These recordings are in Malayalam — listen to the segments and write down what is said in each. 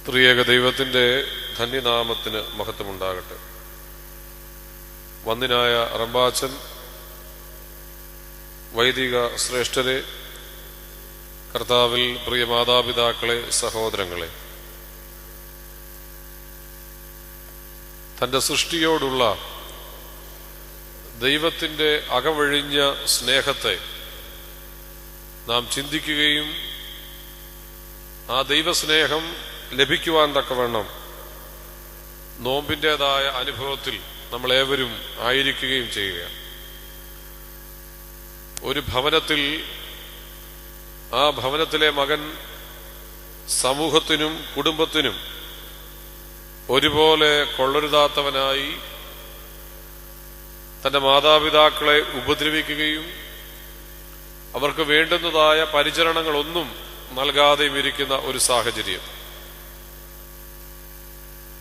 ത്രിയേക ദൈവത്തിൻ്റെ ധന്യനാമത്തിന് മഹത്വമുണ്ടാകട്ടെ. വന്ദിനായ റമ്പാച്ചൻ, വൈദിക ശ്രേഷ്ഠരെ, കർത്താവിൽ പ്രിയ മാതാപിതാക്കളെ, സഹോദരങ്ങളെ, തൻ്റെ സൃഷ്ടിയോടുള്ള ദൈവത്തിൻ്റെ അകവഴിഞ്ഞ സ്നേഹത്തെ നാം ചിന്തിക്കുകയും ആ ദൈവസ്നേഹം ലഭിക്കുവാൻ തക്കവണ്ണം നോമ്പിൻ്റെതായ അനുഭവത്തിൽ നമ്മളേവരും ആയിരിക്കുകയും ചെയ്യുക. ഒരു ഭവനത്തിൽ ആ ഭവനത്തിലെ മകൻ സമൂഹത്തിനും കുടുംബത്തിനും ഒരുപോലെ കൊള്ളരുതാത്തവനായി തൻ്റെ മാതാപിതാക്കളെ ഉപദ്രവിക്കുകയും അവർക്ക് വേണ്ടുന്നതായ പരിചരണങ്ങളൊന്നും നൽകാതെയും ഇരിക്കുന്ന ഒരു സാഹചര്യം.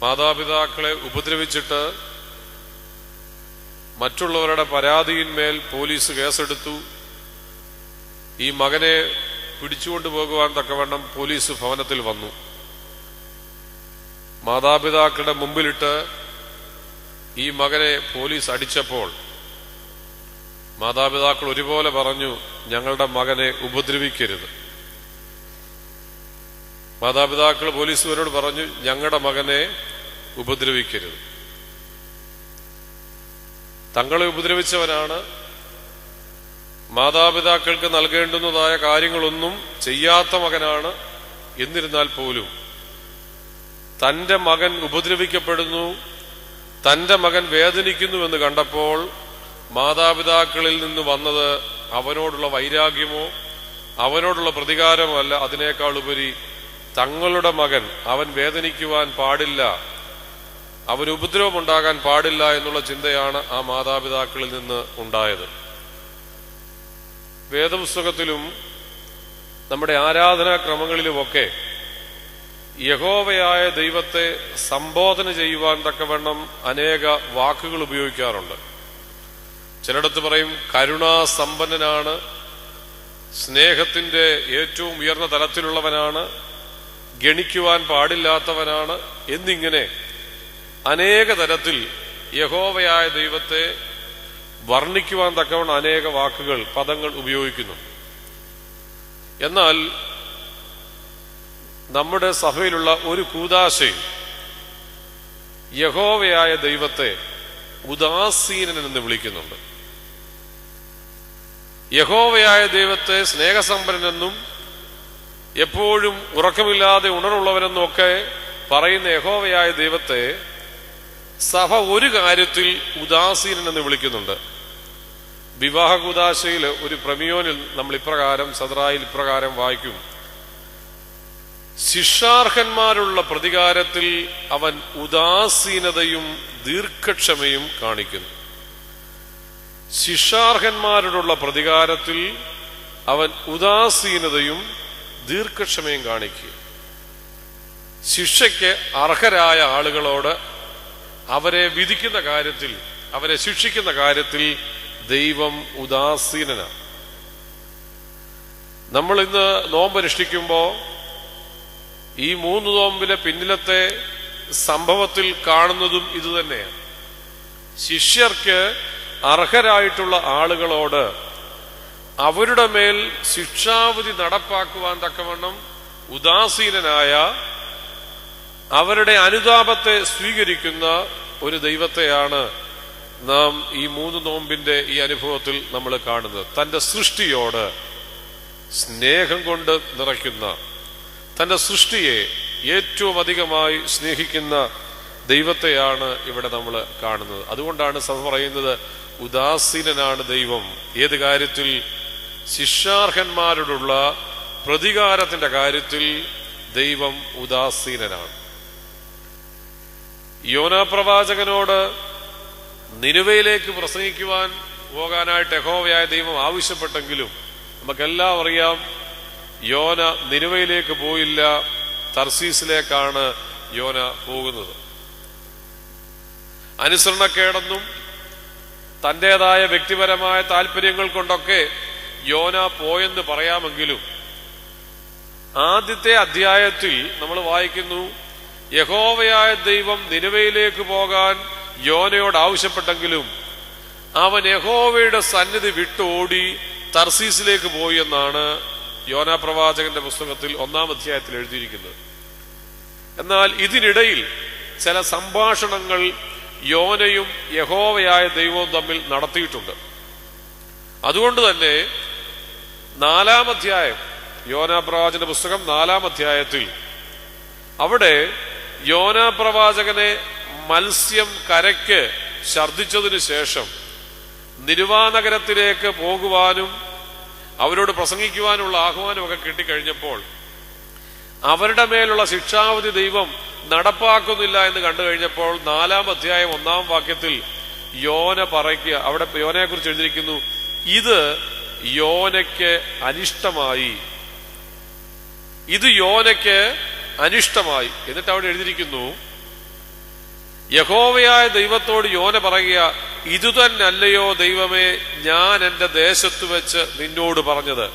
മാതാപിതാക്കളെ ഉപദ്രവിച്ചിട്ട് മറ്റുള്ളവരുടെ പരാതിയിന്മേൽ പോലീസ് കേസെടുത്തു. ഈ മകനെ പിടിച്ചുകൊണ്ടു പോകുവാൻ തക്കവണ്ണം പോലീസ് ഭവനത്തിൽ വന്നു. മാതാപിതാക്കളുടെ മുമ്പിലിട്ട് ഈ മകനെ പോലീസ് അടിച്ചപ്പോൾ മാതാപിതാക്കൾ ഒരുപോലെ പറഞ്ഞു, ഞങ്ങളുടെ മകനെ ഉപദ്രവിക്കരുത്. മാതാപിതാക്കൾ പോലീസുകാരോട് പറഞ്ഞു, ഞങ്ങളുടെ മകനെ ഉപദ്രവിക്കരുത്. തങ്ങളെ ഉപദ്രവിച്ചവനാണ്, മാതാപിതാക്കൾക്ക് നൽകേണ്ടുന്നതായ കാര്യങ്ങളൊന്നും ചെയ്യാത്ത മകനാണ്. എന്നിരുന്നാൽ പോലും തൻ്റെ മകൻ ഉപദ്രവിക്കപ്പെടുന്നു, തൻ്റെ മകൻ വേദനിക്കുന്നുവെന്ന് കണ്ടപ്പോൾ മാതാപിതാക്കളിൽ നിന്ന് വന്നത് അവനോടുള്ള വൈരാഗ്യമോ അവനോടുള്ള പ്രതികാരമോ അല്ല, അതിനേക്കാൾ ഉപരി തങ്ങളുടെ മകൻ അവൻ വേദനിക്കുവാൻ പാടില്ല, അവന് ഉപദ്രവമുണ്ടാകാൻ പാടില്ല എന്നുള്ള ചിന്തയാണ് ആ മാതാപിതാക്കളിൽ നിന്ന് ഉണ്ടായത്. വേദപുസ്തകത്തിലും നമ്മുടെ ആരാധനാക്രമങ്ങളിലുമൊക്കെ യഹോവയായ ദൈവത്തെ സംബോധന ചെയ്യുവാൻ തക്കവണ്ണം അനേക വാക്കുകൾ ഉപയോഗിക്കാറുണ്ട്. ചിലയിടത്ത് പറയും കരുണാസമ്പന്നനാണ്, സ്നേഹത്തിന്റെ ഏറ്റവും ഉയർന്ന തലത്തിലുള്ളവനാണ്, ഗണിക്കുവാൻ പാടില്ലാത്തവനാണ് എന്നിങ്ങനെ അനേക തരത്തിൽ യഹോവയായ ദൈവത്തെ വർണ്ണിക്കുവാൻ തക്കവണ്ണം അനേക വാക്കുകൾ, പദങ്ങൾ ഉപയോഗിക്കുന്നു. എന്നാൽ നമ്മുടെ സഭയിലുള്ള ഒരു കൂദാശയിൽ യഹോവയായ ദൈവത്തെ ഉദാസീനൻ എന്ന് വിളിക്കുന്നുണ്ട്. യഹോവയായ ദൈവത്തെ സ്നേഹസമ്പന്നനെന്നും എപ്പോഴും ഉറക്കമില്ലാതെ ഉണർവുള്ളവനെന്നും ഒക്കെ പറയുന്ന യഹോവയായ ദൈവത്തെ സഭ ഒരു കാര്യത്തിൽ ഉദാസീനൻ എന്ന് വിളിക്കുന്നുണ്ട്. വിവാഹ കൂദാശയിൽ ഒരു പ്രമിയോനിൽ നമ്മൾ ഇപ്രകാരം, സദറായിൽ ഇപ്രകാരം വായിക്കും, ശിക്ഷാർഹന്മാരുള്ള പ്രതികാരത്തിൽ അവൻ ഉദാസീനതയും ദീർഘക്ഷമയും കാണിക്കുന്നു. ശിക്ഷാർഹന്മാരോടുള്ള പ്രതികാരത്തിൽ അവൻ ഉദാസീനതയും ദീർഘക്ഷമയും കാണിക്കുക. ശിക്ഷയ്ക്ക് അർഹരായ ആളുകളോട് അവരെ വിധിക്കുന്ന കാര്യത്തിൽ, അവരെ ശിക്ഷിക്കുന്ന കാര്യത്തിൽ ദൈവം ഉദാസീനനാണ്. നമ്മൾ ഇന്ന് നോമ്പനുഷ്ഠിക്കുമ്പോൾ ഈ 3 നോമ്പിലെ പിന്നിലത്തെ സംഭവത്തിൽ കാണുന്നതും ഇതുതന്നെയാണ്. ശിഷ്യർക്ക് അർഹരായിട്ടുള്ള ആളുകളോട് അവരുടെ മേൽ ശിക്ഷാവിധി നടപ്പാക്കുവാൻ തക്കവണ്ണം ഉദാസീനനായ, അവരുടെ അനുതാപത്തെ സ്വീകരിക്കുന്ന ഒരു ദൈവത്തെയാണ് നാം ഈ 3 നോമ്പിന്റെ ഈ അനുഭവത്തിൽ നമ്മൾ കാണുന്നത്. തന്റെ സൃഷ്ടിയോട് സ്നേഹം കൊണ്ട് നിറയ്ക്കുന്ന, തന്റെ സൃഷ്ടിയെ ഏറ്റവും അധികമായി സ്നേഹിക്കുന്ന ദൈവത്തെയാണ് ഇവിടെ നമ്മൾ കാണുന്നത്. അതുകൊണ്ടാണ് സഭ പറയുന്നത് ഉദാസീനനാണ് ദൈവം. ഏത് കാര്യത്തിൽ? ശിക്ഷാർഹന്മാരോടുള്ള പ്രതികാരത്തിന്റെ കാര്യത്തിൽ ദൈവം ഉദാസീനനാണ്. യോനാ പ്രവാചകനോട് നിനിവയിലേക്ക് പ്രസംഗിക്കുവാൻ പോകാനായിട്ട് യഹോവയായ ദൈവം ആവശ്യപ്പെട്ടെങ്കിലും നമുക്കെല്ലാം അറിയാം, യോന നിനിവയിലേക്ക് പോയില്ല, തർസീസിലേക്കാണ് യോന പോകുന്നത്. അനുസരണക്കേടെന്നും തന്റേതായ വ്യക്തിപരമായ താല്പര്യങ്ങൾ കൊണ്ടൊക്കെ യോന പോയെന്ന് പറയാമെങ്കിലും ആദ്യത്തെ അധ്യായത്തിൽ നമ്മൾ വായിക്കുന്നു, യഹോവയായ ദൈവം നിനിവയിലേക്ക് പോകാൻ യോനയോട് ആവശ്യപ്പെട്ടെങ്കിലും അവൻ യഹോവയുടെ സന്നിധി വിട്ടോടി തർസീസിലേക്ക് പോയി എന്നാണ് യോനാ പ്രവാചകന്റെ പുസ്തകത്തിൽ 1-ാം അധ്യായത്തിൽ എഴുതിയിരിക്കുന്നത്. എന്നാൽ ഇതിനിടയിൽ ചില സംഭാഷണങ്ങൾ യോനയും യഹോവയായ ദൈവവും തമ്മിൽ നടത്തിയിട്ടുണ്ട്. അതുകൊണ്ട് തന്നെ 4-ാം അധ്യായം, യോനാ പ്രവാചകന്റെ പുസ്തകം 4-ാം അധ്യായത്തിൽ അവിടെ യോനാ പ്രവാചകനെ മത്സ്യം കരയ്ക്ക് ഛർദ്ദിച്ചതിനു ശേഷം നിരുവാ നഗരത്തിലേക്ക് പോകുവാനും അവരോട് പ്രസംഗിക്കുവാനുള്ള ആഹ്വാനമൊക്കെ കിട്ടിക്കഴിഞ്ഞപ്പോൾ അവരുടെ മേലുള്ള ശിക്ഷാവിധി ദൈവം നടപ്പാക്കുന്നില്ല എന്ന് കണ്ടു കഴിഞ്ഞപ്പോൾ 4-ാം അധ്യായം 1-ാം വാക്യത്തിൽ യോന പറയുക, അവിടെ യോനയെ കുറിച്ച് എഴുതിയിരിക്കുന്നു, ഇത് യോനയ്ക്ക് അനിഷ്ടമായി, ഇത് യോനയ്ക്ക് അനിഷ്ടമായി. എന്നിട്ട് അവിടെ എഴുതിയിരിക്കുന്നു, യഹോവയായ ദൈവത്തോട് യോന പറയുക, ഇതുതന്നല്ലയോ ദൈവമേ ഞാൻ എന്റെ ദേശത്ത് വെച്ച് നിന്നോട് പറഞ്ഞത്,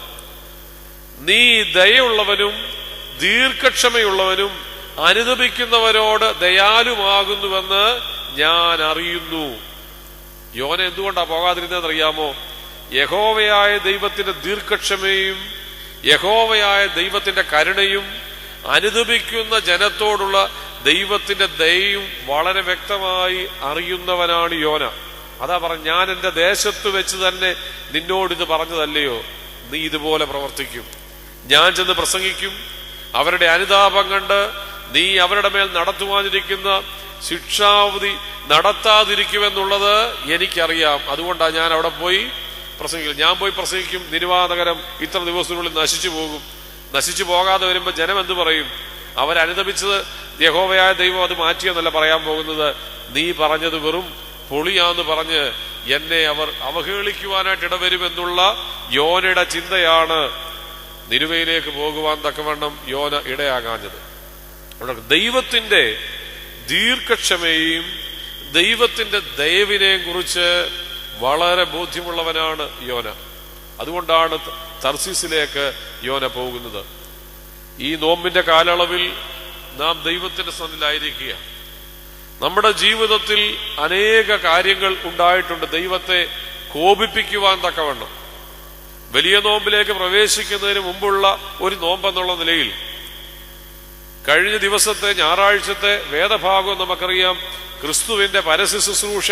നീ ദയയുള്ളവനും ദീർഘക്ഷമയുള്ളവനും അനുദപിക്കുന്നവരോട് ദയാലുമാകുന്നുവെന്ന് ഞാൻ അറിയുന്നു. യോന എന്തുകൊണ്ടാ പോകാതിരുന്നതെന്നറിയാമോ? യഹോവയായ ദൈവത്തിന്റെ ദീർഘക്ഷമയും യഹോവയായ ദൈവത്തിന്റെ കരുണയും അനുദപിക്കുന്ന ജനത്തോടുള്ള ദൈവത്തിന്റെ ദയയും വളരെ വ്യക്തമായി അറിയുന്നവനാണ് യോന. അതാ പറഞ്ഞ, ഞാൻ എന്റെ ദേശത്ത് വെച്ച് തന്നെ നിന്നോട് ഇത് പറഞ്ഞതല്ലയോ, നീ ഇതുപോലെ പ്രവർത്തിക്കും, ഞാൻ ചെന്ന് പ്രസംഗിക്കും, അവരുടെ അനുതാപം കണ്ട് നീ അവരുടെ മേൽ നടത്തുവാനിരിക്കുന്ന ശിക്ഷാവിധി നടത്താതിരിക്കുമെന്നുള്ളത് എനിക്കറിയാം. അതുകൊണ്ടാണ് ഞാൻ അവിടെ പോയി പ്രസംഗിക്കും. ഞാൻ പോയി പ്രസംഗിക്കും, നിനിവാ നഗരം ഇത്ര ദിവസത്തിനുള്ളിൽ നശിച്ചു പോകും. നശിച്ചു പോകാതെ വരുമ്പോൾ ജനം എന്ത് പറയും? അവരനുദപിച്ചത് യഹോവയായ ദൈവം അത് മാറ്റിയെന്നല്ല പറയാൻ പോകുന്നത്, നീ പറഞ്ഞത് വെറും പൊളിയാന്ന് പറഞ്ഞ് എന്നെ അവർ അവഹേളിക്കുവാനായിട്ട് ഇടവരുമെന്നുള്ള യോനയുടെ ചിന്തയാണ് നിരുവയിലേക്ക് പോകുവാൻ തക്കവണ്ണം യോന ഇടയാകാഞ്ഞത്. ദൈവത്തിന്റെ ദീർഘക്ഷമയും ദൈവത്തിന്റെ ദയവിനെയും കുറിച്ച് വളരെ ബോധ്യമുള്ളവനാണ് യോന. അതുകൊണ്ടാണ് തർസീസിലേക്ക് യോന പോകുന്നത്. ഈ നോമ്പിന്റെ കാലയളവിൽ നാം ദൈവത്തിന്റെ സന്നിധിയിലായിരിക്കുക. നമ്മുടെ ജീവിതത്തിൽ അനേക കാര്യങ്ങൾ ഉണ്ടായിട്ടുണ്ട് ദൈവത്തെ കോപിപ്പിക്കുവാൻ തക്കവണ്ണം. വലിയ നോമ്പിലേക്ക് പ്രവേശിക്കുന്നതിന് മുമ്പുള്ള ഒരു നോമ്പെന്നുള്ള നിലയിൽ കഴിഞ്ഞ ദിവസത്തെ ഞായറാഴ്ചത്തെ വേദഭാഗം നമുക്കറിയാം. ക്രിസ്തുവിന്റെ പരസ്യ ശുശ്രൂഷ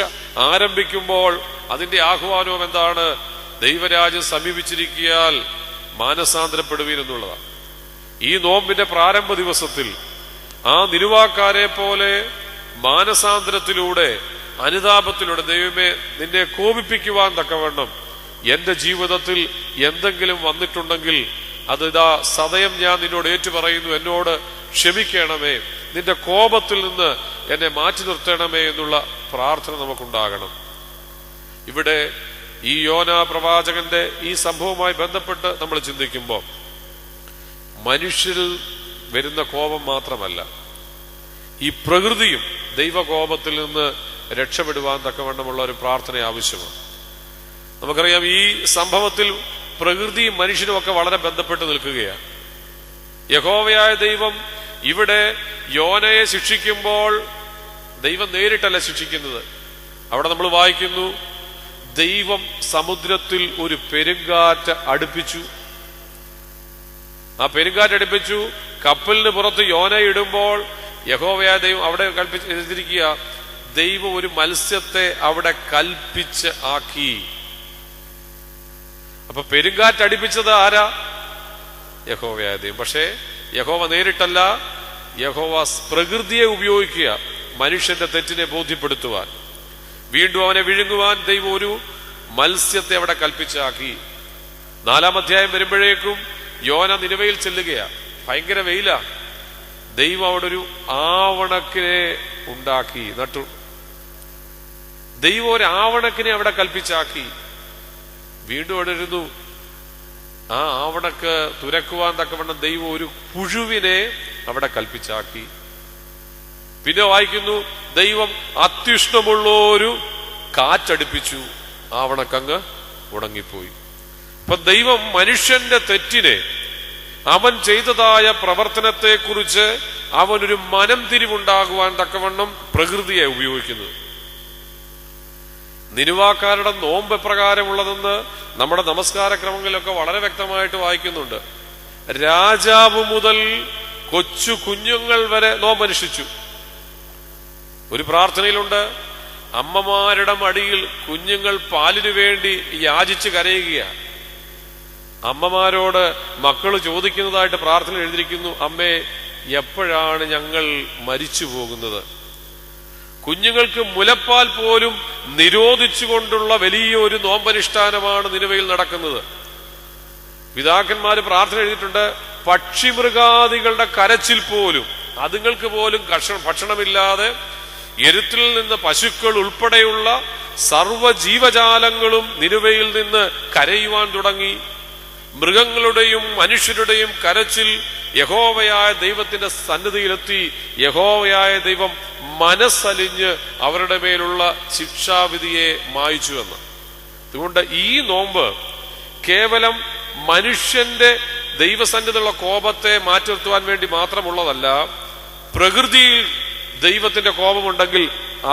ആരംഭിക്കുമ്പോൾ അതിന്റെ ആഹ്വാനവും എന്താണ്? ദൈവരാജ്യം സമീപിച്ചിരിക്കിയാൽ മാനസാന്തരപ്പെടുവീൻ എന്നുള്ളതാണ്. ഈ നോമ്പിന്റെ പ്രാരംഭ ദിവസത്തിൽ ആ നിരുവാക്കാരെ പോലെ മാനസാന്തരത്തിലൂടെ അനുതാപത്തിലൂടെ ദൈവമേ നിന്നെ കോപിപ്പിക്കുവാൻ തക്കവണ്ണം എന്റെ ജീവിതത്തിൽ എന്തെങ്കിലും വന്നിട്ടുണ്ടെങ്കിൽ അത് ഇതാ സദയം ഞാൻ നിന്നോട് ഏറ്റുപറയുന്നു, എന്നോട് ക്ഷമിക്കണമേ, നിന്റെ കോപത്തിൽ നിന്ന് എന്നെ മാറ്റി നിർത്തണമേ എന്നുള്ള പ്രാർത്ഥന നമുക്കുണ്ടാകണം. ഇവിടെ ഈ യോനാ പ്രവാചകന്റെ ഈ സംഭവവുമായി ബന്ധപ്പെട്ട് നമ്മൾ ചിന്തിക്കുമ്പോൾ മനുഷ്യരിൽ വരുന്ന കോപം മാത്രമല്ല, ഈ പ്രകൃതിയും ദൈവകോപത്തിൽ നിന്ന് രക്ഷപ്പെടുവാൻ തക്കവണ്ണമുള്ള ഒരു പ്രാർത്ഥന ആവശ്യമാണ്. നമുക്കറിയാം ഈ സംഭവത്തിൽ പ്രകൃതിയും മനുഷ്യനും ഒക്കെ വളരെ ബന്ധപ്പെട്ട് നിൽക്കുകയാണ്. യഹോവയായ ദൈവം ഇവിടെ യോനയെ ശിക്ഷിക്കുമ്പോൾ ദൈവം നേരിട്ടല്ല ശിക്ഷിക്കുന്നത്. അവിടെ നമ്മൾ വായിക്കുന്നു, ദൈവം സമുദ്രത്തിൽ ഒരു പെരുങ്കാറ്റ് അടുപ്പിച്ചു. ആ പെരുങ്കാറ്റ് അടുപ്പിച്ചു, കപ്പലിന് പുറത്ത് യോന ഇടുമ്പോൾ യഹോവയായ ദൈവം അവിടെ കൽപ്പിച്ചിരിക്കുക, ദൈവം ഒരു മത്സ്യത്തെ അവിടെ കൽപ്പിച്ച് ആക്കി. അപ്പൊ പെരുങ്കാറ്റ് അടുപ്പിച്ചത് ആരാ? യഹോവയായ ദൈവം. പക്ഷേ യഹോവ നേരിട്ടല്ല, യഹോവ പ്രകൃതിയെ ഉപയോഗിക്കുക മനുഷ്യന്റെ തെറ്റിനെ ബോധ്യപ്പെടുത്തുവാൻ. വീണ്ടും അവനെ വിഴുങ്ങുവാൻ ദൈവം ഒരു മത്സ്യത്തെ അവിടെ കൽപ്പിച്ചാക്കി. 4-ാം അധ്യായം വരുമ്പോഴേക്കും യോന നിനിവയിൽ ചെല്ലുകയാ. ഭയങ്കര വെയിലാ. ദൈവം അവിടെ ഒരു ആവണക്കിനെ ഉണ്ടാക്കി നട്ടു. ദൈവം ഒരു ആവണക്കിനെ അവിടെ കൽപ്പിച്ചാക്കി. വീണ്ടും അവിടെ ഇരുന്നു. ആ ആവണക്ക് തുരക്കുവാൻ തക്കവണ്ണം ദൈവം ഒരു പുഴുവിനെ അവിടെ കൽപ്പിച്ചാക്കി. പിന്നെ വായിക്കുന്നു, ദൈവം അത്യുഷ്ണമുള്ള ഒരു കാറ്റടിപ്പിച്ചു, ആവണക്കങ്ങ് ഉണങ്ങിപ്പോയി. അപ്പൊ ദൈവം മനുഷ്യന്റെ തെറ്റിനെ അവൻ ചെയ്തതായ പ്രവർത്തനത്തെക്കുറിച്ച് അവനൊരു മനം തിരിവുണ്ടാകുവാൻ തക്കവണ്ണം പ്രകൃതിയെ ഉപയോഗിക്കുന്നത്. നിനുവാക്കാരുടെ നോമ്പ് എപ്രകാരമുള്ളതെന്ന് നമ്മുടെ നമസ്കാര ക്രമങ്ങളിലൊക്കെ വളരെ വ്യക്തമായിട്ട് വായിക്കുന്നുണ്ട്. രാജാവ് മുതൽ കൊച്ചു കുഞ്ഞുങ്ങൾ വരെ നോമ്പനുഷ്ഠിച്ചു. ഒരു പ്രാർത്ഥനയിലുണ്ട്, അമ്മമാരുടെ മടിയിൽ കുഞ്ഞുങ്ങൾ പാലിനു വേണ്ടി യാചിച്ച് കരയുകയാണ്. അമ്മമാരോട് മക്കൾ ചോദിക്കുന്നതായിട്ട് പ്രാർത്ഥന എഴുതിയിരിക്കുന്നു, അമ്മേ എപ്പോഴാണ് ഞങ്ങൾ മരിച്ചു പോകുന്നത്? കുഞ്ഞുങ്ങൾക്ക് മുലപ്പാൽ പോലും നിരോധിച്ചുകൊണ്ടുള്ള വലിയൊരു നോമ്പനുഷ്ഠാനമാണ് നിനുവയിൽ നടക്കുന്നത്. പിതാക്കന്മാര് പ്രാർത്ഥന എഴുതിയിട്ടുണ്ട്, പക്ഷിമൃഗാദികളുടെ കരച്ചിൽ പോലും, അതുങ്ങൾക്ക് പോലും ഭക്ഷണമില്ലാതെ എരുത്തിൽ നിന്ന് പശുക്കൾ ഉൾപ്പെടെയുള്ള സർവ്വ ജീവജാലങ്ങളും നിനുവയിൽ നിന്ന് കരയുവാൻ തുടങ്ങി. മൃഗങ്ങളുടെയും മനുഷ്യരുടെയും കരച്ചിൽ യഹോവയായ ദൈവത്തിന്റെ സന്നിധിയിലെത്തി. യഹോവയായ ദൈവം മനസ്സലിഞ്ഞ് അവരുടെ മേലുള്ള ശിക്ഷാവിധിയെ മായ്ച്ചു എന്ന്. അതുകൊണ്ട് ഈ നോമ്പ് കേവലം മനുഷ്യന്റെ ദൈവസന്നിധിയുള്ള കോപത്തെ മാറ്റി നിർത്തുവാൻ വേണ്ടി മാത്രമുള്ളതല്ല. പ്രകൃതിയിൽ ദൈവത്തിന്റെ കോപമുണ്ടെങ്കിൽ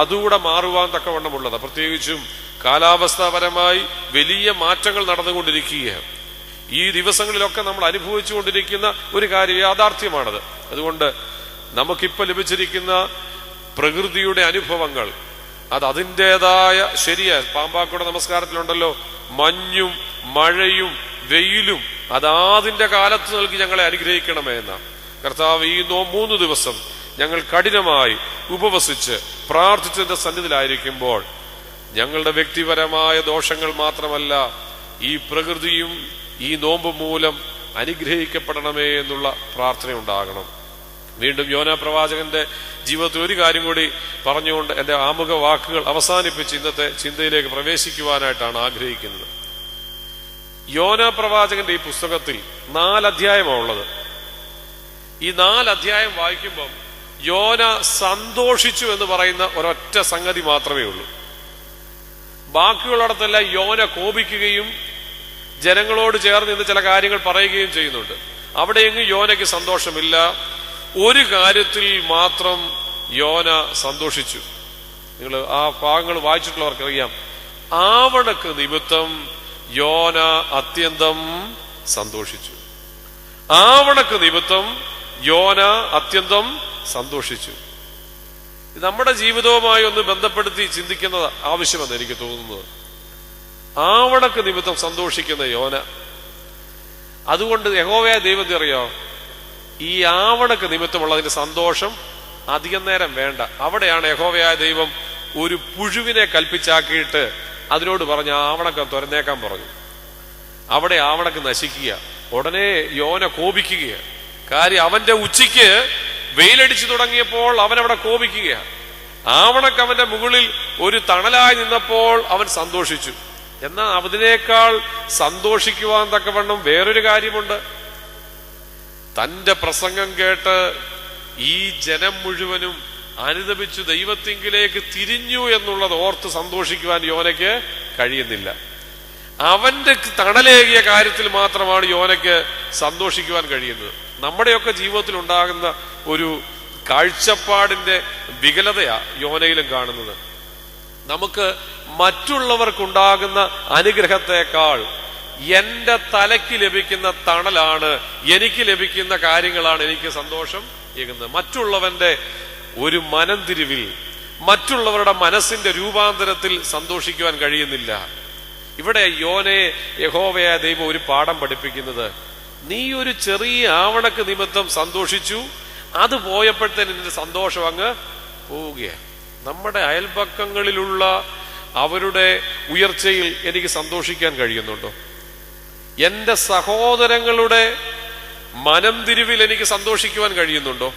അതുകൂടെ മാറുവാൻ തക്കവണ്ണമുള്ളത്. പ്രത്യേകിച്ചും കാലാവസ്ഥാപരമായി വലിയ മാറ്റങ്ങൾ നടന്നുകൊണ്ടിരിക്കുകയാണ്. ഈ ദിവസങ്ങളിലൊക്കെ നമ്മൾ അനുഭവിച്ചു കൊണ്ടിരിക്കുന്ന ഒരു കാര്യം, യാഥാർത്ഥ്യമാണത്. അതുകൊണ്ട് നമുക്കിപ്പോൾ ലഭിച്ചിരിക്കുന്ന പ്രകൃതിയുടെ അനുഭവങ്ങൾ അത് അതിൻ്റെതായ ശരിയായ പാമ്പാക്കുട നമസ്കാരത്തിലുണ്ടല്ലോ, മഞ്ഞും മഴയും വെയിലും അതാതിന്റെ കാലത്ത് നൽകി ഞങ്ങളെ അനുഗ്രഹിക്കണമേ എന്ന കർത്താവ്. ഈ 3 ദിവസം ഞങ്ങൾ കഠിനമായി ഉപവസിച്ച് പ്രാർത്ഥിച്ചതിന്റെ സന്നിധിയിലായിരിക്കുമ്പോൾ ഞങ്ങളുടെ വ്യക്തിപരമായ ദോഷങ്ങൾ മാത്രമല്ല, ഈ പ്രകൃതിയും ഈ നോമ്പ് മൂലം അനുഗ്രഹിക്കപ്പെടണമേ എന്നുള്ള പ്രാർത്ഥന ഉണ്ടാകണം. വീണ്ടും യോനാ പ്രവാചകന്റെ ജീവിതത്തിൽ ഒരു കാര്യം കൂടി പറഞ്ഞുകൊണ്ട് എൻ്റെ ആമുഖ വാക്കുകൾ അവസാനിപ്പിച്ച് ഇന്നത്തെ ചിന്തയിലേക്ക് പ്രവേശിക്കുവാനായിട്ടാണ് ആഗ്രഹിക്കുന്നത്. യോനാ പ്രവാചകന്റെ ഈ പുസ്തകത്തിൽ 4 അധ്യായമാണ് ഉള്ളത്. ഈ 4 അധ്യായം വായിക്കുമ്പം യോന സന്തോഷിച്ചു എന്ന് പറയുന്ന ഒരൊറ്റ സംഗതി മാത്രമേ ഉള്ളൂ. ബാക്കിയുള്ളിടത്തെല്ലാം യോന കോപിക്കുകയും ജനങ്ങളോട് ചേർന്ന് ഇന്ന് ചില കാര്യങ്ങൾ പറയുകയും ചെയ്യുന്നുണ്ട്. അവിടെയെങ്ങും യോനയ്ക്ക് സന്തോഷമില്ല. ഒരു കാര്യത്തിൽ മാത്രം യോന സന്തോഷിച്ചു. നിങ്ങൾ ആ ഭാഗങ്ങൾ വായിച്ചിട്ടുള്ളവർക്കറിയാം. ആവണക്ക് നിമിത്തം യോന അത്യന്തം സന്തോഷിച്ചു. ആവണക്ക് നിമിത്തം യോന അത്യന്തം സന്തോഷിച്ചു. നമ്മുടെ ജീവിതവുമായി ഒന്ന് ബന്ധപ്പെടുത്തി ചിന്തിക്കുന്നത് ആവശ്യമെന്ന് എനിക്ക് തോന്നുന്നത്. ആവണക്ക് നിമിത്തം സന്തോഷിക്കുന്ന യോന. അതുകൊണ്ട് യഹോവയായ ദൈവത്തെ അറിയോ, ഈ ആവണക്ക് നിമിത്തമുള്ളതിന്റെ സന്തോഷം അധികം നേരം വേണ്ട. അവിടെയാണ് യഹോവയായ ദൈവം ഒരു പുഴുവിനെ കൽപ്പിച്ചാക്കിയിട്ട് അതിനോട് പറഞ്ഞ് ആവണക്ക് തുരന്നേക്കാൻ പറഞ്ഞു. അവിടെ ആവണക്ക് നശിക്കുക. ഉടനെ യോന കോപിക്കുകയാണ്. കാര്യം അവന്റെ ഉച്ചയ്ക്ക് വെയിലടിച്ചു തുടങ്ങിയപ്പോൾ അവനവിടെ കോപിക്കുകയാണ്. ആവണക്ക് അവന്റെ മുകളിൽ ഒരു തണലായി നിന്നപ്പോൾ അവൻ സന്തോഷിച്ചു. എന്നാൽ അതിനേക്കാൾ സന്തോഷിക്കുവാൻ തക്കവണ്ണം വേറൊരു കാര്യമുണ്ട്. തന്റെ പ്രസംഗം കേട്ട് ഈ ജനം മുഴുവനും അനുദപിച്ചു ദൈവത്തിങ്കിലേക്ക് തിരിഞ്ഞു എന്നുള്ളത് ഓർത്ത് സന്തോഷിക്കുവാൻ യോനയ്ക്ക് കഴിയുന്നില്ല. അവന്റെ തണലേകിയ കാര്യത്തിൽ മാത്രമാണ് യോനയ്ക്ക് സന്തോഷിക്കുവാൻ കഴിയുന്നത്. നമ്മുടെയൊക്കെ ജീവിതത്തിൽ ഉണ്ടാകുന്ന ഒരു കാഴ്ചപ്പാടിന്റെ വികലതയാ യോനയിലും കാണുന്നത്. നമുക്ക് മറ്റുള്ളവർക്കുണ്ടാകുന്ന അനുഗ്രഹത്തെക്കാൾ എന്റെ തലയ്ക്ക് ലഭിക്കുന്ന തണലാണ്, എനിക്ക് ലഭിക്കുന്ന കാര്യങ്ങളാണ് എനിക്ക് സന്തോഷം ഏകുന്നത്. മറ്റുള്ളവന്റെ ഒരു മനംതിരിവിൽ, മറ്റുള്ളവരുടെ മനസ്സിന്റെ രൂപാന്തരത്തിൽ സന്തോഷിക്കുവാൻ കഴിയുന്നില്ല. ഇവിടെ യോനയെ യഹോവയായ ദൈവം ഒരു പാഠം പഠിപ്പിക്കുന്നത്, നീ ഒരു ചെറിയ ആവണക്ക് നിമിത്തം സന്തോഷിച്ചു, അത് പോയപ്പോഴത്തേന് നിന്റെ സന്തോഷം അങ്ങ് പോവുകയാണ്. നമ്മുടെ അയൽപക്കങ്ങളിലുള്ള അവരുടെ ഉയർച്ചയിൽ എനിക്ക് സന്തോഷിക്കാൻ കഴിയുന്നുണ്ടോ? എന്റെ സഹോദരങ്ങളുടെ മനംതിരിവിൽ എനിക്ക് സന്തോഷിക്കുവാൻ കഴിയുന്നുണ്ടോ?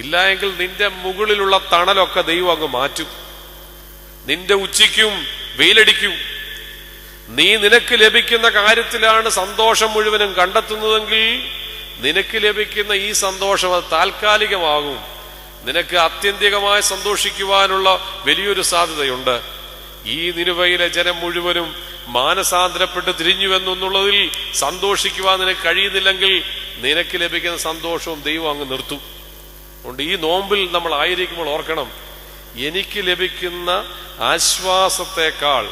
ഇല്ല എങ്കിൽ നിന്റെ മുകളിലുള്ള തണലൊക്കെ ദൈവം അങ്ങ് മാറ്റും. നിന്റെ ഉച്ചയ്ക്കും വെയിലടിക്കും. നീ നിനക്ക് ലഭിക്കുന്ന കാര്യത്തിലാണ് സന്തോഷം മുഴുവനും കണ്ടെത്തുന്നതെങ്കിൽ നിനക്ക് ലഭിക്കുന്ന ഈ സന്തോഷം അത് താൽക്കാലികമാകും. നിനക്ക് ആത്യന്തികമായി സന്തോഷിക്കുവാനുള്ള വലിയൊരു സാധ്യതയുണ്ട്. ഈ നിനുവയിലെ ജനം മുഴുവനും മാനസാന്തരപ്പെട്ട് തിരിഞ്ഞുവെന്നുള്ളതിൽ സന്തോഷിക്കുവാൻ നിനക്ക് കഴിയുന്നില്ലെങ്കിൽ നിനക്ക് ലഭിക്കുന്ന സന്തോഷവും ദൈവം അങ്ങ് നിർത്തും. അതുകൊണ്ട് ഈ നോമ്പിൽ നമ്മൾ ആയിരിക്കുമ്പോൾ ഓർക്കണം, എനിക്ക് ലഭിക്കുന്ന ആശ്വാസത്തെക്കാൾ,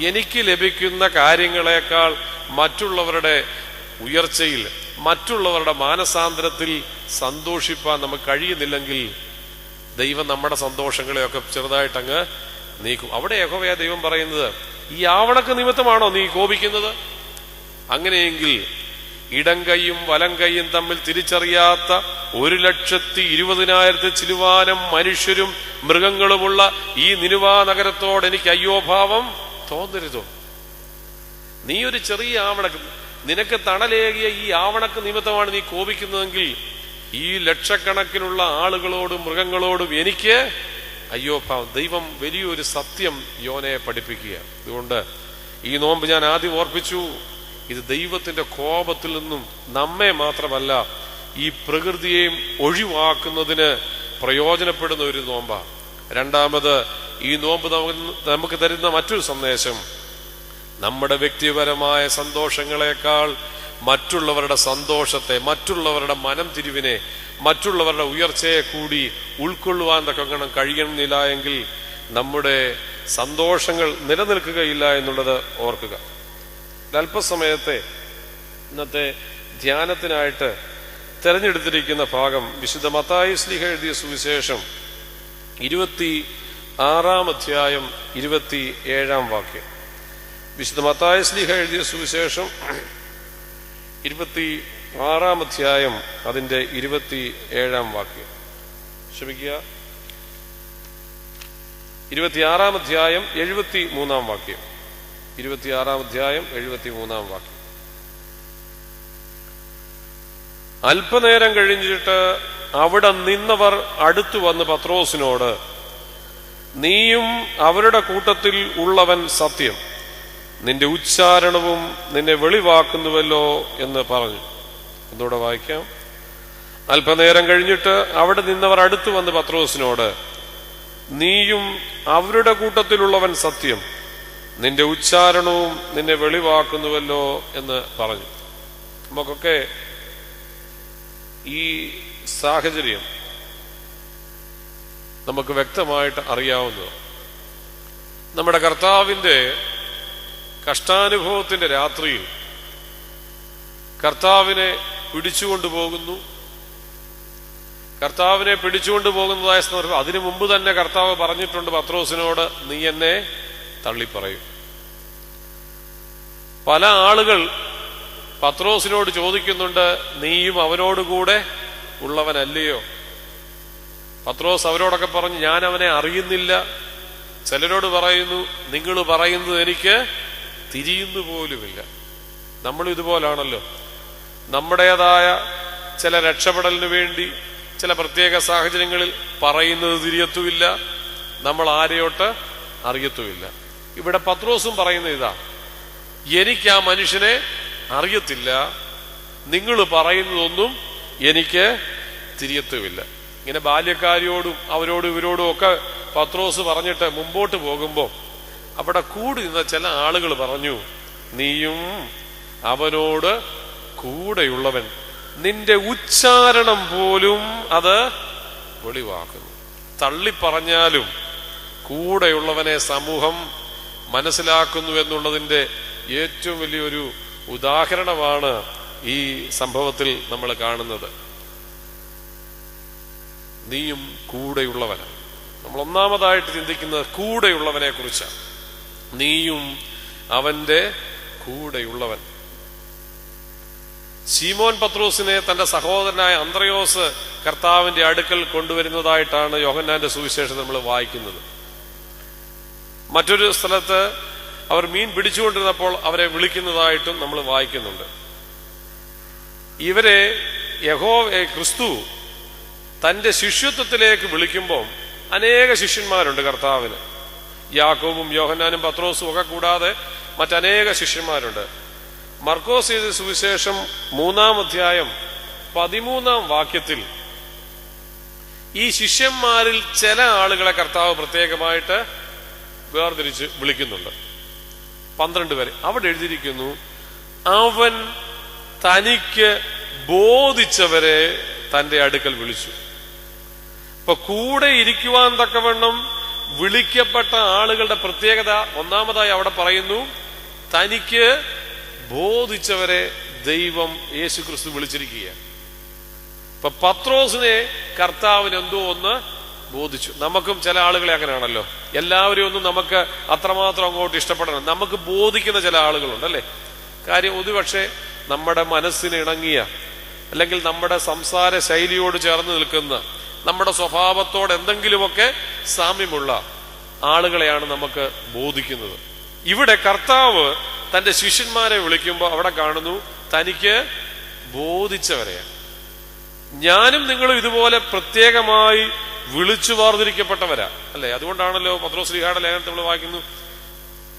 എനിക്ക് ലഭിക്കുന്ന കാര്യങ്ങളെക്കാൾ മറ്റുള്ളവരുടെ ഉയർച്ചയിൽ, മറ്റുള്ളവരുടെ മാനസാന്തരത്തിൽ സന്തോഷിപ്പാൻ നമുക്ക് കഴിയുന്നില്ലെങ്കിൽ ദൈവം നമ്മുടെ സന്തോഷങ്ങളെയൊക്കെ ചെറുതായിട്ടങ്ങ് നീക്കും. അവിടെ യഹോവയായ ദൈവം പറയുന്നത്, ഈ ആവണക്ക് നിമിത്തമാണോ നീ കോപിക്കുന്നത്? അങ്ങനെയെങ്കിൽ ഇടം കൈയും വലം കൈയും തമ്മിൽ തിരിച്ചറിയാത്ത 1,20,000 ചിലുവാനം മനുഷ്യരും മൃഗങ്ങളുമുള്ള ഈ നിനുവാ നഗരത്തോട് എനിക്ക് അയ്യോഭാവം തോന്നരുതോ? നീ ഒരു ചെറിയ ആവണക്ക്, നിനക്ക് തണലേകിയ ഈ ആവണക്ക് നിമിത്തമാണ് നീ കോപിക്കുന്നതെങ്കിൽ ഈ ലക്ഷക്കണക്കിനുള്ള ആളുകളോടും മൃഗങ്ങളോടും എനിക്ക് അയ്യോഭാവം. ദൈവം വലിയൊരു സത്യം യോനയെ പഠിപ്പിക്കുക. അതുകൊണ്ട് ഈ നോമ്പ് ഞാൻ ആദ്യം ഓർപ്പിച്ചു, ഇത് ദൈവത്തിന്റെ കോപത്തിൽ നിന്നും നമ്മെ മാത്രമല്ല ഈ പ്രകൃതിയെയും ഒഴിവാക്കുന്നതിന് പ്രയോജനപ്പെടുന്ന ഒരു നോമ്പാണ്. രണ്ടാമത്, ഈ നോമ്പ് നമുക്ക് തരുന്ന മറ്റൊരു സന്ദേശം, നമ്മുടെ വ്യക്തിപരമായ സന്തോഷങ്ങളെക്കാൾ മറ്റുള്ളവരുടെ സന്തോഷത്തെ, മറ്റുള്ളവരുടെ മനം തിരിവിനെ, മറ്റുള്ളവരുടെ ഉയർച്ചയെ കൂടി ഉൾക്കൊള്ളുവാൻ തക്കവണ്ണം കഴിയുന്നില്ല എങ്കിൽ നമ്മുടെ സന്തോഷങ്ങൾ നിലനിൽക്കുകയില്ല എന്നുള്ളത് ഓർക്കുക. അല്പസമയത്തെ ഇന്നത്തെ ധ്യാനത്തിനായിട്ട് തെരഞ്ഞെടുത്തിരിക്കുന്ന ഭാഗം വിശുദ്ധ മത്തായി ശ്ലീഹ എഴുതിയ സുവിശേഷം 26 അധ്യായം 27 വാക്യം. വിശുദ്ധ മത്തായി ശ്ലീഹ എഴുതിയ സുവിശേഷം 26 അധ്യായം അതിന്റെ 27 വാക്യം. ക്ഷമിക്കുക, 26 അധ്യായം 73 വാക്യം. 26 അധ്യായം 73 വാക്യം. അല്പനേരം കഴിഞ്ഞിട്ട് അവിടെ നിന്നവർ അടുത്തു വന്ന് പത്രോസിനോട്, നീയും അവരുടെ കൂട്ടത്തിൽ ഉള്ളവൻ സത്യം, നിന്റെ ഉച്ചാരണവും നിന്നെ വെളിവാക്കുന്നുവല്ലോ എന്ന് പറഞ്ഞു. ഒന്നുകൂടെ വായിക്കാം. അല്പനേരം കഴിഞ്ഞിട്ട് അവിടെ നിന്നവർ അടുത്തു വന്ന് പത്രോസിനോട്, നീയും അവരുടെ കൂട്ടത്തിലുള്ളവൻ സത്യം, നിന്റെ ഉച്ചാരണവും നിന്നെ വെളിവാക്കുന്നുവല്ലോ എന്ന് പറഞ്ഞു. നമുക്കൊക്കെ ഈ സാഹചര്യം നമുക്ക് വ്യക്തമായിട്ട് അറിയാവുന്നത്. നമ്മുടെ കർത്താവിന്റെ കഷ്ടാനുഭവത്തിന്റെ രാത്രിയിൽ കർത്താവിനെ പിടിച്ചുകൊണ്ടുപോകുന്നു. കർത്താവിനെ പിടിച്ചുകൊണ്ടുപോകുന്നതായ സന്ദർഭം, അതിനു മുമ്പ് തന്നെ കർത്താവ് പറഞ്ഞിട്ടുണ്ട് പത്രോസിനോട്, നീ എന്നെ തള്ളിപ്പറയും. പല ആളുകൾ പത്രോസിനോട് ചോദിക്കുന്നുണ്ട്, നീയും അവനോടുകൂടെ ഉള്ളവനല്ലയോ? പത്രോസ് അവരോടൊക്കെ പറഞ്ഞു, ഞാൻ അവനെ അറിയുന്നില്ല. ചിലരോട് പറയുന്നു, നിങ്ങൾ പറയുന്നത് എനിക്ക് തിരിയുന്നു പോലുമില്ല. നമ്മൾ ഇതുപോലാണല്ലോ. നമ്മുടേതായ ചില രക്ഷപ്പെടലിന് വേണ്ടി ചില പ്രത്യേക സാഹചര്യങ്ങളിൽ പറയുന്നത് തിരിയത്തുമില്ല, നമ്മൾ ആരെയോട്ട് അറിയത്തുമില്ല. ഇവിടെ പത്രോസും പറയുന്ന ഇതാ, എനിക്ക് ആ മനുഷ്യനെ അറിയത്തില്ല, നിങ്ങൾ പറയുന്നതൊന്നും എനിക്ക് തിരിയത്തുമില്ല. ഇങ്ങനെ ബാല്യക്കാരിയോടും അവരോടും ഇവരോടും ഒക്കെ പത്രോസ് പറഞ്ഞിട്ട് മുമ്പോട്ട് പോകുമ്പോൾ അവിടെ കൂടി നിന്ന ചില ആളുകൾ പറഞ്ഞു, നീയും അവനോട് കൂടെയുള്ളവൻ, നിന്റെ ഉച്ചാരണം പോലും അത് വെളിവാക്കുന്നു. തള്ളിപ്പറഞ്ഞാലും കൂടെയുള്ളവനെ സമൂഹം മനസ്സിലാക്കുന്നു എന്നുള്ളതിന്റെ ഏറ്റവും വലിയൊരു ഉദാഹരണമാണ് ഈ സംഭവത്തിൽ നമ്മൾ കാണുന്നത്. നീയും കൂടെയുള്ളവനാണ്. നമ്മൾ ഒന്നാമതായിട്ട് ചിന്തിക്കുന്നത് കൂടെയുള്ളവനെ കുറിച്ചാണ്. നീയും അവന്റെ കൂടെയുള്ളവൻ. ശീമോൻ പത്രോസിനെ തന്റെ സഹോദരനായ അന്ത്രയോസ് കർത്താവിന്റെ അടുക്കൽ കൊണ്ടുവരുന്നതായിട്ടാണ് യോഹന്നാന്റെ സുവിശേഷം നമ്മൾ വായിക്കുന്നത്. മറ്റൊരു സ്ഥലത്ത് അവർ മീൻ പിടിച്ചുകൊണ്ടിരുന്നപ്പോൾ അവരെ വിളിക്കുന്നതായിട്ടും നമ്മൾ വായിക്കുന്നുണ്ട്. ഇവരെ ക്രിസ്തു തന്റെ ശിഷ്യത്വത്തിലേക്ക് വിളിക്കുമ്പോൾ അനേക ശിഷ്യന്മാരുണ്ട് കർത്താവിന്. യാക്കോബും യോഹന്നാനും പത്രോസും ഒക്കെ കൂടാതെ മറ്റനേക ശിഷ്യന്മാരുണ്ട്. മർക്കോസ് എഴുതിയ സുവിശേഷം 3 അധ്യായം 13 വാക്യത്തിൽ ഈ ശിഷ്യന്മാരിൽ ചില ആളുകളെ കർത്താവ് പ്രത്യേകമായിട്ട് വേർതിരിച്ച് വിളിക്കുന്നുണ്ട്. 12 പേരെ. അവിടെ എഴുതിയിരിക്കുന്നു, അവൻ തനിക്ക് ബോധിച്ചവരെ തന്റെ അടുക്കൽ വിളിച്ചു. ഇപ്പൊ കൂടെ ഇരിക്കുവാൻ തക്കവണ്ണം വിളിക്കപ്പെട്ട ആളുകളുടെ പ്രത്യേകത ഒന്നാമതായി അവിടെ പറയുന്നു, തനിക്ക് ബോധിച്ചവരെ ദൈവം യേശുക്രിസ്തു വിളിച്ചിരിക്കുക. ഇപ്പൊ പത്രോസിനെ കർത്താവിന് എന്തോ ഒന്ന് ബോധിച്ചു. നമുക്കും ചില ആളുകളെ അങ്ങനെയാണല്ലോ, എല്ലാവരും ഒന്നും നമുക്ക് അത്രമാത്രം അങ്ങോട്ട് ഇഷ്ടപ്പെടണം. നമുക്ക് ബോധിക്കുന്ന ചില ആളുകളുണ്ട് അല്ലേ. കാര്യം ഒരുപക്ഷെ നമ്മുടെ മനസ്സിന് ഇണങ്ങിയ, അല്ലെങ്കിൽ നമ്മുടെ സംസാര ശൈലിയോട് ചേർന്ന് നിൽക്കുന്ന, നമ്മുടെ സ്വഭാവത്തോട് എന്തെങ്കിലുമൊക്കെ സാമ്യമുള്ള ആളുകളെയാണ് നമുക്ക് ബോധിക്കുന്നത്. ഇവിടെ കർത്താവ് തന്റെ ശിഷ്യന്മാരെ വിളിക്കുമ്പോൾ അവിടെ കാണുന്നു, തനിക്ക് ബോധിച്ചവരെയാണ്. ഞാനും നിങ്ങളും ഇതുപോലെ പ്രത്യേകമായി വിളിച്ചു വേർതിരിക്കപ്പെട്ടവരാ അല്ലെ. അതുകൊണ്ടാണല്ലോ പത്രോസ് ശ്ലീഹായുടെ ലേഖനത്തിൽ നമ്മൾ വായിക്കുന്നു,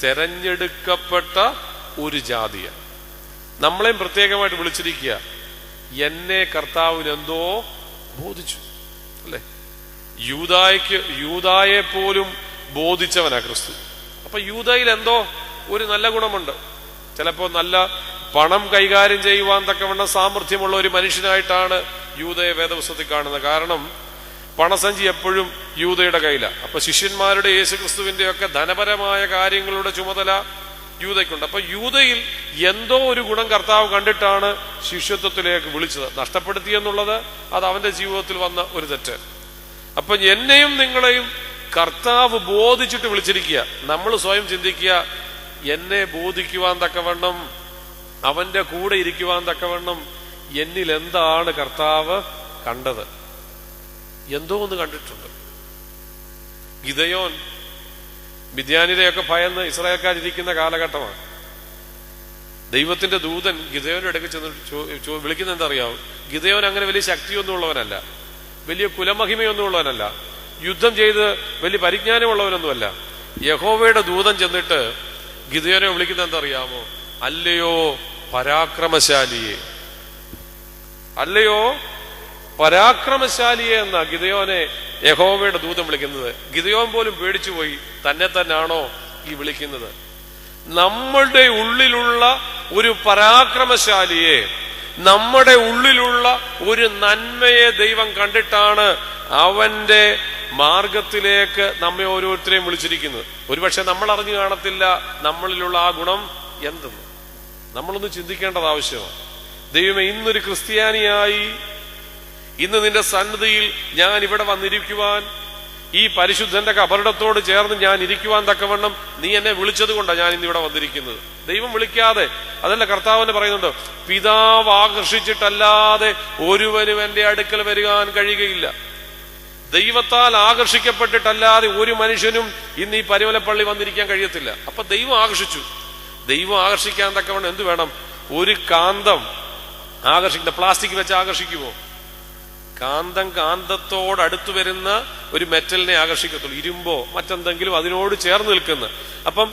തെരഞ്ഞെടുക്കപ്പെട്ട ഒരു ജാതിയ. നമ്മളെയും പ്രത്യേകമായിട്ട് വിളിച്ചിരിക്കുക. എന്നെ കർത്താവിന് എന്തോ ബോധിച്ചു അല്ലെ. യൂദായെ പോലും ബോധിച്ചവനാ ക്രിസ്തു. അപ്പൊ യൂദയിൽ എന്തോ ഒരു നല്ല ഗുണമുണ്ട്. ചിലപ്പോ നല്ല പണം കൈകാര്യം ചെയ്യുവാൻ തക്കവണ്ണം സാമർഥ്യമുള്ള ഒരു മനുഷ്യനായിട്ടാണ് യൂദയെ വേദപുസ്തകത്തിൽ കാണുന്നത്. കാരണം പണസഞ്ചി എപ്പോഴും യൂദയുടെ കയ്യിലാണ്. അപ്പൊ ശിഷ്യന്മാരുടെ യേശുക്രിസ്തുവിന്റെ ഒക്കെ ധനപരമായ കാര്യങ്ങളുടെ ചുമതല യൂദയ്ക്കുണ്ട്. അപ്പൊ യൂദയിൽ എന്തോ ഒരു ഗുണം കർത്താവ് കണ്ടിട്ടാണ് ശിഷ്യത്വത്തിലേക്ക് വിളിച്ചത്. നഷ്ടപ്പെടുത്തിയെന്നുള്ളത് അത് അവന്റെ ജീവിതത്തിൽ വന്ന ഒരു തെറ്റ്. അപ്പൊ എന്നെയും നിങ്ങളെയും കർത്താവ് ബോധിച്ചിട്ട് വിളിച്ചിരിക്കുക. നമ്മൾ സ്വയം ചിന്തിക്കുക, എന്നെ ബോധിക്കുവാൻ തക്കവണ്ണം, അവന്റെ കൂടെ ഇരിക്കുവാൻ തക്കവണ്ണം എന്നിൽ എന്താണ് കർത്താവ് കണ്ടത്? എന്തോ ഒന്ന് കണ്ടിട്ടുണ്ട്. ഗിദെയോൻ മിദ്യാനിനെയൊക്കെ ഭയന്ന് ഇസ്രായേൽക്കാരിയ്ക്കുന്ന കാലഘട്ടമാണ്. ദൈവത്തിന്റെ ദൂതൻ ഗിദെയോന്റെ ഇടയ്ക്ക് ചെന്ന് വിളിക്കുന്ന എന്താ അറിയാവും? ഗിദെയോൻ അങ്ങനെ വലിയ ശക്തിയൊന്നും ഉള്ളവനല്ല, വലിയ കുലമഹിമയൊന്നും ഉള്ളവനല്ല, യുദ്ധം ചെയ്ത് വലിയ പരിജ്ഞാനമുള്ളവനൊന്നുമല്ല. യഹോവയുടെ ദൂതൻ ചെന്നിട്ട് ഗിദെയോനെ വിളിക്കുന്ന എന്താ അറിയാമോ? അല്ലയോ പരാക്രമശാലിയെ, അല്ലയോ പരാക്രമശാലിയെ എന്ന ഗിദെയോനെ യഹോവയുടെ ദൂതൻ വിളിക്കുന്നത്. ഗിദെയോൻ പോലും പേടിച്ചുപോയി, തന്നെ തന്നെയാണോ ഈ വിളിക്കുന്നത്? നമ്മളുടെ ഉള്ളിലുള്ള ഒരു പരാക്രമശാലിയെ, നമ്മുടെ ഉള്ളിലുള്ള ഒരു നന്മയെ ദൈവം കണ്ടിട്ടാണ് അവന്റെ മാർഗത്തിലേക്ക് നമ്മെ ഓരോരുത്തരെയും വിളിച്ചിരിക്കുന്നത്. ഒരുപക്ഷെ നമ്മൾ അറിഞ്ഞു കാണത്തില്ല നമ്മളിലുള്ള ആ ഗുണം എന്തെന്ന്. നമ്മളൊന്ന് ചിന്തിക്കേണ്ടത് ആവശ്യമാണ്. ദൈവമേ, ഇന്നൊരു ക്രിസ്ത്യാനിയായി ഇന്ന് നിന്റെ സന്നിധിയിൽ ഞാൻ ഇവിടെ വന്നിരിക്കുവാൻ, ഈ പരിശുദ്ധന്റെ കബറിടത്തോട് ചേർന്ന് ഞാൻ ഇരിക്കുവാൻ തക്കവണ്ണം നീ എന്നെ വിളിച്ചത് കൊണ്ടാണ് ഞാൻ ഇന്ന് ഇവിടെ വന്നിരിക്കുന്നത്. ദൈവം വിളിക്കാതെ, അതല്ല കർത്താവിന് പറയുന്നുണ്ട്, പിതാവ് ആകർഷിച്ചിട്ടല്ലാതെ ഒരുവനും എന്റെ അടുക്കൽ വരുവാൻ കഴിയുകയില്ല. ദൈവത്താൽ ആകർഷിക്കപ്പെട്ടിട്ടല്ലാതെ ഒരു മനുഷ്യനും ഇന്ന് ഈ പരിമലപ്പള്ളി വന്നിരിക്കാൻ കഴിയത്തില്ല. അപ്പൊ ദൈവം ആകർഷിച്ചു. ദൈവം ആകർഷിക്കാൻ തക്കവണ്ണം എന്ത് വേണം? ഒരു കാന്തം ആകർഷിക്കുന്ന, പ്ലാസ്റ്റിക് വെച്ച് ആകർഷിക്കുമോ? കാന്തം കാന്തത്തോട് അടുത്തു വരുന്ന ഒരു മെറ്റലിനെ ആകർഷിക്കത്തുള്ളൂ. ഇരുമ്പോ മറ്റെന്തെങ്കിലും അതിനോട് ചേർന്ന് നിൽക്കുന്ന. അപ്പം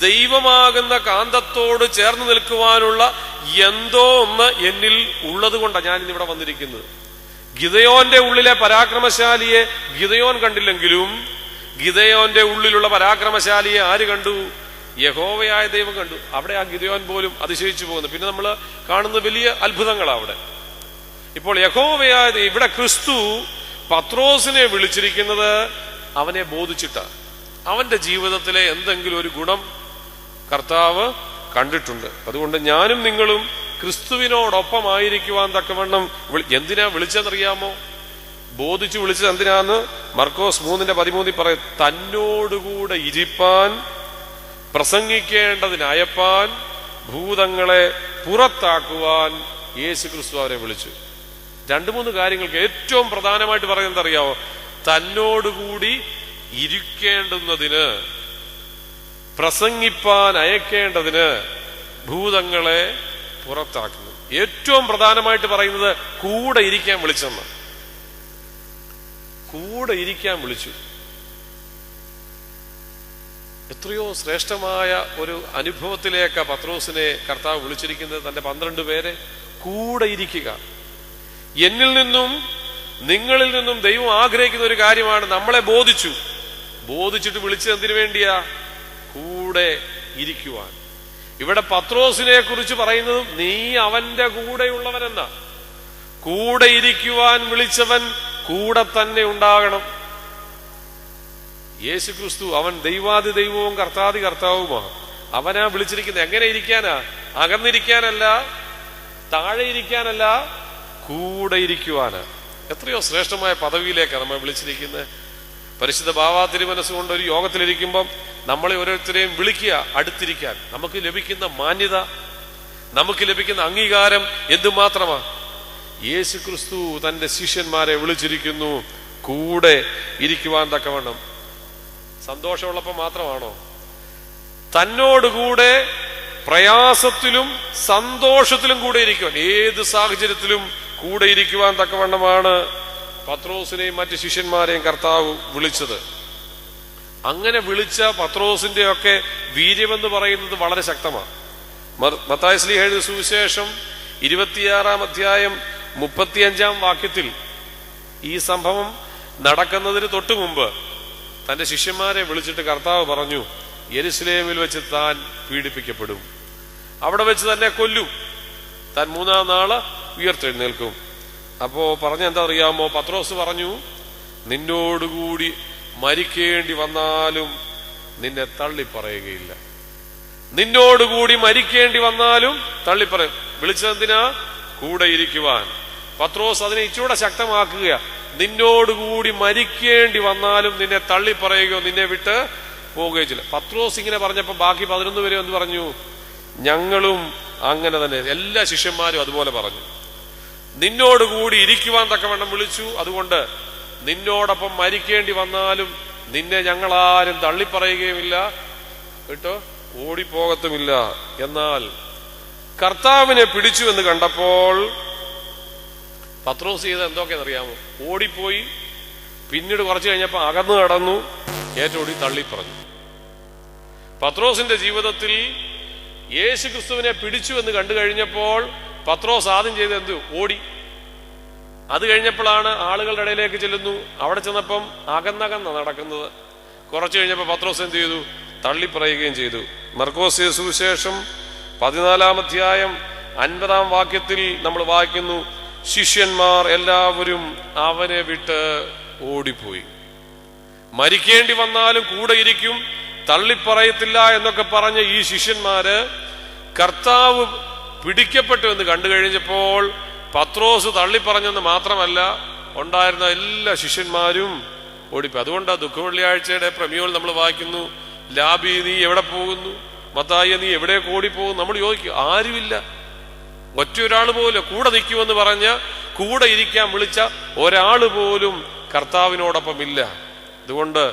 ദൈവമാകുന്ന കാന്തത്തോട് ചേർന്ന് നിൽക്കുവാനുള്ള എന്തോ ഒന്ന് എന്നിൽ ഉള്ളത് കൊണ്ടാണ് ഞാൻ ഇന്നിവിടെ വന്നിരിക്കുന്നത്. ഗിദെയോന്റെ ഉള്ളിലെ പരാക്രമശാലിയെ ഗിദെയോൻ കണ്ടില്ലെങ്കിലും ഗിദെയോന്റെ ഉള്ളിലുള്ള പരാക്രമശാലിയെ ആര് കണ്ടു? യഹോവയായ ദൈവം കണ്ടു. അവിടെ ആ ഗിദെയോൻ പോലും അതിശയിച്ചു പോകുന്നു. പിന്നെ നമ്മൾ കാണുന്ന വലിയ അത്ഭുതങ്ങളാണ് അവിടെ. ഇപ്പോൾ യഹോവയായ ഇവിടെ ക്രിസ്തു പത്രോസിനെ വിളിച്ചിരിക്കുന്നത് അവനെ ബോധിച്ചിട്ടാണ്. അവന്റെ ജീവിതത്തിലെ എന്തെങ്കിലും ഒരു ഗുണം കർത്താവ് കണ്ടിട്ടുണ്ട്. അതുകൊണ്ട് ഞാനും നിങ്ങളും ക്രിസ്തുവിനോടൊപ്പമായിരിക്കുവാൻ തക്കവണ്ണം എന്തിനാ വിളിച്ചെന്നറിയാമോ? ബോധിച്ചു വിളിച്ചത് എന്തിനാന്ന് മർക്കോസ് 3:13 പറയും. തന്നോടുകൂടെ ഇരിപ്പാൻ, പ്രസംഗിക്കേണ്ടതിനയപ്പാൻ, ഭൂതങ്ങളെ പുറത്താക്കുവാൻ യേശു ക്രിസ്തു അവരെ വിളിച്ചു. 2-3 കാര്യങ്ങൾക്ക് ഏറ്റവും പ്രധാനമായിട്ട് പറയുന്നത് അറിയാവോ? തന്നോടുകൂടി ഇരിക്കേണ്ടുന്നതിന്, പ്രസംഗിപ്പാൻ അയക്കേണ്ടതിന്, ഭൂതങ്ങളെ പുറത്താക്കുന്നു. ഏറ്റവും പ്രധാനമായിട്ട് പറയുന്നത് കൂടെ ഇരിക്കാൻ വിളിച്ചെന്ന്. കൂടെ ഇരിക്കാൻ വിളിച്ചു. എത്രയോ ശ്രേഷ്ഠമായ ഒരു അനുഭവത്തിലേക്ക് പത്രോസിനെ കർത്താവ് വിളിച്ചിരിക്കുന്നത്. തന്റെ 12 പേരെ കൂടെ ഇരിക്കുക. എന്നിൽ നിന്നും നിങ്ങളിൽ നിന്നും ദൈവം ആഗ്രഹിക്കുന്ന ഒരു കാര്യമാണ്. നമ്മളെ ബോധിച്ചിട്ട് വിളിച്ചത് എന്തിനു വേണ്ടിയാ? കൂടെ ഇരിക്കുവാൻ. ഇവിടെ പത്രോസിനെ കുറിച്ച് പറയുന്നതും നീ അവന്റെ കൂടെയുള്ളവനെന്ന. കൂടെ ഇരിക്കുവാൻ വിളിച്ചവൻ കൂടെ തന്നെ ഉണ്ടാകണം. യേശു ക്രിസ്തു അവൻ ദൈവാദി ദൈവവും കർത്താദി കർത്താവുമാണ്. അവനാ വിളിച്ചിരിക്കുന്നത്. എങ്ങനെ ഇരിക്കാനാ? അകന്നിരിക്കാനല്ല, താഴെ ഇരിക്കാനല്ല, കൂടെ ഇരിക്കുവാന്. എത്രയോ ശ്രേഷ്ഠമായ പദവിയിലേക്കാണ് നമ്മൾ വിളിച്ചിരിക്കുന്നത്. പരിശുദ്ധ ബാവാ തിരുമനസ്സുകൊണ്ട് ഒരു യോഗത്തിലിരിക്കുമ്പം നമ്മളെ ഓരോരുത്തരെയും വിളിക്കുക അടുത്തിരിക്കാൻ. നമുക്ക് ലഭിക്കുന്ന മാന്യത, നമുക്ക് ലഭിക്കുന്ന അംഗീകാരം എന്തുമാത്രമാ! യേശു ക്രിസ്തു തന്റെ ശിഷ്യന്മാരെ വിളിച്ചിരിക്കുന്നു കൂടെ ഇരിക്കുവാൻ തക്കവണ്ണം. സന്തോഷമുള്ളപ്പോൾ മാത്രമാണോ? തന്നോടുകൂടെ പ്രയാസത്തിലും സന്തോഷത്തിലും കൂടെ ഇരിക്കുവാൻ, ഏത് സാഹചര്യത്തിലും കൂടെ ഇരിക്കുവാൻ തക്കവണ്ണമാണ് പത്രോസിനെയും മറ്റ് ശിഷ്യന്മാരെയും കർത്താവ് വിളിച്ചത്. അങ്ങനെ വിളിച്ച പത്രോസിന്റെ ഒക്കെ വീര്യമെന്ന് പറയുന്നത് വളരെ ശക്തമാണ്. മത്തായി ശ്ലീഹ എഴുതിയ സുവിശേഷം 26-ാം അധ്യായം 35-ാം വാക്യത്തിൽ ഈ സംഭവം നടക്കുന്നതിന് തൊട്ടു മുമ്പ് തന്റെ ശിഷ്യന്മാരെ വിളിച്ചിട്ട് കർത്താവ് പറഞ്ഞു, യെരുശലേമിൽ വെച്ച് താൻ പീഡിപ്പിക്കപ്പെടും, അവിടെ വെച്ച് തന്നെ കൊല്ലും, താൻ 3-ാം നാള് ഉയർത്തെഴുന്നേൽക്കും. അപ്പോ പറഞ്ഞ എന്താ അറിയാമോ? പത്രോസ് പറഞ്ഞു, നിന്നോടുകൂടി മരിക്കേണ്ടി വന്നാലും നിന്നെ തള്ളിപ്പറയുകയില്ല. നിന്നോടുകൂടി മരിക്കേണ്ടി വന്നാലും തള്ളിപ്പറയും. വിളിച്ചതെന്തിനാ? കൂടെ ഇരിക്കുവാൻ. പത്രോസ് അതിനെ ഇച്ചിരൂടെ ശക്തമാക്കുക. നിന്നോടുകൂടി മരിക്കേണ്ടി വന്നാലും നിന്നെ തള്ളിപ്പറയുകയോ നിന്നെ വിട്ട് പോവുകയോ ചെയ്യില്ല. പത്രോസ് ഇങ്ങനെ പറഞ്ഞപ്പോ ബാക്കി 11 പേരെ എന്ന് പറഞ്ഞു, ഞങ്ങളും അങ്ങനെ തന്നെ. എല്ലാ ശിഷ്യന്മാരും അതുപോലെ പറഞ്ഞു. നിന്നോടുകൂടി ഇരിക്കുവാൻ തക്കവണ്ണം വിളിച്ചു. അതുകൊണ്ട് നിന്നോടൊപ്പം മരിക്കേണ്ടി വന്നാലും നിന്നെ ഞങ്ങളാരും തള്ളിപ്പറയുകയുമില്ല, കേട്ടോ, ഓടിപ്പോകത്തുമില്ല. എന്നാൽ കർത്താവിനെ പിടിച്ചു എന്ന് കണ്ടപ്പോൾ പത്രോസ് ചെയ്ത് എന്തൊക്കെയെന്നറിയാമോ? ഓടിപ്പോയി. പിന്നീട് കുറച്ചു കഴിഞ്ഞപ്പോൾ അകന്നു കടന്നു, ഏറ്റോടി തള്ളിപ്പറഞ്ഞു. പത്രോസിന്റെ ജീവിതത്തിൽ യേശു ക്രിസ്തുവിനെ പിടിച്ചു എന്ന് കണ്ടു കഴിഞ്ഞപ്പോൾ പത്രോസ് ആദ്യം ചെയ്ത് എന്തു? ഓടി. അത് കഴിഞ്ഞപ്പോഴാണ് ആളുകളുടെ ഇടയിലേക്ക് ചെല്ലുന്നു. അവിടെ ചെന്നപ്പം അകന്നകന്ന നടക്കുന്നത്. കുറച്ചു കഴിഞ്ഞപ്പോൾ പത്രോസ് എന്ത് ചെയ്തു? തള്ളിപ്പറയുകയും ചെയ്തു. മർക്കോസ് സുവിശേഷം 14-ാം അധ്യായം 50-ാം വാക്യത്തിൽ നമ്മൾ വായിക്കുന്നു, ശിഷ്യന്മാർ എല്ലാവരും അവനെ വിട്ട് ഓടിപ്പോയി. മരിക്കേണ്ടി വന്നാലും കൂടെ ഇരിക്കും, തള്ളിപ്പറയത്തില്ല എന്നൊക്കെ പറഞ്ഞ ഈ ശിഷ്യന്മാര് കർത്താവ് പിടിക്കപ്പെട്ടു എന്ന് കണ്ടു കഴിഞ്ഞപ്പോൾ പത്രോസ് തള്ളിപ്പറഞ്ഞെന്ന് മാത്രമല്ല, ഉണ്ടായിരുന്ന എല്ലാ ശിഷ്യന്മാരും ഓടിപ്പോയി. അതുകൊണ്ട് ദുഃഖവെള്ളിയാഴ്ചയുടെ പ്രമേയം നമ്മൾ വായിക്കുന്നു, ലാബി നീ എവിടെ പോകുന്നു, മത്തായി നീ എവിടേക്ക് ഓടിപ്പോകും. നമ്മൾ ചോദിക്കും, ആരുമില്ല, ഒറ്റൊരാൾ പോലും കൂടെ നിൽക്കുമെന്ന് പറഞ്ഞ, കൂടെ ഇരിക്കാൻ വിളിച്ച ഒരാള് പോലും കർത്താവിനോടൊപ്പം ഇല്ല. അതുകൊണ്ട്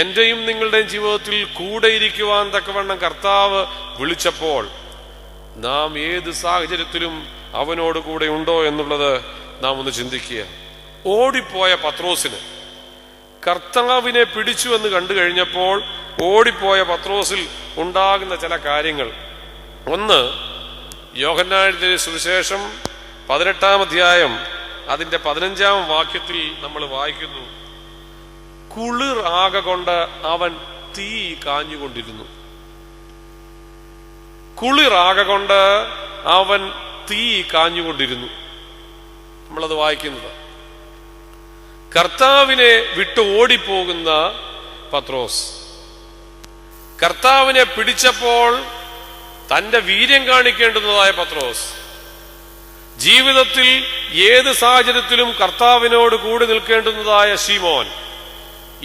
എന്റെയും നിങ്ങളുടെയും ജീവിതത്തിൽ കൂടെ ഇരിക്കുവാൻ തക്കവണ്ണം കർത്താവ് വിളിച്ചപ്പോൾ നാം ഏത് സാഹചര്യത്തിലും അവനോട് കൂടെ ഉണ്ടോ എന്നുള്ളത് നാം ഒന്ന് ചിന്തിക്കുക. ഓടിപ്പോയ പത്രോസിന് കർത്താവിനെ പിടിച്ചു എന്ന് കണ്ടു കഴിഞ്ഞപ്പോൾ ഓടിപ്പോയ പത്രോസിൽ ഉണ്ടാകുന്ന ചില കാര്യങ്ങൾ. ഒന്ന്, യോഹന്നാൻ എഴുതിയ സുവിശേഷം 18-ാം അധ്യായം അതിന്റെ 15-ാം വാക്യത്തിൽ നമ്മൾ വായിക്കുന്നു, കുളിർ ആകെ കൊണ്ട് അവൻ തീ കാഞ്ഞുകൊണ്ടിരുന്നു. കുളിറാകെ കൊണ്ട് അവൻ തീ കാഞ്ഞുകൊണ്ടിരുന്നു. നമ്മളത് വായിക്കുന്നത്. കർത്താവിനെ വിട്ട് ഓടിപ്പോകുന്ന പത്രോസ് കർത്താവിനെ പിടിച്ചപ്പോൾ തന്റെ വീര്യം കാണിക്കേണ്ടുന്നതായ പത്രോസ്, ജീവിതത്തിൽ ഏത് സാഹചര്യത്തിലും കർത്താവിനോട് കൂടി നിൽക്കേണ്ടുന്നതായ ശീമോൻ,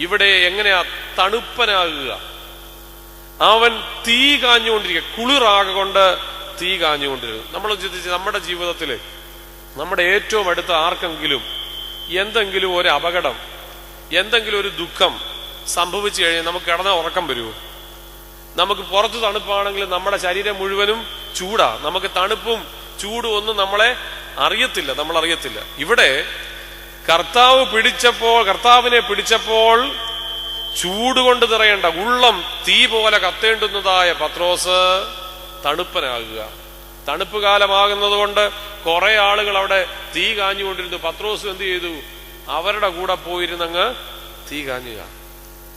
ഇവിടെ എങ്ങനെയാ തണുപ്പനാകുക? അവൻ തീ കാഞ്ഞുകൊണ്ടിരിക്കുക, കുളിറാകെ കൊണ്ട് തീ കാഞ്ഞുകൊണ്ടിരിക്കുന്നു. നമ്മൾ ചിന്തിച്ച് നമ്മുടെ ജീവിതത്തിൽ നമ്മുടെ ഏറ്റവും അടുത്ത ആർക്കെങ്കിലും എന്തെങ്കിലും ഒരു അപകടം, എന്തെങ്കിലും ഒരു ദുഃഖം സംഭവിച്ചു കഴിഞ്ഞാൽ നമുക്ക് കിടന്ന ഉറക്കം വരുമോ? നമുക്ക് പുറത്ത് തണുപ്പാണെങ്കിൽ നമ്മുടെ ശരീരം മുഴുവനും ചൂടാ. നമുക്ക് തണുപ്പും ചൂടും ഒന്നും നമ്മളെ അറിയത്തില്ല, നമ്മൾ അറിയത്തില്ല. ഇവിടെ കർത്താവിനെ പിടിച്ചപ്പോൾ ചൂടുകൊണ്ട് നിറയേണ്ട, ഉള്ളം തീ പോലെ കത്തേണ്ടുന്നതായ പത്രോസ് തണുപ്പനാകുക. തണുപ്പ് കാലമാകുന്നത് കൊണ്ട് കുറെ ആളുകൾ അവിടെ തീ കാഞ്ഞുകൊണ്ടിരുന്നു. പത്രോസ് എന്ത് ചെയ്തു? അവരുടെ കൂടെ പോയിരുന്നങ്ങ് തീ കാഞ്ഞുക.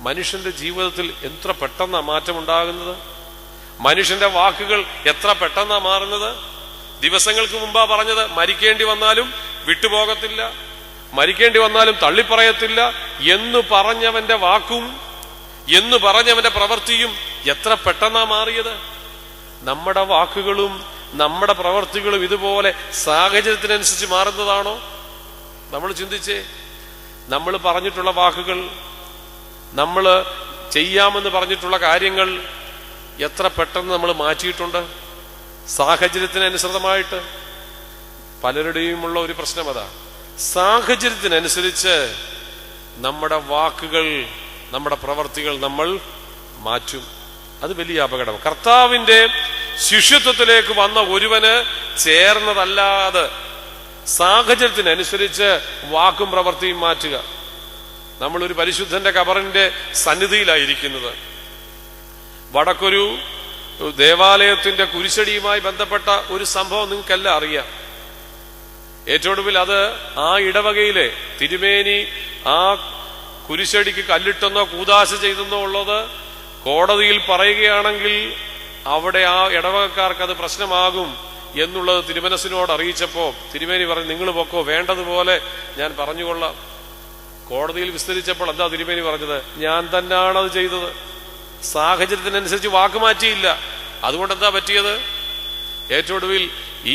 മനുഷ്യന്റെ ജീവിതത്തിൽ എത്ര പെട്ടെന്നാ മാറ്റം ഉണ്ടാകുന്നത്! മനുഷ്യന്റെ വാക്കുകൾ എത്ര പെട്ടെന്നാ മാറുന്നത്. ദിവസങ്ങൾക്ക് മുമ്പാ പറഞ്ഞത് മരിക്കേണ്ടി വന്നാലും വിട്ടുപോകത്തില്ല, മരിക്കേണ്ടി വന്നാലും തള്ളിപ്പറയത്തില്ല എന്ന് പറഞ്ഞവന്റെ വാക്കും എന്ന് പറഞ്ഞവന്റെ പ്രവൃത്തിയും എത്ര പെട്ടെന്നാ മാറിയത്. നമ്മുടെ വാക്കുകളും നമ്മുടെ പ്രവൃത്തികളും ഇതുപോലെ സാഹചര്യത്തിനനുസരിച്ച് മാറുന്നതാണോ? നമ്മൾ ചിന്തിച്ചേ. നമ്മൾ പറഞ്ഞിട്ടുള്ള വാക്കുകൾ, നമ്മൾ ചെയ്യാമെന്ന് പറഞ്ഞിട്ടുള്ള കാര്യങ്ങൾ എത്ര പെട്ടെന്ന് നമ്മൾ മാറ്റിയിട്ടുണ്ട് സാഹചര്യത്തിനനുസൃതമായിട്ട്. പലരുടെയും ഉള്ള ഒരു പ്രശ്നം അതാ, സാഹചര്യത്തിനനുസരിച്ച് നമ്മുടെ വാക്കുകൾ നമ്മുടെ പ്രവർത്തികൾ നമ്മൾ മാറ്റും. അത് വലിയ അപകടം. കർത്താവിന്റെ ശിഷ്യത്വത്തിലേക്ക് വന്ന ഒരുവന് ചേർന്നതല്ലാതെ സാഹചര്യത്തിനനുസരിച്ച് വാക്കും പ്രവൃത്തിയും മാറ്റുക. നമ്മളൊരു പരിശുദ്ധന്റെ ഖബറിന്റെ സന്നിധിയിലായിരിക്കുന്നത്. വടക്കൊരു ദേവാലയത്തിന്റെ കുരിശടിയുമായി ബന്ധപ്പെട്ട ഒരു സംഭവം നിങ്ങൾക്കെല്ലാം അറിയാം. ഏറ്റവും ഒടുവിൽ അത് ആ ഇടവകയിലെ തിരുമേനി ആ കുരിശടിക്ക് കല്ലിട്ടെന്നോ കൂദാശ ചെയ്തെന്നോ ഉള്ളത് കോടതിയിൽ പറയുകയാണെങ്കിൽ അവിടെ ആ ഇടവകക്കാർക്ക് അത് പ്രശ്നമാകും എന്നുള്ളത് തിരുമനസിനോട് അറിയിച്ചപ്പോ തിരുമേനി പറഞ്ഞു, നിങ്ങൾ പൊക്കോ, വേണ്ടതുപോലെ ഞാൻ പറഞ്ഞുകൊള്ളാം. കോടതിയിൽ വിസ്തരിച്ചപ്പോൾ എന്താ തിരുമേനി പറഞ്ഞത്? ഞാൻ തന്നെയാണ് അത് ചെയ്തത്, സാഹചര്യത്തിനനുസരിച്ച് വാക്കുമാറ്റിയില്ല. അതുകൊണ്ട് എന്താ പറ്റിയത്? ഏറ്റവും ഒടുവിൽ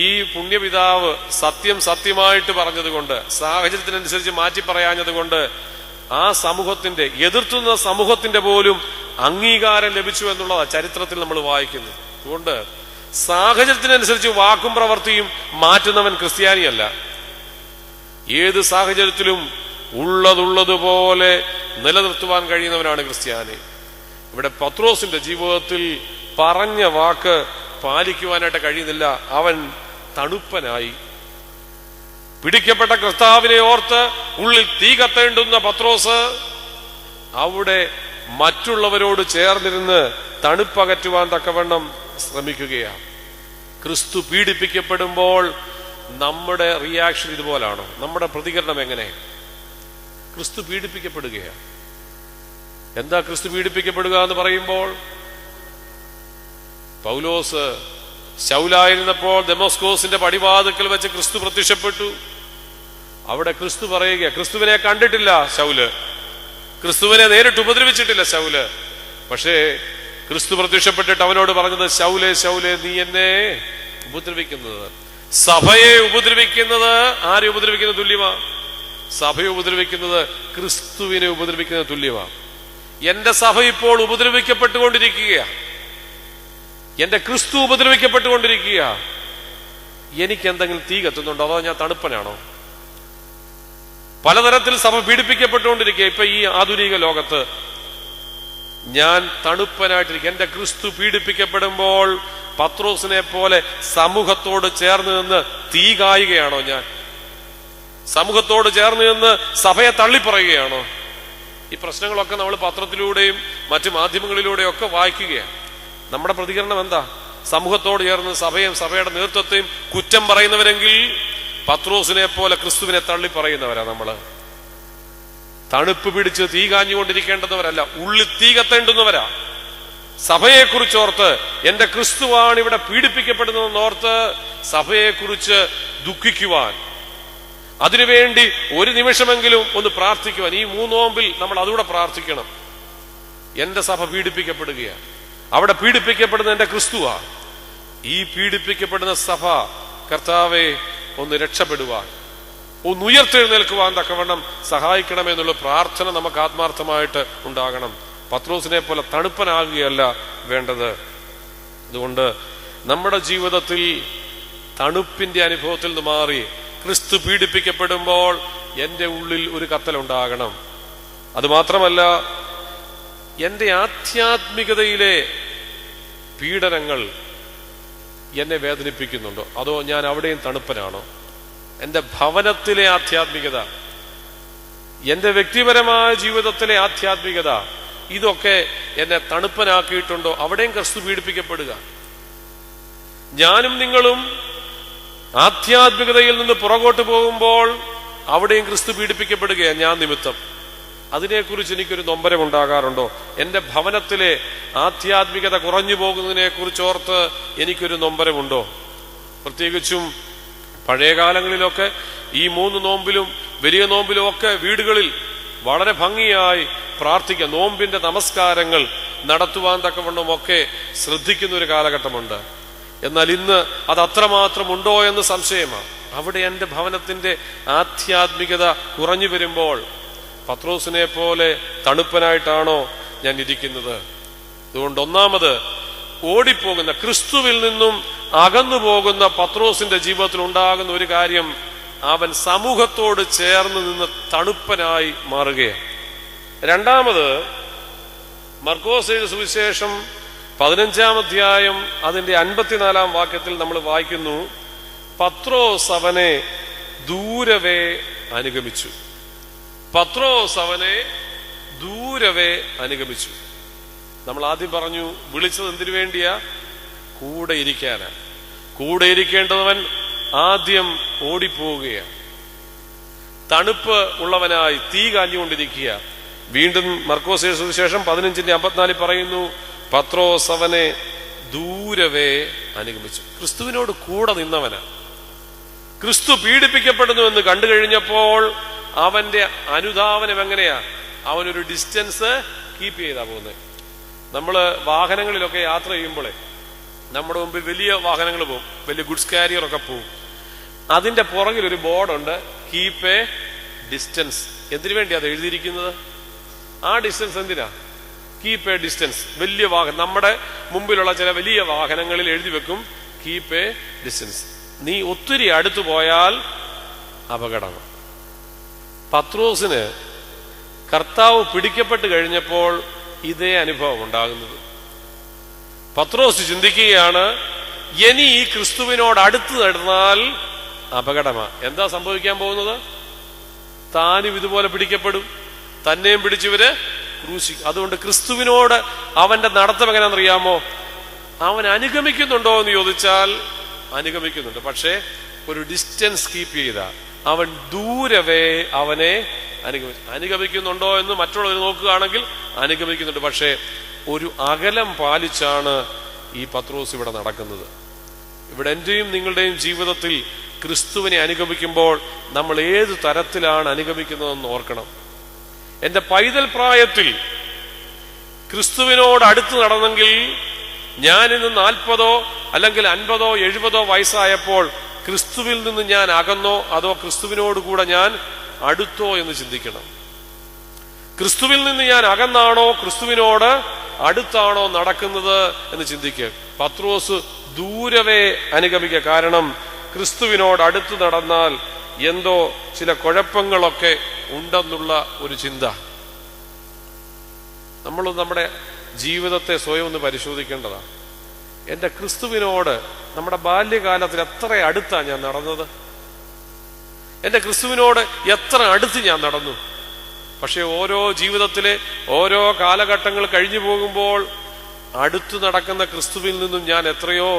ഈ പുണ്യപിതാവ് സത്യം സത്യമായിട്ട് പറഞ്ഞതുകൊണ്ട്, സാഹചര്യത്തിനനുസരിച്ച് മാറ്റി പറയാഞ്ഞത് കൊണ്ട് ആ സമൂഹത്തിന്റെ, എതിർത്തുന്ന സമൂഹത്തിന്റെ പോലും അംഗീകാരം ലഭിച്ചു എന്നുള്ളതാണ് ചരിത്രത്തിൽ നമ്മൾ വായിക്കുന്നത്. അതുകൊണ്ട് സാഹചര്യത്തിനനുസരിച്ച് വാക്കും പ്രവൃത്തിയും മാറ്റുന്നവൻ ക്രിസ്ത്യാനിയല്ല. ഏത് സാഹചര്യത്തിലും ഉള്ളതുള്ളതുപോലെ നിലനിർത്തുവാൻ കഴിയുന്നവനാണ് ക്രിസ്ത്യാനി. ഇവിടെ പത്രോസിന്റെ ജീവിതത്തിൽ പറഞ്ഞ വാക്ക് പാലിക്കുവാനായിട്ട് കഴിയുന്നില്ല. അവൻ തണുപ്പനായി. പിടിക്കപ്പെട്ട കർത്താവിനെ ഓർത്ത് ഉള്ളിൽ തീ കത്തേണ്ടുന്ന പത്രോസ് അവിടെ മറ്റുള്ളവരോട് ചേർന്നിരുന്ന് തണുപ്പകറ്റുവാൻ തക്കവണ്ണം ശ്രമിക്കുകയാണ്. ക്രിസ്തു പീഡിപ്പിക്കപ്പെടുമ്പോൾ നമ്മുടെ റിയാക്ഷൻ ഇതുപോലാണോ? നമ്മുടെ പ്രതികരണം എങ്ങനെ? ക്രിസ്തു പീഡിപ്പിക്കപ്പെടുകയാണ്. എന്താ ക്രിസ്തു പീഡിപ്പിക്കപ്പെടുക എന്ന് പറയുമ്പോൾ, പൗലോസ് ശൗലായിരുന്നപ്പോൾ ദമസ്കോസിന്റെ പടിവാതിക്കൽ വെച്ച് ക്രിസ്തു പ്രത്യക്ഷപ്പെട്ടു. അവിടെ ക്രിസ്തു പറയുക, ക്രിസ്തുവിനെ കണ്ടിട്ടില്ല ശൗല്, ക്രിസ്തുവിനെ നേരിട്ട് ഉപദ്രവിച്ചിട്ടില്ല ശൗല്. പക്ഷേ ക്രിസ്തു പ്രത്യക്ഷപ്പെട്ടിട്ട് അവനോട് പറഞ്ഞത്, ശൗലേ ശൗലേ, നീ എന്നെ ഉപദ്രവിക്കുന്നത്, സഭയെ ഉപദ്രവിക്കുന്നത് ആരെ ഉപദ്രവിക്കുന്ന തുല്യമാ? സഭയെ ഉപദ്രവിക്കുന്നത് ക്രിസ്തുവിനെ ഉപദ്രവിക്കുന്ന തുല്യമാ. എന്റെ സഭ ഇപ്പോൾ ഉപദ്രവിക്കപ്പെട്ടുകൊണ്ടിരിക്കുകയാണ്, എന്റെ ക്രിസ്തു ഉപദ്രവിക്കപ്പെട്ടുകൊണ്ടിരിക്കുക. എനിക്ക് എന്തെങ്കിലും തീ കത്തുന്നുണ്ടോ? അതോ ഞാൻ തണുപ്പനാണോ? പലതരത്തിൽ സഭ പീഡിപ്പിക്കപ്പെട്ടുകൊണ്ടിരിക്കുക. ഇപ്പൊ ഈ ആധുനിക ലോകത്ത് ഞാൻ തണുപ്പനായിട്ടിരിക്കുക. എന്റെ ക്രിസ്തു പീഡിപ്പിക്കപ്പെടുമ്പോൾ പത്രോസിനെ പോലെ സമൂഹത്തോട് ചേർന്ന് നിന്ന് തീ കായുകയാണോ? ഞാൻ സമൂഹത്തോട് ചേർന്ന് നിന്ന് സഭയെ തള്ളിപ്പറയുകയാണോ? ഈ പ്രശ്നങ്ങളൊക്കെ നമ്മൾ പത്രത്തിലൂടെയും മറ്റു മാധ്യമങ്ങളിലൂടെയും ഒക്കെ വായിക്കുകയാണ്. നമ്മുടെ പ്രതികരണം എന്താ? സമൂഹത്തോട് ചേർന്ന് സഭയും സഭയുടെ നേതൃത്വത്തെയും കുറ്റം പറയുന്നവരെങ്കിൽ പത്രോസിനെ പോലെ ക്രിസ്തുവിനെ തള്ളി പറയുന്നവരാ നമ്മള്. തണുപ്പ് പിടിച്ച് തീ കാഞ്ഞുകൊണ്ടിരിക്കേണ്ടുന്നവരല്ല, ഉള്ളിൽ തീ കത്തേണ്ടുന്നവരാ. സഭയെക്കുറിച്ചോർത്ത്, എന്റെ ക്രിസ്തുവാണ് ഇവിടെ പീഡിപ്പിക്കപ്പെടുന്നതെന്നോർത്ത് സഭയെക്കുറിച്ച് ദുഃഖിക്കുവാൻ, അതിനുവേണ്ടി ഒരു നിമിഷമെങ്കിലും ഒന്ന് പ്രാർത്ഥിക്കുവാൻ. ഈ 3 നോമ്പിൽ നമ്മൾ അതുകൂടെ പ്രാർത്ഥിക്കണം. എന്റെ സഭ പീഡിപ്പിക്കപ്പെടുകയാണ്, അവിടെ പീഡിപ്പിക്കപ്പെടുന്ന എന്റെ ക്രിസ്തുവാ. ഈ പീഡിപ്പിക്കപ്പെടുന്ന സഭ കർത്താവെ ഒന്ന് രക്ഷപ്പെടുവാൻ, ഒന്ന് ഉയർത്തെഴുന്നേൽക്കുവാൻ തക്കവണ്ണം സഹായിക്കണമെന്നുള്ള പ്രാർത്ഥന നമുക്ക് ആത്മാർത്ഥമായിട്ട് ഉണ്ടാകണം. പത്രോസിനെ പോലെ തണുപ്പനാകുകയല്ല വേണ്ടത്. അതുകൊണ്ട് നമ്മുടെ ജീവിതത്തിൽ തണുപ്പിന്റെ അനുഭവത്തിൽ നിന്ന് മാറി ക്രിസ്തു പീഡിപ്പിക്കപ്പെടുമ്പോൾ എന്റെ ഉള്ളിൽ ഒരു കത്തലുണ്ടാകണം. അതുമാത്രമല്ല, എന്റെ ആധ്യാത്മികതയിലെ പീഡനങ്ങൾ എന്നെ വേദനിപ്പിക്കുന്നുണ്ടോ? അതോ ഞാൻ അവിടെയും തണുപ്പനാണോ? എന്റെ ഭവനത്തിലെ ആധ്യാത്മികത, എന്റെ വ്യക്തിപരമായ ജീവിതത്തിലെ ആധ്യാത്മികത, ഇതൊക്കെ എന്നെ തണുപ്പനാക്കിയിട്ടുണ്ടോ? അവിടെയും ക്രിസ്തു പീഡിപ്പിക്കപ്പെടുക. ഞാനും നിങ്ങളും ആധ്യാത്മികതയിൽ നിന്ന് പുറകോട്ട് പോകുമ്പോൾ അവിടെയും ക്രിസ്തു പീഡിപ്പിക്കപ്പെടുകയാണ് ഞാൻ നിമിത്തം. അതിനെക്കുറിച്ച് എനിക്കൊരു നൊമ്പരമുണ്ടാകാറുണ്ടോ? എൻ്റെ ഭവനത്തിലെ ആധ്യാത്മികത കുറഞ്ഞു പോകുന്നതിനെ കുറിച്ചോർത്ത് എനിക്കൊരു നൊമ്പരമുണ്ടോ? പ്രത്യേകിച്ചും പഴയ കാലങ്ങളിലൊക്കെ ഈ 3 നോമ്പിലും വലിയ നോമ്പിലും ഒക്കെ വീടുകളിൽ വളരെ ഭംഗിയായി പ്രാർത്ഥിക്കുക, നോമ്പിന്റെ നമസ്കാരങ്ങൾ നടത്തുവാൻ തക്കവണ്ണമൊക്കെ ശ്രദ്ധിക്കുന്ന ഒരു കാലഘട്ടമുണ്ട്. എന്നാൽ ഇന്ന് അത് അത്രമാത്രം ഉണ്ടോ എന്ന് സംശയമാണ്. അവിടെ എൻ്റെ ഭവനത്തിന്റെ ആധ്യാത്മികത കുറഞ്ഞു വരുമ്പോൾ പത്രോസിനെ പോലെ തണുപ്പനായിട്ടാണോ ഞാൻ ഇരിക്കുന്നത്? അതുകൊണ്ട് ഒന്നാമത് ഓടിപ്പോകുന്ന, ക്രിസ്തുവിൽ നിന്നും അകന്നു പോകുന്ന പത്രോസിന്റെ ജീവിതത്തിൽ ഉണ്ടാകുന്ന ഒരു കാര്യം, അവൻ സമൂഹത്തോട് ചേർന്ന് നിന്ന് തണുപ്പനായി മാറുകയാണ്. രണ്ടാമത്, മർക്കോസ് എഴുതിയ സുവിശേഷം 15-ാം അധ്യായം അതിന്റെ 54-ാം വാക്യത്തിൽ നമ്മൾ വായിക്കുന്നു, പത്രോസ് അവനെ ദൂരവേ അനുഗമിച്ചു. പത്രോസ് അവനെ ദൂരവേ അനുഗമിച്ചു. നമ്മൾ ആദ്യം പറഞ്ഞു, വിളിച്ചത് എന്തിനു വേണ്ടിയാ? കൂടെ ഇരിക്കാനാ. കൂടെ ഇരിക്കേണ്ടവൻ ആദ്യം ഓടിപ്പോവുകയാണ്. തണുപ്പ് ഉള്ളവനായി തീ കാഞ്ഞുകൊണ്ടിരിക്കുക. വീണ്ടും മർക്കോസ് സുവിശേഷം 15:54 പറയുന്നു, പത്രോസ് അവനെ ദൂരവേ അനുഗമിച്ചു. ക്രിസ്തുവിനോട് കൂടെ നിന്നവനാ. ക്രിസ്തു പീഡിപ്പിക്കപ്പെടുന്നു എന്ന് കണ്ടു കഴിഞ്ഞപ്പോൾ അവന്റെ അനുധാവനം എങ്ങനെയാ? അവനൊരു ഡിസ്റ്റൻസ് കീപ്പ് ചെയ്താ പോകുന്നത്. നമ്മള് വാഹനങ്ങളിലൊക്കെ യാത്ര ചെയ്യുമ്പോഴേ നമ്മുടെ മുമ്പിൽ വലിയ വാഹനങ്ങൾ പോകും, വലിയ ഗുഡ്സ് കാരിയർ ഒക്കെ പോകും. അതിന്റെ പുറകിൽ ഒരു ബോർഡുണ്ട്, കീപ്പ് എ ഡിസ്റ്റൻസ്. എന്തിനു വേണ്ടി അത് എഴുതിയിരിക്കുന്നത്? ആ ഡിസ്റ്റൻസ് എന്തിനാ? Keep A distance. വലിയ വാഹനം, നമ്മുടെ മുമ്പിലുള്ള ചില വലിയ വാഹനങ്ങളിൽ എഴുതി വെക്കും, കീപ്പ് എ ഡിസ്റ്റൻസ്. നീ ഒത്തിരി അടുത്തു പോയാൽ അപകടമാണ്. പത്രോസിന് കർത്താവ് പിടിക്കപ്പെട്ട് കഴിഞ്ഞപ്പോൾ ഇതേ അനുഭവം ഉണ്ടാകുന്നത്. പത്രോസ് ചിന്തിക്കുകയാണ്, ഇനി ഈ ക്രിസ്തുവിനോട് അടുത്ത് നടന്നാൽ അപകടമാണ്. എന്താ സംഭവിക്കാൻ പോകുന്നത്? താനും ഇതുപോലെ പിടിക്കപ്പെടും, തന്നെയും പിടിച്ചവര് ക്രൂശിക്കും. അതുകൊണ്ട് ക്രിസ്തുവിനോട് അവന്റെ നടത്തം എങ്ങനെയാണെന്നറിയാമോ? അവൻ അനുഗമിക്കുന്നുണ്ടോ എന്ന് ചോദിച്ചാൽ അനുഗമിക്കുന്നുണ്ട്, പക്ഷേ ഒരു ഡിസ്റ്റൻസ് കീപ്പ് ചെയ്ത അവൻ ദൂരവേ അവനെ അനുഗമിക്കുന്നുണ്ടോ എന്ന് മറ്റുള്ളവർ നോക്കുകയാണെങ്കിൽ അനുഗമിക്കുന്നുണ്ട്, പക്ഷേ ഒരു അകലം പാലിച്ചാണ് ഈ പത്രോസ് ഇവിടെ നടക്കുന്നത്. ഇവിടെ എന്റെയും നിങ്ങളുടെയും ജീവിതത്തിൽ ക്രിസ്തുവിനെ അനുഗമിക്കുമ്പോൾ നമ്മൾ ഏത് തരത്തിലാണ് അനുഗമിക്കുന്നതെന്ന് ഓർക്കണം. എന്റെ പൈതൽ പ്രായത്തിൽ ക്രിസ്തുവിനോട് അടുത്ത് നടന്നെങ്കിൽ ഞാനിന്ന് 40 അല്ലെങ്കിൽ 50 70 വയസ്സായപ്പോൾ ക്രിസ്തുവിൽ നിന്ന് ഞാൻ അകന്നോ അതോ ക്രിസ്തുവിനോട് കൂടെ ഞാൻ അടുത്തോ എന്ന് ചിന്തിക്കണം. ക്രിസ്തുവിൽ നിന്ന് ഞാൻ അകന്നാണോ ക്രിസ്തുവിനോട് അടുത്താണോ നടക്കുന്നത് എന്ന് ചിന്തിക്കുക. പത്രോസ് ദൂരവേ അനുഗമിക്കുക. കാരണം ക്രിസ്തുവിനോട് അടുത്ത് നടന്നാൽ എന്തോ ചില കുഴപ്പങ്ങളൊക്കെ ഉണ്ടെന്നുള്ള ഒരു ചിന്ത. നമ്മൾ നമ്മുടെ ജീവിതത്തെ സ്വയം ഒന്ന് പരിശോധിക്കേണ്ടതാണ്. എന്റെ ക്രിസ്തുവിനോട് നമ്മുടെ ബാല്യകാലത്തിൽ എത്ര അടുത്താണ് ഞാൻ നടന്നത്? എന്റെ ക്രിസ്തുവിനോട് എത്ര അടുത്ത് ഞാൻ നടന്നു? പക്ഷെ ഓരോ ജീവിതത്തിലെ ഓരോ കാലഘട്ടങ്ങൾ കഴിഞ്ഞു പോകുമ്പോൾ അടുത്തു നടക്കുന്ന ക്രിസ്തുവിൽ നിന്നും ഞാൻ എത്രയോ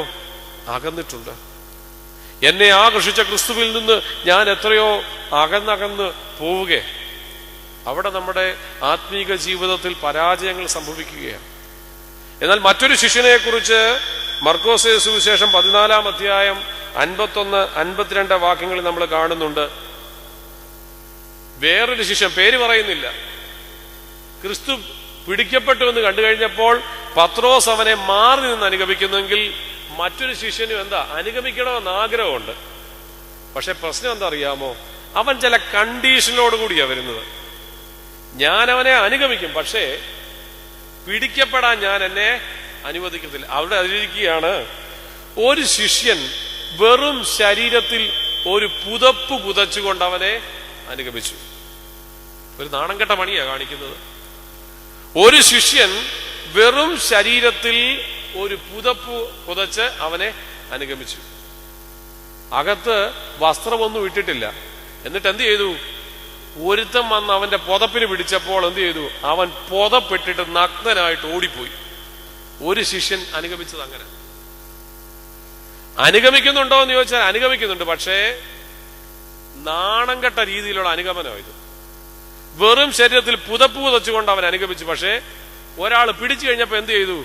അകന്നിട്ടുണ്ട്. എന്നെ ആകർഷിച്ച ക്രിസ്തുവിൽ നിന്ന് ഞാൻ എത്രയോ അകന്നകന്ന് പോവുകയെ. അവിടെ നമ്മുടെ ആത്മീക ജീവിതത്തിൽ പരാജയങ്ങൾ സംഭവിക്കുകയാണ്. എന്നാൽ മറ്റൊരു ശിഷ്യനെ കുറിച്ച് മർക്കോസ് സുവിശേഷം 14-ാം അധ്യായം 51-52 വാക്യങ്ങളിൽ നമ്മൾ കാണുന്നുണ്ട്. വേറൊരു ശിഷ്യൻ, പേര് പറയുന്നില്ല, ക്രിസ്തു പിടിക്കപ്പെട്ടു എന്ന് കണ്ടു കഴിഞ്ഞപ്പോൾ പത്രോസ് അവനെ മാറി നിന്ന് അനുഗമിക്കുന്നെങ്കിൽ മറ്റൊരു ശിഷ്യനും എന്താ അനുഗമിക്കണമെന്ന് ആഗ്രഹമുണ്ട്. പക്ഷെ പ്രശ്നം എന്താ അറിയാമോ? അവൻ ചില കണ്ടീഷനോടുകൂടിയാ വരുന്നത്. ഞാൻ അവനെ അനുഗമിക്കും, പക്ഷേ പിടിക്കപ്പെടാൻ ഞാൻ എന്നെ അനുവദിക്കത്തില്ല. അവിടെ അതിരിക്കുകയാണ്, ഒരു ശിഷ്യൻ വെറും ശരീരത്തിൽ ഒരു പുതപ്പ് പുതച്ചുകൊണ്ട് അവനെ അനുഗമിച്ചു. ഒരു നാണംകെട്ട പണിയാ കാണിക്കുന്നത്. ഒരു ശിഷ്യൻ വെറും ശരീരത്തിൽ ഒരു പുതപ്പ് പുതച്ച് അവനെ അനുഗമിച്ചു. അകത്ത് വസ്ത്രമൊന്നും ഇട്ടിട്ടില്ല. എന്നിട്ട് എന്ത് ചെയ്തു? ഒരുത്തം വന്ന് അവന്റെ പുതപ്പിന് പിടിച്ചപ്പോൾ എന്ത് ചെയ്തു? അവൻ പുതപ്പിട്ടിട്ട് നഗ്നനായിട്ട് ഓടിപ്പോയി. ഒരു ശിഷ്യൻ അനുഗമിച്ചത് അങ്ങനെ. അനുഗമിക്കുന്നുണ്ടോ എന്ന് ചോദിച്ചാൽ അനുഗമിക്കുന്നുണ്ട്, പക്ഷേ നാണം കെട്ട രീതിയിലുള്ള അനുഗമനം ഇത്. വെറും ശരീരത്തിൽ പുതപ്പ് പുതച്ചുകൊണ്ട് അവൻ അനുഗമിച്ചു. പക്ഷേ ഒരാൾ പിടിച്ചു കഴിഞ്ഞപ്പോ എന്ത് ചെയ്തു?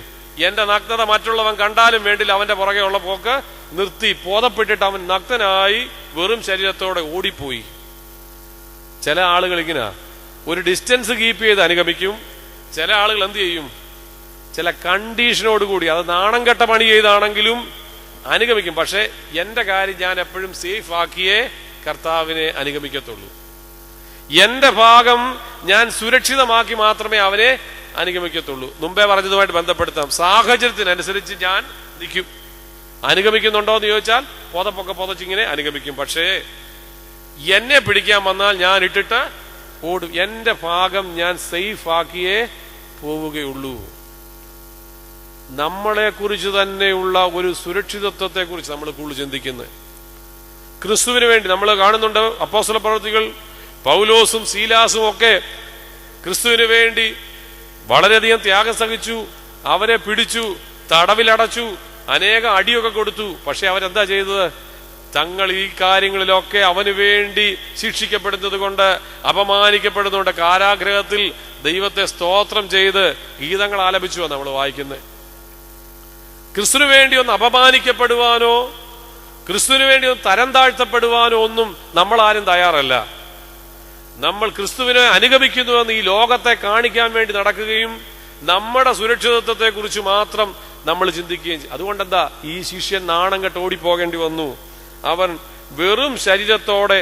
എന്റെ നഗ്നത മറ്റുള്ളവൻ കണ്ടാലും വേണ്ടില്ല, അവന്റെ പുറകെ ഉള്ള പോക്ക് നിർത്തി പുതപ്പിട്ടിട്ട് അവൻ നഗ്നനായി വെറും ശരീരത്തോടെ ഓടിപ്പോയി. ചില ആളുകൾ ഇങ്ങനെ ഒരു ഡിസ്റ്റൻസ് കീപ്പ് ചെയ്ത് അനുഗമിക്കും. ചില ആളുകൾ എന്ത് ചെയ്യും? ചില കണ്ടീഷനോടുകൂടി, അത് നാണം കെട്ട പണി ചെയ്താണെങ്കിലും അനുഗമിക്കും. പക്ഷെ എന്റെ കാര്യം ഞാൻ എപ്പോഴും സേഫ് ആക്കിയേ കർത്താവിനെ അനുഗമിക്കത്തുള്ളൂ. എന്റെ ഭാഗം ഞാൻ സുരക്ഷിതമാക്കി മാത്രമേ അവനെ അനുഗമിക്കത്തുള്ളൂ. മുമ്പേ പറഞ്ഞതുമായിട്ട് ബന്ധപ്പെടുത്താം. സാഹചര്യത്തിനനുസരിച്ച് ഞാൻ നിൽക്കും. അനുഗമിക്കുന്നുണ്ടോ എന്ന് ചോദിച്ചാൽ പുതപ്പൊക്കെ പുതച്ചിങ്ങനെ അനുഗമിക്കും. പക്ഷേ എന്നെ പിടിക്കാൻ വന്നാൽ ഞാൻ ഇട്ടിട്ട് ഓടും. എന്റെ ഭാഗം ഞാൻ സേഫ് ആക്കിയേ പോവുകയുള്ളൂ. നമ്മളെ കുറിച്ച് തന്നെയുള്ള ഒരു സുരക്ഷിതത്വത്തെ കുറിച്ച് നമ്മൾ കൂടുതൽ ചിന്തിക്കുന്നത്. ക്രിസ്തുവിന് വേണ്ടി നമ്മൾ കാണുന്നുണ്ട്. അപ്പോസ്തല പ്രവൃത്തികൾ പൗലോസും സീലാസും ഒക്കെ ക്രിസ്തുവിന് വേണ്ടി വളരെയധികം ത്യാഗം സഹിച്ചു. അവരെ പിടിച്ചു, തടവിലടച്ചു, അനേകം അടിയൊക്കെ കൊടുത്തു. പക്ഷെ അവരെന്താ ചെയ്തത്? തങ്ങൾ ഈ കാര്യങ്ങളിലൊക്കെ അവന് വേണ്ടി ശിക്ഷിക്കപ്പെടുന്നത് കൊണ്ട്, അപമാനിക്കപ്പെടുന്നുണ്ട്, കാരാഗ്രഹത്തിൽ ദൈവത്തെ സ്തോത്രം ചെയ്ത് ഗീതങ്ങൾ ആലപിച്ചു നമ്മൾ വായിക്കുന്നത്. ക്രിസ്തുവിന് വേണ്ടി ഒന്ന് അപമാനിക്കപ്പെടുവാനോ ക്രിസ്തുവിന് വേണ്ടി ഒന്ന് തരം താഴ്ത്തപ്പെടുവാനോ ഒന്നും നമ്മൾ ആരും തയ്യാറല്ല. നമ്മൾ ക്രിസ്തുവിനെ അനുഗമിക്കുന്നുവെന്ന് ഈ ലോകത്തെ കാണിക്കാൻ വേണ്ടി നടക്കുകയും നമ്മുടെ സുരക്ഷിതത്വത്തെ കുറിച്ച് മാത്രം നമ്മൾ ചിന്തിക്കുകയും ചെയ്യും. അതുകൊണ്ടെന്താ ഈ ശിഷ്യൻ നാണം കെട്ട് ഓടിപ്പോകേണ്ടി വന്നു? അവൻ വെറും ശരീരത്തോടെ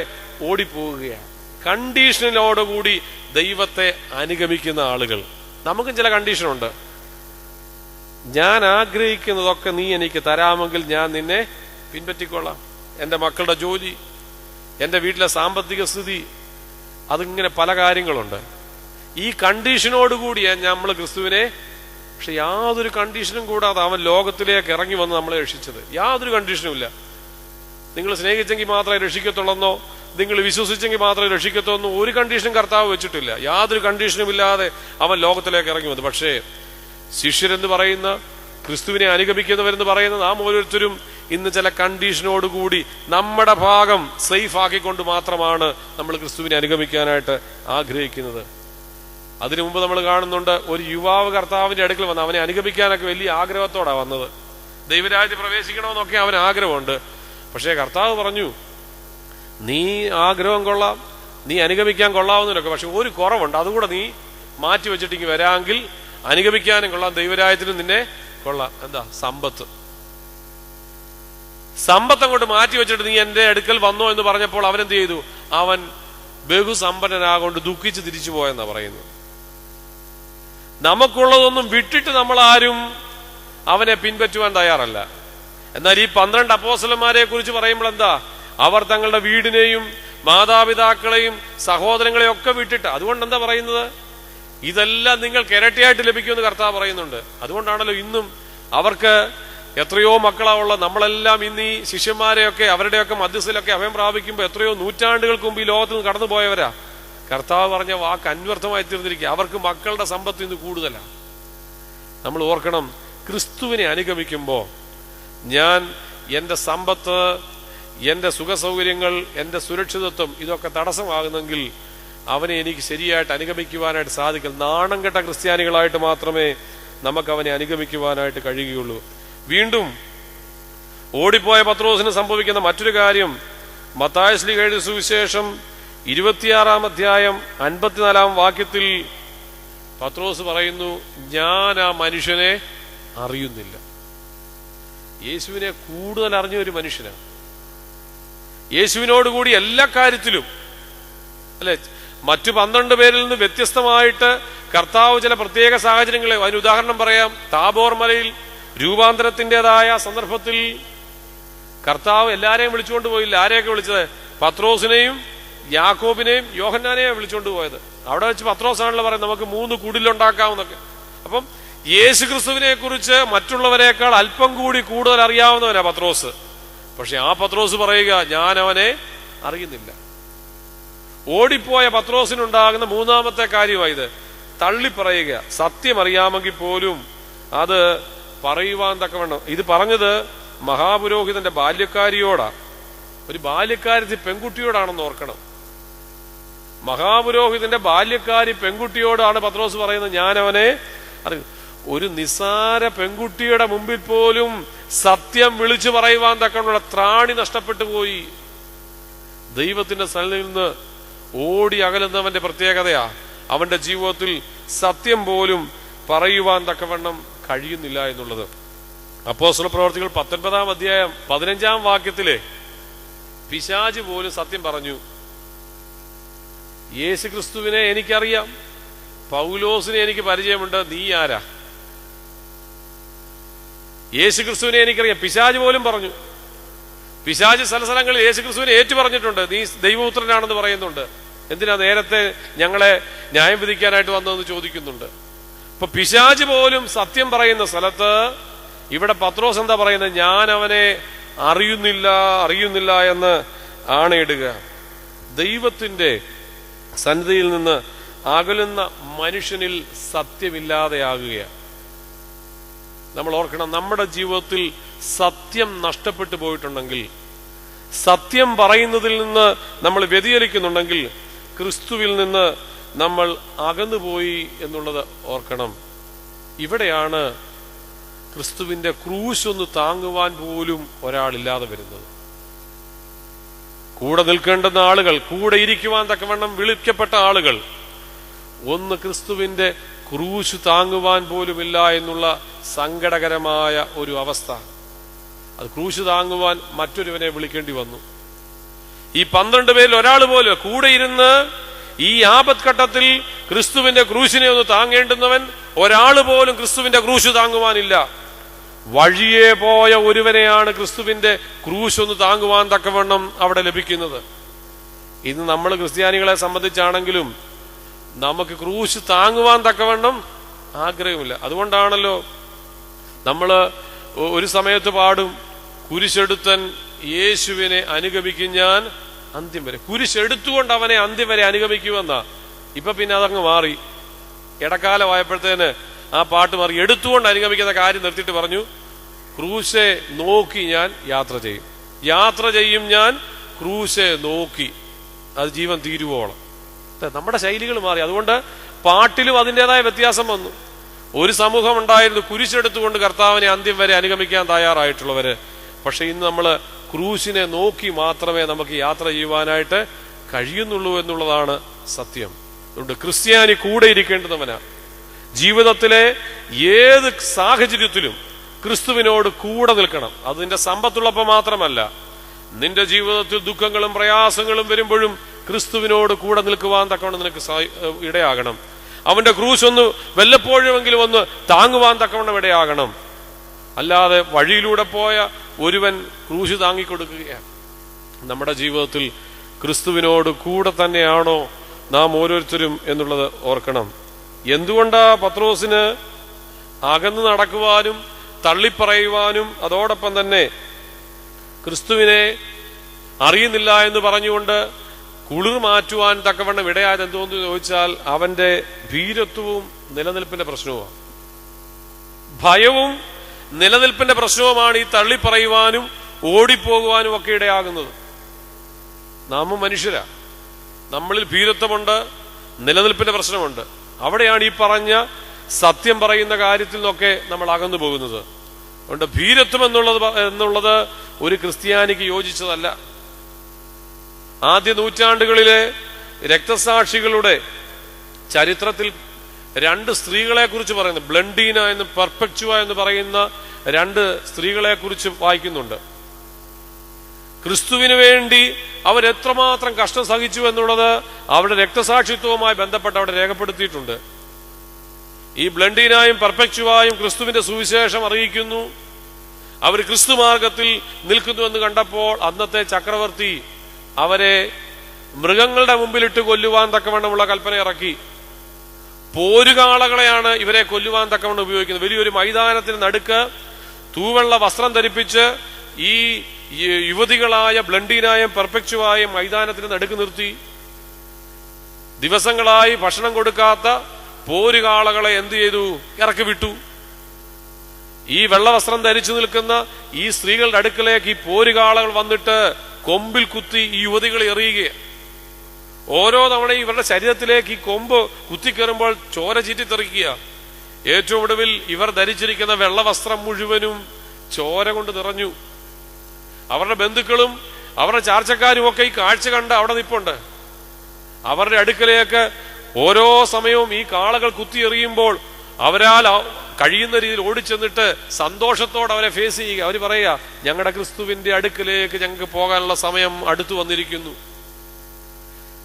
ഓടിപ്പോവുകയാണ്. കണ്ടീഷനിലോടുകൂടി ദൈവത്തെ അനുഗമിക്കുന്ന ആളുകൾ. നമുക്കും ചില കണ്ടീഷനുണ്ട്. ഞാൻ ആഗ്രഹിക്കുന്നതൊക്കെ നീ എനിക്ക് തരാമെങ്കിൽ ഞാൻ നിന്നെ പിൻപറ്റിക്കൊള്ളാം. എൻ്റെ മക്കളുടെ ജോലി, എൻ്റെ വീട്ടിലെ സാമ്പത്തിക സ്ഥിതി, അതിങ്ങനെ പല കാര്യങ്ങളുണ്ട്. ഈ കണ്ടീഷനോടുകൂടിയാണ് നമ്മൾ ക്രിസ്തുവിനെ. പക്ഷെ യാതൊരു കണ്ടീഷനും കൂടാതെ അവൻ ലോകത്തിലേക്ക് ഇറങ്ങി വന്ന് നമ്മളെ രക്ഷിച്ചത്. യാതൊരു കണ്ടീഷനും ഇല്ല. നിങ്ങൾ സ്നേഹിച്ചെങ്കിൽ മാത്രമേ രക്ഷിക്കത്തുള്ളെന്നോ, നിങ്ങൾ വിശ്വസിച്ചെങ്കിൽ മാത്രമേ രക്ഷിക്കത്തുള്ളൂ, ഒരു കണ്ടീഷനും കർത്താവ് വെച്ചിട്ടില്ല. യാതൊരു കണ്ടീഷനും ഇല്ലാതെ അവൻ ലോകത്തിലേക്ക് ഇറങ്ങി വന്നു. പക്ഷേ ശിഷ്യരെന്ന് പറയുന്ന, ക്രിസ്തുവിനെ അനുഗമിക്കുന്നവരെന്ന് പറയുന്ന നാം ഓരോരുത്തരും ഇന്ന് ചില കണ്ടീഷനോടുകൂടി നമ്മുടെ ഭാഗം സേഫ് ആക്കിക്കൊണ്ട് മാത്രമാണ് നമ്മൾ ക്രിസ്തുവിനെ അനുഗമിക്കാനായിട്ട് ആഗ്രഹിക്കുന്നത്. അതിനു മുമ്പ് നമ്മൾ കാണുന്നുണ്ട്, ഒരു യുവാവ് കർത്താവിന്റെ അടുക്കൽ വന്ന് അവനെ അനുഗമിക്കാനൊക്കെ വലിയ ആഗ്രഹത്തോടാണ് വന്നത്. ദൈവരാജ്യത്തിൽ പ്രവേശിക്കണമെന്നൊക്കെ അവന് ആഗ്രഹമുണ്ട്. പക്ഷേ കർത്താവ് പറഞ്ഞു, നീ ആഗ്രഹം കൊള്ളാം, നീ അനുഗമിക്കാൻ കൊള്ളാവുന്നതിനൊക്കെ, പക്ഷെ ഒരു കുറവുണ്ട്, അതുകൂടെ നീ മാറ്റി വെച്ചിട്ടെങ്കിൽ വരാമെങ്കിൽ അനുഗമിക്കാനും കൊള്ളാം, ദൈവരാജ്യത്തിനും നിന്നെ കൊള്ളാം. എന്താ? സമ്പത്ത്. സമ്പത്ത് അങ്ങോട്ട് മാറ്റി വെച്ചിട്ട് നീ എന്റെ അടുക്കൽ വന്നോ എന്ന് പറഞ്ഞപ്പോൾ അവനെന്ത് ചെയ്തു? അവൻ ബഹുസമ്പന്നനാകൊണ്ട് ദുഃഖിച്ച് തിരിച്ചു പോയെന്നാ പറയുന്നു. നമുക്കുള്ളതൊന്നും വിട്ടിട്ട് നമ്മൾ ആരും അവനെ പിൻപറ്റുവാൻ തയ്യാറല്ല. എന്നാൽ ഈ 12 അപ്പോസ്തലന്മാരെ കുറിച്ച് പറയുമ്പോൾ എന്താ? അവർ തങ്ങളുടെ വീടിനെയും മാതാപിതാക്കളെയും സഹോദരങ്ങളെയും ഒക്കെ വിട്ടിട്ട്. അതുകൊണ്ട് എന്താ പറയുന്നത്? ഇതെല്ലാം നിങ്ങൾക്ക് ഇരട്ടിയായിട്ട് ലഭിക്കുമെന്ന് കർത്താവ് പറയുന്നുണ്ട്. അതുകൊണ്ടാണല്ലോ ഇന്നും അവർക്ക് എത്രയോ മക്കളാവുള്ള നമ്മളെല്ലാം ഇന്ന് ഈ ശിഷ്യന്മാരെയൊക്കെ അവരുടെയൊക്കെ മധ്യസ്ഥയിലൊക്കെ അഭയം പ്രാപിക്കുമ്പോൾ എത്രയോ നൂറ്റാണ്ടുകൾക്ക് മുമ്പ് ഈ ലോകത്ത് നിന്ന് കടന്നുപോയവരാ. കർത്താവ് പറഞ്ഞ വാക്ക് അന്വർത്ഥമായി തീർന്നിരിക്കുക. അവർക്ക് മക്കളുടെ സമ്പത്ത് ഇന്ന് കൂടുതലാണ്. നമ്മൾ ഓർക്കണം, ക്രിസ്തുവിനെ അനുഗമിക്കുമ്പോൾ ഞാൻ എൻ്റെ സമ്പത്ത്, എൻ്റെ സുഖസൗകര്യങ്ങൾ, എൻ്റെ സുരക്ഷിതത്വം ഇതൊക്കെ തടസ്സമാകുന്നെങ്കിൽ അവനെ എനിക്ക് ശരിയായിട്ട് അനുഗമിക്കുവാനായിട്ട് സാധിക്കില്ല. നാണം കെട്ട ക്രിസ്ത്യാനികളായിട്ട് മാത്രമേ നമുക്ക് അവനെ അനുഗമിക്കുവാനായിട്ട് കഴിയുകയുള്ളൂ. വീണ്ടും ഓടിപ്പോയ പത്രോസിന് സംഭവിക്കുന്ന മറ്റൊരു കാര്യം മത്തായി ശ്ലീഹ എഴുതിയ സുവിശേഷം 26 അധ്യായം 54 വാക്യത്തിൽ പത്രോസ് പറയുന്നു, ഞാൻ ആ മനുഷ്യനെ അറിയുന്നില്ല. യേശുവിനെ കൂടുതൽ അറിഞ്ഞ ഒരു മനുഷ്യനാണ്. യേശുവിനോടുകൂടി എല്ലാ കാര്യത്തിലും, അല്ലെ, മറ്റു 12 പേരിൽ നിന്ന് വ്യത്യസ്തമായിട്ട് കർത്താവ് ചില പ്രത്യേക സാഹചര്യങ്ങളെ, അതിന് ഉദാഹരണം പറയാം. താബോർ മലയിൽ രൂപാന്തരത്തിൻ്റെതായ സന്ദർഭത്തിൽ കർത്താവ് എല്ലാരെയും വിളിച്ചുകൊണ്ട് പോയില്ല. ആരെയൊക്കെ വിളിച്ചത്? പത്രോസിനെയും യാക്കോബിനെയും യോഹന്നാനെയും വിളിച്ചുകൊണ്ട് പോയത്. അവിടെ വെച്ച് പത്രോസാണല്ലോ പറയുന്നത്, നമുക്ക് 3 കുടിലുണ്ടാക്കാമെന്നൊക്കെ. അപ്പം യേശു ക്രിസ്തുവിനെ കുറിച്ച് മറ്റുള്ളവരെക്കാൾ അല്പം കൂടി കൂടുതൽ അറിയാവുന്നവനാ പത്രോസ്. പക്ഷെ ആ പത്രോസ് പറയുക, ഞാൻ അവനെ അറിയുന്നില്ല. ഓടിപ്പോയ പത്രോസിനുണ്ടാകുന്ന മൂന്നാമത്തെ കാര്യമായത് തള്ളിപ്പറയുക. സത്യം അറിയാമെങ്കിൽ പോലും അത് പറയുവാൻ തക്കവണ്ണം. ഇത് പറഞ്ഞത് മഹാപുരോഹിതന്റെ ബാല്യക്കാരിയോടാ. ഒരു ബാല്യക്കാരത്തി പെൺകുട്ടിയോടാണെന്ന് ഓർക്കണം. മഹാപുരോഹിതന്റെ ബാല്യക്കാരി പെൺകുട്ടിയോടാണ് പത്രോസ് പറയുന്നത്, ഞാൻ അവനെ അറിയും. ഒരു നിസ്സാര പെൺകുട്ടിയുടെ മുമ്പിൽ പോലും സത്യം വിളിച്ചു പറയുവാൻ തക്കമുള്ള ത്രാണി നഷ്ടപ്പെട്ടു പോയി. ദൈവത്തിന്റെ സന്നിധിയിൽ നിന്ന് ഓടി അകലുന്നവന്റെ പ്രത്യേകതയാ അവന്റെ ജീവിതത്തിൽ സത്യം പോലും പറയുവാൻ തക്കവണ്ണം കഴിയുന്നില്ല എന്നുള്ളത്. അപ്പോസ്തല പ്രവർത്തികൾ 19-ാം അധ്യായം 15-ാം വാക്യത്തിലെ പിശാച് പോലും സത്യം പറഞ്ഞു. യേശുക്രിസ്തുവിനെ എനിക്കറിയാം, പൗലോസിനെ എനിക്ക് പരിചയമുണ്ട്, നീ ആരാ? യേശുക്രിസ്തുവിനെ എനിക്കറിയാം. പിശാച് പോലും പറഞ്ഞു. പിശാച് സ്ഥലങ്ങളിൽ യേശുക്രിസ്തുവിനെ ഏറ്റു പറഞ്ഞിട്ടുണ്ട്, നീ ദൈവപുത്രനാണെന്ന് പറയുന്നുണ്ട്. എന്തിനാ നേരത്തെ ഞങ്ങളെ ന്യായം വിധിക്കാനായിട്ട് വന്നതെന്ന് ചോദിക്കുന്നുണ്ട്. അപ്പൊ പിശാച് പോലും സത്യം പറയുന്ന സ്ഥലത്ത് ഇവിടെ പത്രോസ് എന്താ പറയുന്നത്? ഞാൻ അവനെ അറിയുന്നില്ല എന്ന് ആണയിടുക. ദൈവത്തിന്റെ സന്നിധിയിൽ നിന്ന് അകലുന്ന മനുഷ്യനിൽ സത്യമില്ലാതെയാകുകയാണ്. നമ്മൾ ഓർക്കണം, നമ്മുടെ ജീവിതത്തിൽ സത്യം നഷ്ടപ്പെട്ടു പോയിട്ടുണ്ടെങ്കിൽ, സത്യം പറയുന്നതിൽ നിന്ന് നമ്മൾ വ്യതിചലിക്കുന്നുണ്ടെങ്കിൽ, ക്രിസ്തുവിൽ നിന്ന് നമ്മൾ അകന്നുപോയി എന്നുള്ളത് ഓർക്കണം. ഇവിടെയാണ് ക്രിസ്തുവിന്റെ ക്രൂശ് ഒന്ന് താങ്ങുവാൻ പോലും ഒരാളില്ലാതെ വരുന്നത്. കൂടെ നിൽക്കേണ്ടുന്ന ആളുകൾ, കൂടെ ഇരിക്കുവാൻ തക്കവണ്ണം വിളിക്കപ്പെട്ട ആളുകൾ, ഒന്ന് ക്രിസ്തുവിന്റെ ക്രൂശ് താങ്ങുവാൻ പോലുമില്ല എന്നുള്ള സങ്കടകരമായ ഒരു അവസ്ഥ. അത് ക്രൂശ് താങ്ങുവാൻ മറ്റൊരുവനെ വിളിക്കേണ്ടി വന്നു. ഈ 12 പേരിൽ ഒരാൾ പോലും കൂടെ ഇരുന്ന് ഈ ആപത്ഘട്ടത്തിൽ ക്രിസ്തുവിന്റെ ക്രൂശിനെ ഒന്ന് താങ്ങേണ്ടുന്നവൻ ഒരാൾ പോലും ക്രിസ്തുവിന്റെ ക്രൂശ് താങ്ങുവാനില്ല. വഴിയെ പോയ ഒരുവനെയാണ് ക്രിസ്തുവിന്റെ ക്രൂശ് ഒന്ന് താങ്ങുവാൻ തക്കവണ്ണം അവിടെ ലഭിക്കുന്നത്. ഇന്ന് നമ്മൾ ക്രിസ്ത്യാനികളെ സംബന്ധിച്ചാണെങ്കിലും നമുക്ക് ക്രൂശ് താങ്ങുവാൻ തക്കവണ്ണം ആഗ്രഹമില്ല. അതുകൊണ്ടാണല്ലോ നമ്മൾ ഒരു സമയത്ത് പാടും, കുരിശെടുത്തൻ യേശുവിനെ അനുഗമിക്കും ഞാൻ അന്ത്യം വരെ. കുരിശെടുത്തുകൊണ്ട് അവനെ അന്ത്യം വരെ അനുഗമിക്കുമെന്നാ. ഇപ്പൊ പിന്നെ അതങ്ങ് മാറി. ഇടക്കാലമായപ്പോഴത്തേന് ആ പാട്ട് മാറി. എടുത്തുകൊണ്ട് അനുഗമിക്കുന്ന കാര്യം നിർത്തിയിട്ട് പറഞ്ഞു, ക്രൂശെ നോക്കി ഞാൻ യാത്ര ചെയ്യും ഞാൻ ക്രൂശെ നോക്കി, അത് ജീവൻ തീരുവോളം. നമ്മുടെ ശൈലികൾ മാറി. അതുകൊണ്ട് പാട്ടിലും അതിൻ്റെതായ വ്യത്യാസം വന്നു. ഒരു സമൂഹം ഉണ്ടായിരുന്നു കുരിശെടുത്തുകൊണ്ട് കർത്താവിനെ അന്ത്യം വരെ അനുഗമിക്കാൻ തയ്യാറായിട്ടുള്ളവര്. പക്ഷെ ഇന്ന് നമ്മൾ ക്രൂശിനെ നോക്കി മാത്രമേ നമുക്ക് യാത്ര ചെയ്യുവാനായിട്ട് കഴിയുന്നുള്ളൂ എന്നുള്ളതാണ് സത്യം. അതുകൊണ്ട് ക്രിസ്ത്യാനി കൂടെ ഇരിക്കേണ്ടുന്നവനാ. ജീവിതത്തിലെ ഏത് സാഹചര്യത്തിലും ക്രിസ്തുവിനോട് കൂടെ നിൽക്കണം. അത് നിന്റെ സമ്പത്തുള്ളപ്പോൾ മാത്രമല്ല, നിന്റെ ജീവിതത്തിൽ ദുഃഖങ്ങളും പ്രയാസങ്ങളും വരുമ്പോഴും ക്രിസ്തുവിനോട് കൂടെ നിൽക്കുവാൻ തക്കവണ്ണം നിനക്ക് ഇടയാകണം. അവന്റെ ക്രൂശ് ഒന്ന് വല്ലപ്പോഴുമെങ്കിലും ഒന്ന് താങ്ങുവാൻ തക്കവണ്ണം ഇടയാകണം. അല്ലാതെ വഴിയിലൂടെ പോയ ഒരുവൻ ക്രൂശ് താങ്ങിക്കൊടുക്കുകയാണ്. നമ്മുടെ ജീവിതത്തിൽ ക്രിസ്തുവിനോട് കൂടെ തന്നെയാണോ നാം ഓരോരുത്തരും എന്നുള്ളത് ഓർക്കണം. എന്തുകൊണ്ടാ പത്രോസിന് അകന്നു നടക്കുവാനും തള്ളിപ്പറയുവാനും അതോടൊപ്പം തന്നെ ക്രിസ്തുവിനെ അറിയുന്നില്ല എന്ന് പറഞ്ഞുകൊണ്ട് കുളിർ മാറ്റുവാൻ തക്കവണ്ണം ഇടയായത് എന്തോന്ന് ചോദിച്ചാൽ അവന്റെ ഭീരത്വവും നിലനിൽപ്പിന്റെ പ്രശ്നവുമാണ്. ഭയവും നിലനിൽപ്പിന്റെ പ്രശ്നവുമാണ് ഈ തള്ളിപ്പറയുവാനും ഓടിപ്പോകുവാനും ഒക്കെ ഇടയാകുന്നത്. നാം മനുഷ്യരാ, നമ്മളിൽ ഭീരത്വമുണ്ട്, നിലനിൽപ്പിന്റെ പ്രശ്നമുണ്ട്. അവിടെയാണ് ഈ പറഞ്ഞ സത്യം പറയുന്ന കാര്യത്തിൽ നിന്നൊക്കെ നമ്മൾ അകന്നു പോകുന്നത്. അതുകൊണ്ട് ഭീരത്വം എന്നുള്ളത് ഒരു ക്രിസ്ത്യാനിക്ക് യോജിച്ചതല്ല. ആദ്യ നൂറ്റാണ്ടുകളിലെ രക്തസാക്ഷികളുടെ ചരിത്രത്തിൽ 2 സ്ത്രീകളെ കുറിച്ച് പറയുന്നു. ബ്ലണ്ടീന എന്നും പെർപെക്ചുവ എന്ന് പറയുന്ന 2 സ്ത്രീകളെ കുറിച്ച് വായിക്കുന്നുണ്ട്. ക്രിസ്തുവിന് വേണ്ടി അവരെത്രമാത്രം കഷ്ടം സഹിച്ചു എന്നുള്ളത് അവരുടെ രക്തസാക്ഷിത്വവുമായി ബന്ധപ്പെട്ട് അവിടെ രേഖപ്പെടുത്തിയിട്ടുണ്ട്. ഈ ബ്ലണ്ടീനായും പെർപെക്ചുവായും ക്രിസ്തുവിന്റെ സുവിശേഷം അറിയിക്കുന്നു. അവർ ക്രിസ്തു മാർഗത്തിൽ നിൽക്കുന്നുവെന്ന് കണ്ടപ്പോൾ അന്നത്തെ ചക്രവർത്തി അവരെ മൃഗങ്ങളുടെ മുമ്പിലിട്ട് കൊല്ലുവാൻ തക്കവണ്ണമുള്ള കൽപ്പന ഇറക്കി. പോരുകാളകളെയാണ് ഇവരെ കൊല്ലുവാൻ തക്കവണ്ണം ഉപയോഗിക്കുന്നത്. വലിയൊരു മൈതാനത്തിന് നടുക്ക് തൂവെള്ള വസ്ത്രം ധരിപ്പിച്ച് ഈ യുവതികളായ ബ്ലണ്ടീനായും പെർപെക്ചുവായും മൈതാനത്തിന് നടുക്ക് നിർത്തി. ദിവസങ്ങളായി ഭക്ഷണം കൊടുക്കാത്ത പോരുകാളകളെ എന്ത് ചെയ്തു? ഇറക്കി വിട്ടു. ഈ വെള്ളവസ്ത്രം ധരിച്ചു നിൽക്കുന്ന ഈ സ്ത്രീകളുടെ അടുക്കലേക്ക് ഈ പോരുകാളകൾ വന്നിട്ട് കൊമ്പിൽ കുത്തി ഈ യുവതികളെ എറിയുക. ഓരോ തവണയും ഇവരുടെ ശരീരത്തിലേക്ക് ഈ കൊമ്പ് കുത്തിക്കയറുമ്പോൾ ചോര ചീറ്റിത്തെറിക്കുക. ഏറ്റവും ഒടുവിൽ ഇവർ ധരിച്ചിരിക്കുന്ന വെള്ളവസ്ത്രം മുഴുവനും ചോര കൊണ്ട് നിറഞ്ഞു. അവരുടെ ബന്ധുക്കളും അവരുടെ ചാർച്ചക്കാരും ഒക്കെ ഈ കാഴ്ച കണ്ട് അവിടെ നിൽപ്പുണ്ട്. അവരുടെ അടുക്കലേക്ക് ഓരോ സമയവും ഈ കാളകൾ കുത്തിയെറിയുമ്പോൾ അവരാൽ കഴിയുന്ന രീതിയിൽ ഓടിച്ചെന്നിട്ട് സന്തോഷത്തോടെ അവരെ ഫേസ് ചെയ്യുക. അവർ പറയുക, ഞങ്ങളുടെ ക്രിസ്തുവിന്റെ അടുക്കലേക്ക് ഞങ്ങൾക്ക് പോകാനുള്ള സമയം അടുത്തു വന്നിരിക്കുന്നു,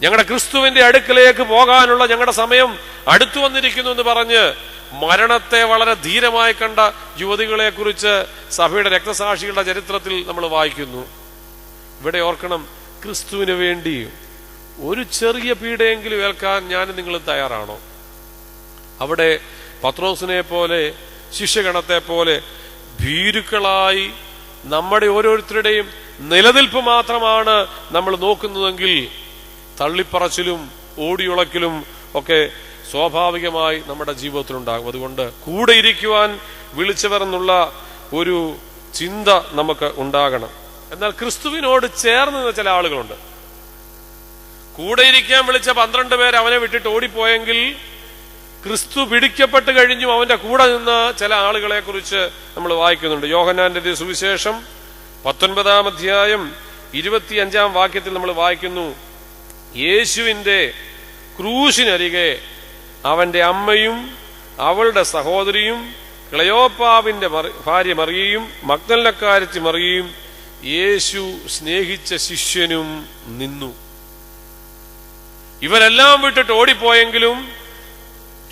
ഞങ്ങളുടെ ക്രിസ്തുവിന്റെ അടുക്കലേക്ക് പോകാനുള്ള ഞങ്ങളുടെ സമയം അടുത്തു വന്നിരിക്കുന്നു എന്ന് പറഞ്ഞ് മരണത്തെ വളരെ ധീരമായി കണ്ട യുവതികളെ കുറിച്ച് സഭയുടെ രക്തസാക്ഷികളുടെ ചരിത്രത്തിൽ നമ്മൾ വായിക്കുന്നു. ഇവിടെ ഓർക്കണം, ക്രിസ്തുവിന് വേണ്ടി ഒരു ചെറിയ പീഡയെങ്കിലും ഏൽക്കാൻ ഞാനും നിങ്ങളും തയ്യാറാണോ? അവിടെ പത്രോസിനെ പോലെ ശിഷ്യഗണത്തെ പോലെ ഭീരുക്കളായി നമ്മുടെ ഓരോരുത്തരുടെയും നിലനിൽപ്പ് മാത്രമാണ് നമ്മൾ നോക്കുന്നതെങ്കിൽ തള്ളിപ്പറച്ചിലും ഓടിയുളക്കലും ഒക്കെ സ്വാഭാവികമായി നമ്മുടെ ജീവിതത്തിലുണ്ടാകും. അതുകൊണ്ട് കൂടെ ഇരിക്കുവാൻ വിളിച്ചവർ എന്നുള്ള ഒരു ചിന്ത നമുക്ക് ഉണ്ടാകണം. എന്നാൽ ക്രിസ്തുവിനോട് ചേർന്ന് നിന്ന ചില ആളുകളുണ്ട്. കൂടെ ഇരിക്കാൻ വിളിച്ച 12 പേർ അവനെ വിട്ടിട്ട് ഓടിപ്പോയെങ്കിൽ ക്രിസ്തു പിടിക്കപ്പെട്ട് കഴിഞ്ഞും അവന്റെ കൂടെ നിന്ന ചില ആളുകളെ കുറിച്ച് നമ്മൾ വായിക്കുന്നുണ്ട്. യോഹന്നാന്റെ സുവിശേഷം 19-ാം അധ്യായം 25-ാം വാക്യത്തിൽ നമ്മൾ വായിക്കുന്നു, യേശുവിന്റെ ക്രൂശിനരികെ അവന്റെ അമ്മയും അവളുടെ സഹോദരിയും ക്ലയോപ്പാവിന്റെ ഭാര്യ മറിയയും മഗ്ദലക്കാരത്തി മറിയയും യേശു സ്നേഹിച്ച ശിഷ്യനും നിന്നു. ഇവരെല്ലാം വിട്ടിട്ട് ഓടിപ്പോയെങ്കിലും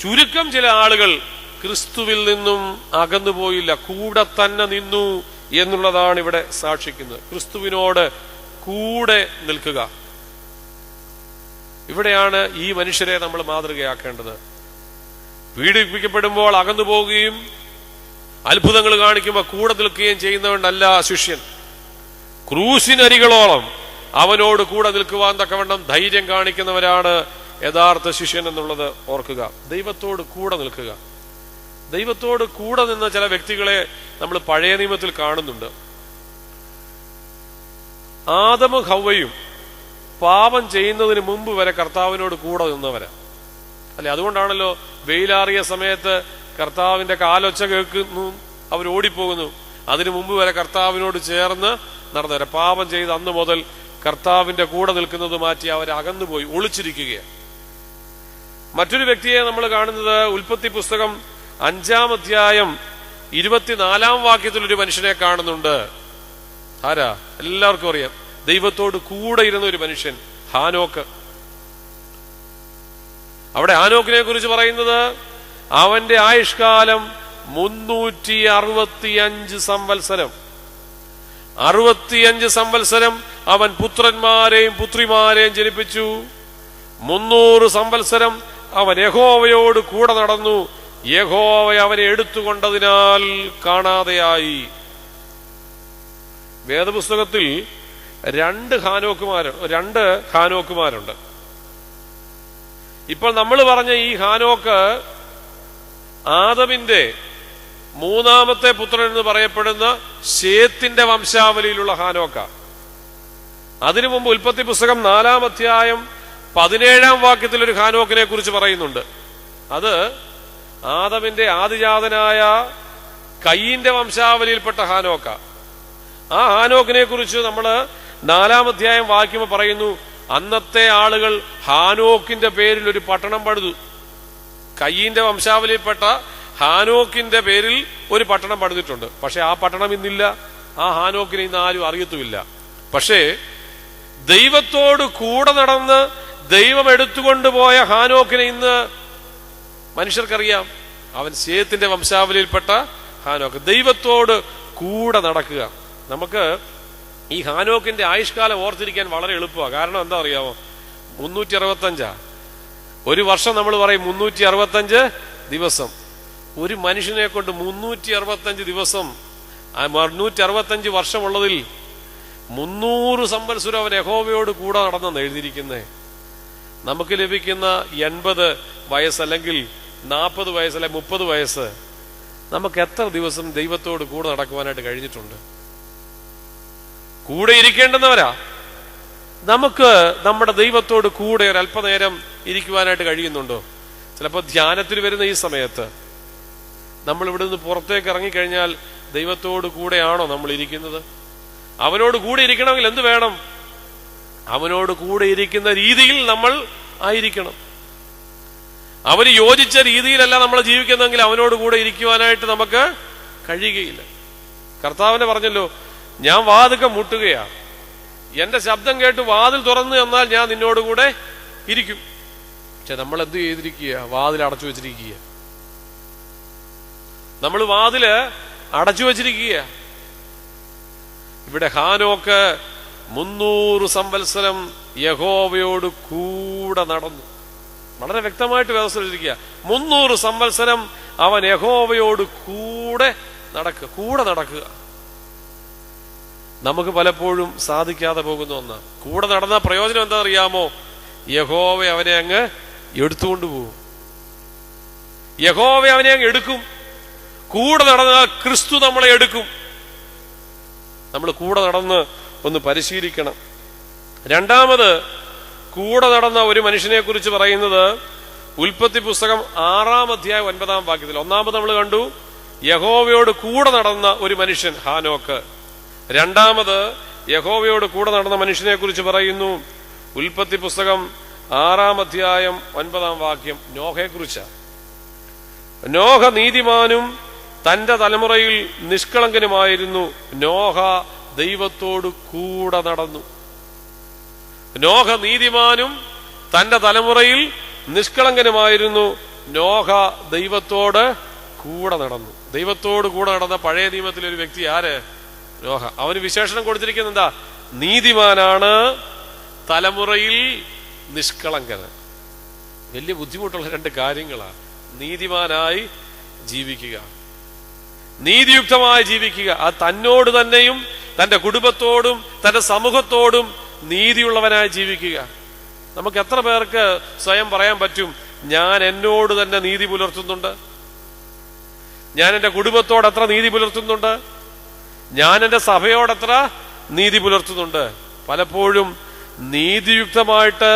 ചുരുക്കം ചില ആളുകൾ ക്രിസ്തുവിൽ നിന്നും അകന്നുപോയില്ല, കൂടെ തന്നെ നിന്നു എന്നുള്ളതാണ് ഇവിടെ സാക്ഷിക്കുന്നത്. ക്രിസ്തുവിനോട് കൂടെ നിൽക്കുക. ഇവിടെയാണ് ഈ മനുഷ്യരെ നമ്മൾ മാതൃകയാക്കേണ്ടത്. പീഡിപ്പിക്കപ്പെടുമ്പോൾ അകന്നു പോവുകയും അത്ഭുതങ്ങൾ കാണിക്കുമ്പോൾ കൂടെ നിൽക്കുകയും ചെയ്യുന്നവനല്ല ശിഷ്യൻ. ക്രൂശിനരികളോളം അവനോട് കൂടെ നിൽക്കുവാൻ തക്കവണ്ണം ധൈര്യം കാണിക്കുന്നവരാണ് യഥാർത്ഥ ശിഷ്യൻ എന്നുള്ളത് ഓർക്കുക. ദൈവത്തോട് കൂടെ നിൽക്കുക. ദൈവത്തോട് കൂടെ നിന്ന ചില വ്യക്തികളെ നമ്മൾ പഴയ നിയമത്തിൽ കാണുന്നുണ്ട്. ആദമും ഹവ്വയും പാപം ചെയ്യുന്നതിന് മുമ്പ് വരെ കർത്താവിനോട് കൂടെ നിന്നവരാ അല്ലെ? അതുകൊണ്ടാണല്ലോ വെയിലാറിയ സമയത്ത് കർത്താവിന്റെ കാലൊച്ച കേൾക്കുന്നു, അവർ ഓടിപ്പോകുന്നു. അതിനു മുമ്പ് വരെ കർത്താവിനോട് ചേർന്ന് നടന്നവരെ. പാപം ചെയ്ത് അന്ന് മുതൽ കർത്താവിന്റെ കൂടെ നിൽക്കുന്നത് മാറ്റി അവർ അകന്നുപോയി, ഒളിച്ചിരിക്കുകയാണ്. മറ്റൊരു വ്യക്തിയെ നമ്മൾ കാണുന്നത് ഉൽപ്പത്തി പുസ്തകം 5-ാം അധ്യായം 24-ാം വാക്യത്തിൽ ഒരു മനുഷ്യനെ കാണുന്നുണ്ട്. ആരാ? എല്ലാവർക്കും അറിയാം. ദൈവത്തോട് കൂടെ ഇരുന്ന ഒരു മനുഷ്യൻ, ഹാനോക്ക്. അവിടെ ഹാനോക്കിനെ കുറിച്ച് പറയുന്നത് അവന്റെ ആയുഷ്കാലം 365 സംവത്സരം. 65 സംവത്സരം അവൻ പുത്രന്മാരെയും പുത്രിമാരെയും ജനിപ്പിച്ചു. 300 സംവത്സരം അവൻ യഹോവയോട് കൂടെ നടന്നു. യഹോവ അവനെ എടുത്തുകൊണ്ടതിനാൽ കാണാതെയായി. വേദപുസ്തകത്തിൽ 2 ഹാനോക്കുമാരുണ്ട്. ഇപ്പോൾ നമ്മൾ പറഞ്ഞ ഈ ഹാനോക്ക് ആദമിന്റെ 3-ാമത്തെ പുത്രൻ എന്ന് പറയപ്പെടുന്ന ശേത്തിന്റെ വംശാവലിയിലുള്ള ഹാനോക്ക. അതിനു മുമ്പ് ഉൽപ്പത്തി പുസ്തകം 4-ാം അധ്യായം 17-ാം വാക്യത്തിൽ ഒരു ഹാനോക്കിനെ കുറിച്ച് പറയുന്നുണ്ട്. അത് ആദമിന്റെ ആദിജാതനായ കയീന്റെ വംശാവലിയിൽപ്പെട്ട ഹാനോക്ക. ആ ഹാനോക്കിനെ കുറിച്ച് നമ്മൾ 4-ാം അധ്യായം വാക്യം പറയുന്നു, അന്നത്തെ ആളുകൾ ഹാനോക്കിന്റെ പേരിൽ ഒരു പട്ടണം പണിതു. കയീന്റെ വംശാവലിയിൽപ്പെട്ട ഹാനോക്കിന്റെ പേരിൽ ഒരു പട്ടണം പണിതിട്ടുണ്ട്. പക്ഷെ ആ പട്ടണം ഇന്നില്ല. ആ ഹാനോക്കിനെ ഇന്ന് ആരും അറിയത്തുമില്ല. പക്ഷേ ദൈവത്തോട് കൂടെ നടന്ന് ദൈവം എടുത്തുകൊണ്ടുപോയ ഹാനോക്കിനെ ഇന്ന് മനുഷ്യർക്കറിയാം. അവൻ ശേത്തിന്റെ വംശാവലിയിൽപ്പെട്ട ഹാനോക്ക്. ദൈവത്തോട് കൂടെ നടക്കുക. നമുക്ക് ഈ ഹാനോക്കിന്റെ ആയുഷ്കാലം ഓർത്തിരിക്കാൻ വളരെ എളുപ്പമാണ്. കാരണം എന്താ അറിയാമോ? 365. ഒരു വർഷം നമ്മൾ പറയും 365 ദിവസം. ഒരു മനുഷ്യനെ കൊണ്ട് 365 ദിവസം, 365 വർഷമുള്ളതിൽ 300 സംവത്സരം അവൻ യഹോവയോട് കൂടെ നടന്നെന്ന് എഴുതിയിരിക്കുന്നേ. നമുക്ക് ലഭിക്കുന്ന 80 വയസ്സ് അല്ലെങ്കിൽ 40 വയസ്സ് അല്ലെങ്കിൽ 30 വയസ്സ് നമുക്ക് എത്ര ദിവസം ദൈവത്തോട് കൂടെ നടക്കുവാനായിട്ട് കഴിഞ്ഞിട്ടുണ്ട്? കൂടെ ഇരിക്കേണ്ടുന്നവരാ. നമുക്ക് നമ്മുടെ ദൈവത്തോട് കൂടെ ഒരു അല്പനേരം ഇരിക്കുവാനായിട്ട് കഴിയുന്നുണ്ടോ? ചിലപ്പോൾ ധ്യാനത്തിൽ വരുന്ന ഈ സമയത്ത് നമ്മൾ ഇവിടെ നിന്ന് പുറത്തേക്ക് ഇറങ്ങിക്കഴിഞ്ഞാൽ ദൈവത്തോട് കൂടെയാണോ നമ്മൾ ഇരിക്കുന്നത്? അവനോട് കൂടെ ഇരിക്കണമെങ്കിൽ എന്ത് വേണം? അവനോട് കൂടെ ഇരിക്കുന്ന രീതിയിൽ നമ്മൾ ആയിരിക്കണം. അവന് യോജിച്ച രീതിയിലല്ല നമ്മൾ ജീവിക്കുന്നെങ്കിൽ അവനോട് കൂടെ ഇരിക്കുവാനായിട്ട് നമുക്ക് കഴിയുകയില്ല. കർത്താവിനെ പറഞ്ഞല്ലോ, ഞാൻ വാതിൽക്കൽ മുട്ടുകയാണ്, എന്റെ ശബ്ദം കേട്ട് വാതിൽ തുറന്നു തന്നാൽ ഞാൻ നിന്നോടുകൂടെ ഇരിക്കും. പക്ഷെ നമ്മൾ എന്ത് ചെയ്തിരിക്കുക? വാതിൽ അടച്ചു വെച്ചിരിക്കുക. നമ്മൾ വാതില് അടച്ചു വെച്ചിരിക്കുക. ഇവിടെ ഹാനോക്ക് 300 സംവത്സരം യഹോവയോട് കൂടെ നടന്നു. വളരെ വ്യക്തമായിട്ട് വ്യവസ്ഥിരിക്കുക. 300 സംവത്സരം അവൻ യഹോവയോട് കൂടെ നടക്കുക. നമുക്ക് പലപ്പോഴും സാധിക്കാതെ പോകുന്ന ഒന്നാണ്. കൂടെ നടന്ന പ്രയോജനം എന്താ അറിയാമോ? യഹോവ അവനെ അങ്ങ് എടുത്തുകൊണ്ട് പോകും. യഹോവ അവനെ അങ്ങ് എടുക്കും. കൂടെ നടന്നാൽ ക്രിസ്തു നമ്മളെ എടുക്കും. നമ്മൾ കൂടെ നടന്ന് ഒന്ന് പരിശീലിക്കണം. രണ്ടാമത്, കൂടെ നടന്ന ഒരു മനുഷ്യനെ കുറിച്ച് പറയുന്നത് ഉൽപ്പത്തി പുസ്തകം 6-ാം അധ്യായം 9-ാം വാക്യത്തിൽ. ഒന്നാമത് നമ്മൾ കണ്ടു യഹോവയോട് കൂടെ നടന്ന ഒരു മനുഷ്യൻ ഹാനോക്ക്. രണ്ടാമത് യഹോവയോട് കൂടെ നടന്ന മനുഷ്യനെ കുറിച്ച് പറയുന്നു ഉൽപ്പത്തി പുസ്തകം 6-ാം അധ്യായം 9-ാം വാക്യം നോഹയെ കുറിച്ചാണ്. നോഹ നീതിമാനും തന്റെ തലമുറയിൽ നിഷ്കളങ്കനുമായിരുന്നു. നോഹ ദൈവത്തോട് കൂടെ നടന്നു. നോഹ നീതിമാനും തന്റെ തലമുറയിൽ നിഷ്കളങ്കനുമായിരുന്നു. നോഹ ദൈവത്തോട് കൂടെ നടന്നു. ദൈവത്തോട് കൂടെ നടന്ന പഴയ നിയമത്തിലെ ഒരു വ്യക്തി ആര്? നോഹ. അവന് വിശേഷണം കൊടുത്തിരിക്കുന്നത് എന്താ? നീതിമാനാണ്, തലമുറയിൽ നിഷ്കളങ്കന്. വലിയ ബുദ്ധിമുട്ടുള്ള രണ്ട് കാര്യങ്ങളാണ്. നീതിമാനായി ജീവിക്കുക, നീതിയുക്തമായി ജീവിക്കുക. അത് തന്നോട് തന്നെയും തന്റെ കുടുംബത്തോടും തന്റെ സമൂഹത്തോടും നീതിയുള്ളവനായി ജീവിക്കുക. നമുക്ക് എത്ര പേർക്ക് സ്വയം പറയാൻ പറ്റും, ഞാൻ എന്നോട് തന്നെ നീതി പുലർത്തുന്നുണ്ട്, ഞാൻ എന്റെ കുടുംബത്തോട് എത്ര നീതി പുലർത്തുന്നുണ്ട്, ഞാൻ എന്റെ സഭയോടെത്ര നീതി പുലർത്തുന്നുണ്ട്? പലപ്പോഴും നീതിയുക്തമായിട്ട്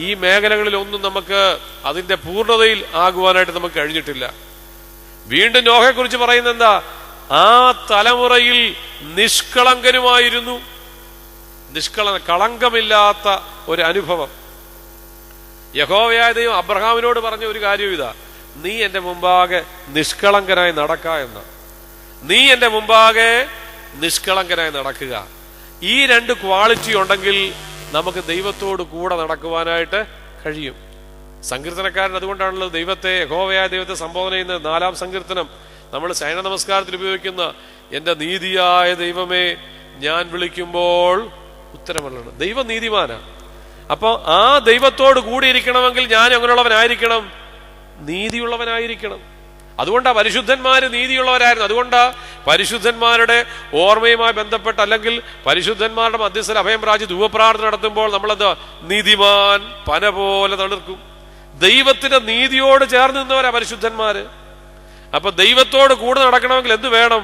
ഈ മേഖലകളിൽ ഒന്നും നമുക്ക് അതിന്റെ പൂർണ്ണതയിൽ ആകുവാനായിട്ട് നമുക്ക് കഴിഞ്ഞിട്ടില്ല. വീണ്ടും നോഹയെ കുറിച്ച് പറയുന്നത് എന്താ? ആ തലമുറയിൽ നിഷ്കളങ്കനുമായിരുന്നു. കളങ്കമില്ലാത്ത ഒരു അനുഭവം. യഹോവയായ ദൈവം അബ്രഹാമിനോട് പറഞ്ഞ ഒരു കാര്യം ഇതാ: നീ എന്റെ മുമ്പാകെ നിഷ്കളങ്കനായി നടക്ക എന്ന്. നീ എന്റെ മുമ്പാകെ നിഷ്കളങ്കനായി നടക്കുക. ഈ രണ്ട് ക്വാളിറ്റി ഉണ്ടെങ്കിൽ നമുക്ക് ദൈവത്തോട് കൂടെ നടക്കുവാനായിട്ട് കഴിയും. സങ്കീർത്തനക്കാരൻ അതുകൊണ്ടാണല്ലോ ദൈവത്തെ, യഹോവയായ ദൈവത്തെ സംബോധന ചെയ്യുന്ന 4-ാം സങ്കീർത്തനം നമ്മൾ ശയന നമസ്കാരത്തിൽ ഉപയോഗിക്കുന്ന എന്റെ നീതിയായ ദൈവമേ ഞാൻ വിളിക്കുമ്പോൾ ഉത്തരമല്ലാണ്. ദൈവം നീതിമാനാണ്. അപ്പൊ ആ ദൈവത്തോട് കൂടി ഇരിക്കണമെങ്കിൽ ഞാൻ എങ്ങനെയുള്ളവനായിരിക്കണം? നീതിയുള്ളവനായിരിക്കണം. അതുകൊണ്ടാ പരിശുദ്ധന്മാര് നീതിയുള്ളവരായിരുന്നു. അതുകൊണ്ടാ പരിശുദ്ധന്മാരുടെ ഓർമ്മയുമായി ബന്ധപ്പെട്ട്, അല്ലെങ്കിൽ പരിശുദ്ധന്മാരുടെ മധ്യസ്ഥൽ അഭയം പ്രാർത്ഥിച്ച് ധൂപപ്രാർത്ഥന നടത്തുമ്പോൾ നമ്മളെന്താ? നീതിമാൻ പന പോലെ തളിർക്കും. ദൈവത്തിന്റെ നീതിയോട് ചേർന്ന് നിന്നവരാ പരിശുദ്ധന്മാര്. അപ്പൊ ദൈവത്തോട് കൂടെ നടക്കണമെങ്കിൽ എന്ത് വേണം?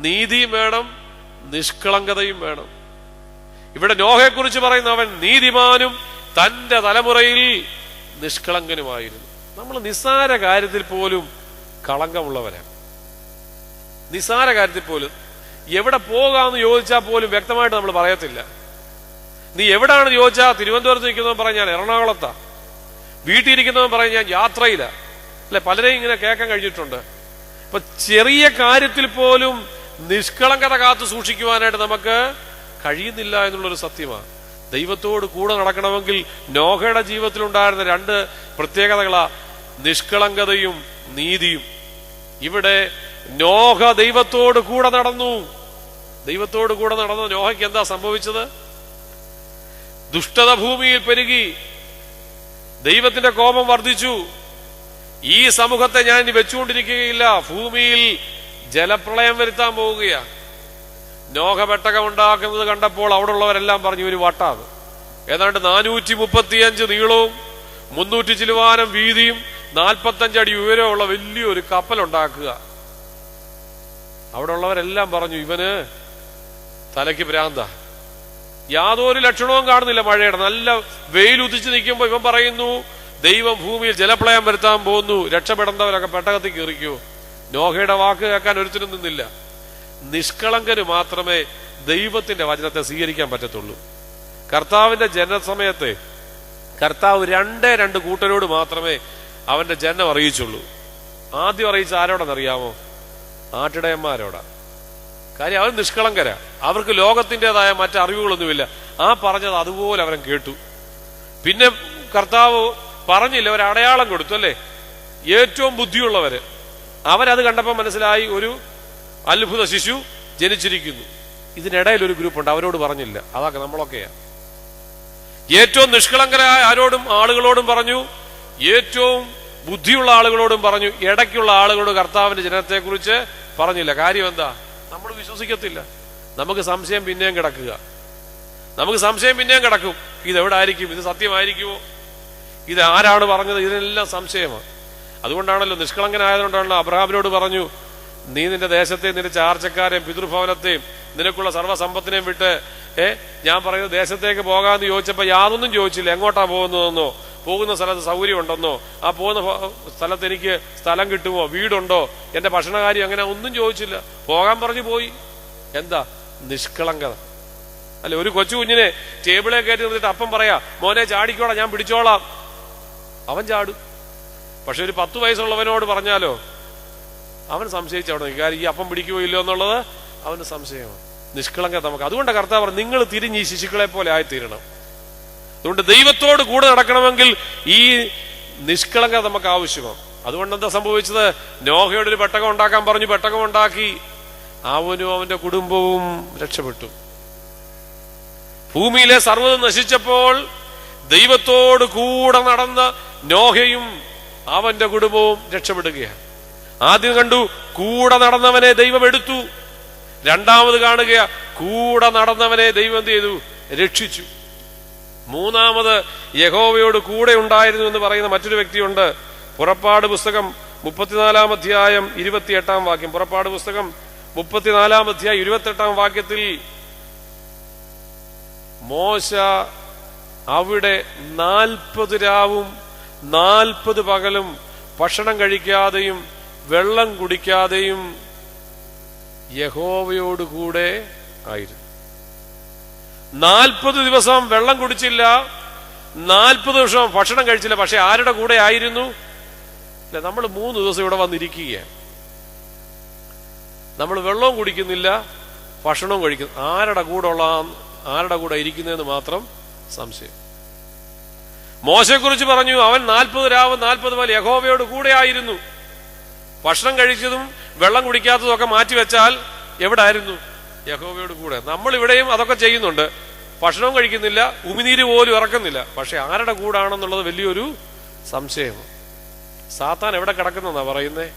നീതിയും വേണം, നിഷ്കളങ്കതയും വേണം. ഇവിടെ നോഹയെ കുറിച്ച് പറയുന്ന അവൻ നീതിമാനും തന്റെ തലമുറയിൽ നിഷ്കളങ്കനുമായിരുന്നു. നമ്മൾ നിസ്സാര കാര്യത്തിൽ പോലും കളങ്കമുള്ളവരാണ്. നിസ്സാര കാര്യത്തിൽ പോലും എവിടെ പോകാമെന്ന് ചോദിച്ചാൽ പോലും വ്യക്തമായിട്ട് നമ്മൾ പറയത്തില്ല. നീ എവിടാണെന്ന് ചോദിച്ചാൽ തിരുവനന്തപുരത്ത് നിൽക്കുന്നവൻ പറയും ഞാൻ എറണാകുളത്താ, വീട്ടിൽ ഇരിക്കുന്നവൻ പറയും ഞാൻ യാത്രയില്ല. അല്ലെ, പലരെയും ഇങ്ങനെ കേൾക്കാൻ കഴിഞ്ഞിട്ടുണ്ട്. അപ്പൊ ചെറിയ കാര്യത്തിൽ പോലും നിഷ്കളങ്കത കാത്തു സൂക്ഷിക്കുവാനായിട്ട് നമുക്ക് കഴിയുന്നില്ല എന്നുള്ളൊരു സത്യമാണ്. ദൈവത്തോട് കൂടെ നടക്കണമെങ്കിൽ നോഹയുടെ ജീവിതത്തിലുണ്ടായിരുന്ന രണ്ട് പ്രത്യേകതകളാ: നിഷ്കളങ്കതയും നീതിയും. ഇവിടെ നോഹ ദൈവത്തോട് കൂടെ നടന്നു. ദൈവത്തോട് കൂടെ നടന്ന നോഹയ്ക്ക് എന്താ സംഭവിച്ചത്? ദുഷ്ടത ഭൂമിയിൽ പെരുകി, ദൈവത്തിന്റെ കോപം വർദ്ധിച്ചു. ഈ സമൂഹത്തെ ഞാൻ ഇനി വെച്ചുകൊണ്ടിരിക്കുകയില്ല, ഭൂമിയിൽ ജലപ്രളയം വരുത്താൻ പോവുകയാ. നോഹ പെട്ടകം ഉണ്ടാക്കുന്നത് കണ്ടപ്പോൾ അവിടെ ഉള്ളവരെല്ലാം പറഞ്ഞു ഒരു വട്ടാണ്. ഏതാണ്ട് 435 നീളവും 300 ചിലുവാനം വീതിയും 45 അടി ഉയരമുള്ള വലിയൊരു കപ്പലുണ്ടാക്കുക. അവിടെ ഉള്ളവരെല്ലാം പറഞ്ഞു ഇവന് തലയ്ക്ക് ഭ്രാന്ത, യാതൊരു ലക്ഷണവും കാണുന്നില്ല മഴയുടെ. നല്ല വെയിലുദിച്ച് നിൽക്കുമ്പോൾ ഇവൻ പറയുന്നു ദൈവം ഭൂമിയിൽ ജലപ്രളയം വരുത്താൻ പോകുന്നു, രക്ഷപ്പെടേണ്ടവരൊക്കെ പെട്ടകത്തിൽ കയറിക്കൂ. നോഹയുടെ വാക്ക് കേൾക്കാൻ ഒരുത്തിനും നിന്നില്ല. നിഷ്കളങ്കന് മാത്രമേ ദൈവത്തിന്റെ വചനത്തെ സ്വീകരിക്കാൻ പറ്റത്തുള്ളൂ. കർത്താവിന്റെ ജനനസമയത്ത് കർത്താവ് രണ്ട് കൂട്ടരോട് മാത്രമേ അവന്റെ ജനനം അറിയിച്ചുള്ളൂ. ആദ്യം അറിയിച്ച ആരോടെന്നറിയാമോ? ആട്ടിടയന്മാരോടാ. കാര്യം അവർ നിഷ്കളങ്കരാ, അവർക്ക് ലോകത്തിൻ്റെതായ മറ്ററിവുകളൊന്നുമില്ല. ആ പറഞ്ഞത് അതുപോലെ അവൻ കേട്ടു. പിന്നെ കർത്താവ് പറഞ്ഞില്ല, ഒരു അടയാളം കൊടുത്തു അല്ലേ? ഏറ്റവും ബുദ്ധിയുള്ളവര് അവരത് കണ്ടപ്പോൾ മനസ്സിലായി ഒരു അത്ഭുത ശിശു ജനിച്ചിരിക്കുന്നു. ഇതിനിടയിൽ ഒരു ഗ്രൂപ്പുണ്ട്, അവരോട് പറഞ്ഞില്ല. അതൊക്കെ നമ്മളൊക്കെയാ. ഏറ്റവും നിഷ്കളങ്കരായ ആളുകളോടും പറഞ്ഞു, ഏറ്റവും ബുദ്ധിയുള്ള ആളുകളോടും പറഞ്ഞു. ഇടയ്ക്കുള്ള ആളുകളോട് കർത്താവിന്റെ ജനനത്തെക്കുറിച്ച് പറഞ്ഞില്ല. കാര്യം എന്താ? നമ്മൾ വിശ്വസിക്കത്തില്ല. നമുക്ക് സംശയം പിന്നെയും കിടക്കും. ഇതെവിടെ ആയിരിക്കും? ഇത് സത്യമായിരിക്കുമോ? ഇത് ആരാണ് പറഞ്ഞത്? ഇതിനെല്ലാം സംശയമാണ്. അതുകൊണ്ടാണല്ലോ, നിഷ്കളങ്കനായതുകൊണ്ടാണല്ലോ അബ്രഹാമിനോട് പറഞ്ഞു, നീ നിന്റെ ദേശത്തെയും നിന്റെ ചാർച്ചക്കാരെയും പിതൃഭവനത്തെയും നിനക്കുള്ള സർവ്വസമ്പത്തിനെയും വിട്ട് ഞാൻ പറയുന്ന ദേശത്തേക്ക് പോകാമെന്ന് ചോദിച്ചപ്പോ യാതൊന്നും ചോദിച്ചില്ല. എങ്ങോട്ടാ പോകുന്നതെന്നോ, പോകുന്ന സ്ഥലത്ത് സൗകര്യം ഉണ്ടെന്നോ, ആ പോകുന്ന സ്ഥലത്ത് എനിക്ക് സ്ഥലം കിട്ടുമോ, വീടുണ്ടോ, എന്റെ ഭക്ഷണകാര്യം, അങ്ങനെ ഒന്നും ചോദിച്ചില്ല. പോകാൻ പറഞ്ഞു പോയി. എന്താ? നിഷ്കളങ്കത അല്ലെ? ഒരു കൊച്ചു കുഞ്ഞിനെ ടേബിളെ കയറ്റി നിർത്തിട്ട് അപ്പം പറയാ, മോനെ ചാടിക്കോളാം, ഞാൻ പിടിച്ചോളാം. അവൻ ചാടും. പക്ഷെ ഒരു 10 വയസ്സുള്ളവനോട് പറഞ്ഞാലോ അവൻ സംശയിച്ചവിടെ. കാര്യം ഈ അപ്പം പിടിക്കുകയോ ഇല്ലോ എന്നുള്ളത് അവന് സംശയമാണ്. നിഷ്കളങ്കത നമുക്ക്. അതുകൊണ്ട് കർത്താവ് പറഞ്ഞു, നിങ്ങൾ തിരിഞ്ഞ് ഈ ശിശുക്കളെ പോലെ ആയിത്തീരണം. അതുകൊണ്ട് ദൈവത്തോട് കൂടെ നടക്കണമെങ്കിൽ ഈ നിഷ്കളങ്കത നമുക്ക് ആവശ്യമാണ്. അതുകൊണ്ട് എന്താ സംഭവിച്ചത്? നോഹയോട് ഒരു പെട്ടകം ഉണ്ടാക്കാൻ പറഞ്ഞു, പെട്ടകം ഉണ്ടാക്കി. അവനും അവന്റെ കുടുംബവും രക്ഷപ്പെട്ടു. ഭൂമിയിലെ സർവ്വതും നശിച്ചപ്പോൾ ദൈവത്തോട് കൂടെ നടന്ന നോഹയും അവന്റെ കുടുംബവും രക്ഷപ്പെടുകയാണ്. ആദ്യം കണ്ടു കൂടെ നടന്നവനെ ദൈവം എടുത്തു. രണ്ടാമത് കാണുക, കൂടെ നടന്നവനെ ദൈവം എന്ത് ചെയ്തു? രക്ഷിച്ചു. മൂന്നാമത് യഹോവയോട് കൂടെ ഉണ്ടായിരുന്നു എന്ന് പറയുന്ന മറ്റൊരു വ്യക്തിയുണ്ട്. പുറപ്പാട് പുസ്തകം 34-ാം അധ്യായം 28-ാം വാക്യം. പുറപ്പാട് പുസ്തകം 34-ാം അധ്യായം 28-ാം വാക്യത്തിൽ മോശ അവിടെ 40 രാവും 40 പകലും ഭക്ഷണം കഴിക്കാതെയും വെള്ളം കുടിക്കാതെയും യഹോവയോടുകൂടെ ആയിരുന്നു. 40 ദിവസം വെള്ളം കുടിച്ചില്ല, 40 ദിവസം ഭക്ഷണം കഴിച്ചില്ല. പക്ഷെ ആരുടെ കൂടെ ആയിരുന്നു? അല്ല, നമ്മൾ 3 ദിവസം ഇവിടെ വന്നിരിക്കുകയാണ്. നമ്മൾ വെള്ളവും കുടിക്കുന്നില്ല, ഭക്ഷണവും കഴിക്കുന്നു. ആരുടെ കൂടെ ഇരിക്കുന്നതെന്ന് മാത്രം സംശയം. മോശയെക്കുറിച്ച് പറഞ്ഞു, അവൻ 40 രാവും 40 പകൽ യഹോവയോട് കൂടെ ആയിരുന്നു. ഭക്ഷണം കഴിച്ചതും വെള്ളം കുടിക്കാത്തതും ഒക്കെ മാറ്റിവെച്ചാൽ എവിടെ ആയിരുന്നു? യഹോവയോട് കൂടെ. നമ്മൾ ഇവിടെയും അതൊക്കെ ചെയ്യുന്നുണ്ട്. ഭക്ഷണവും കഴിക്കുന്നില്ല, ഉമിനീര് പോലും ഇറക്കുന്നില്ല. പക്ഷെ ആരുടെ കൂടാണെന്നുള്ളത് വലിയൊരു സംശയമാണ്. സാത്താൻ എവിടെ കിടക്കുന്നെന്നാ പറയുന്നേ?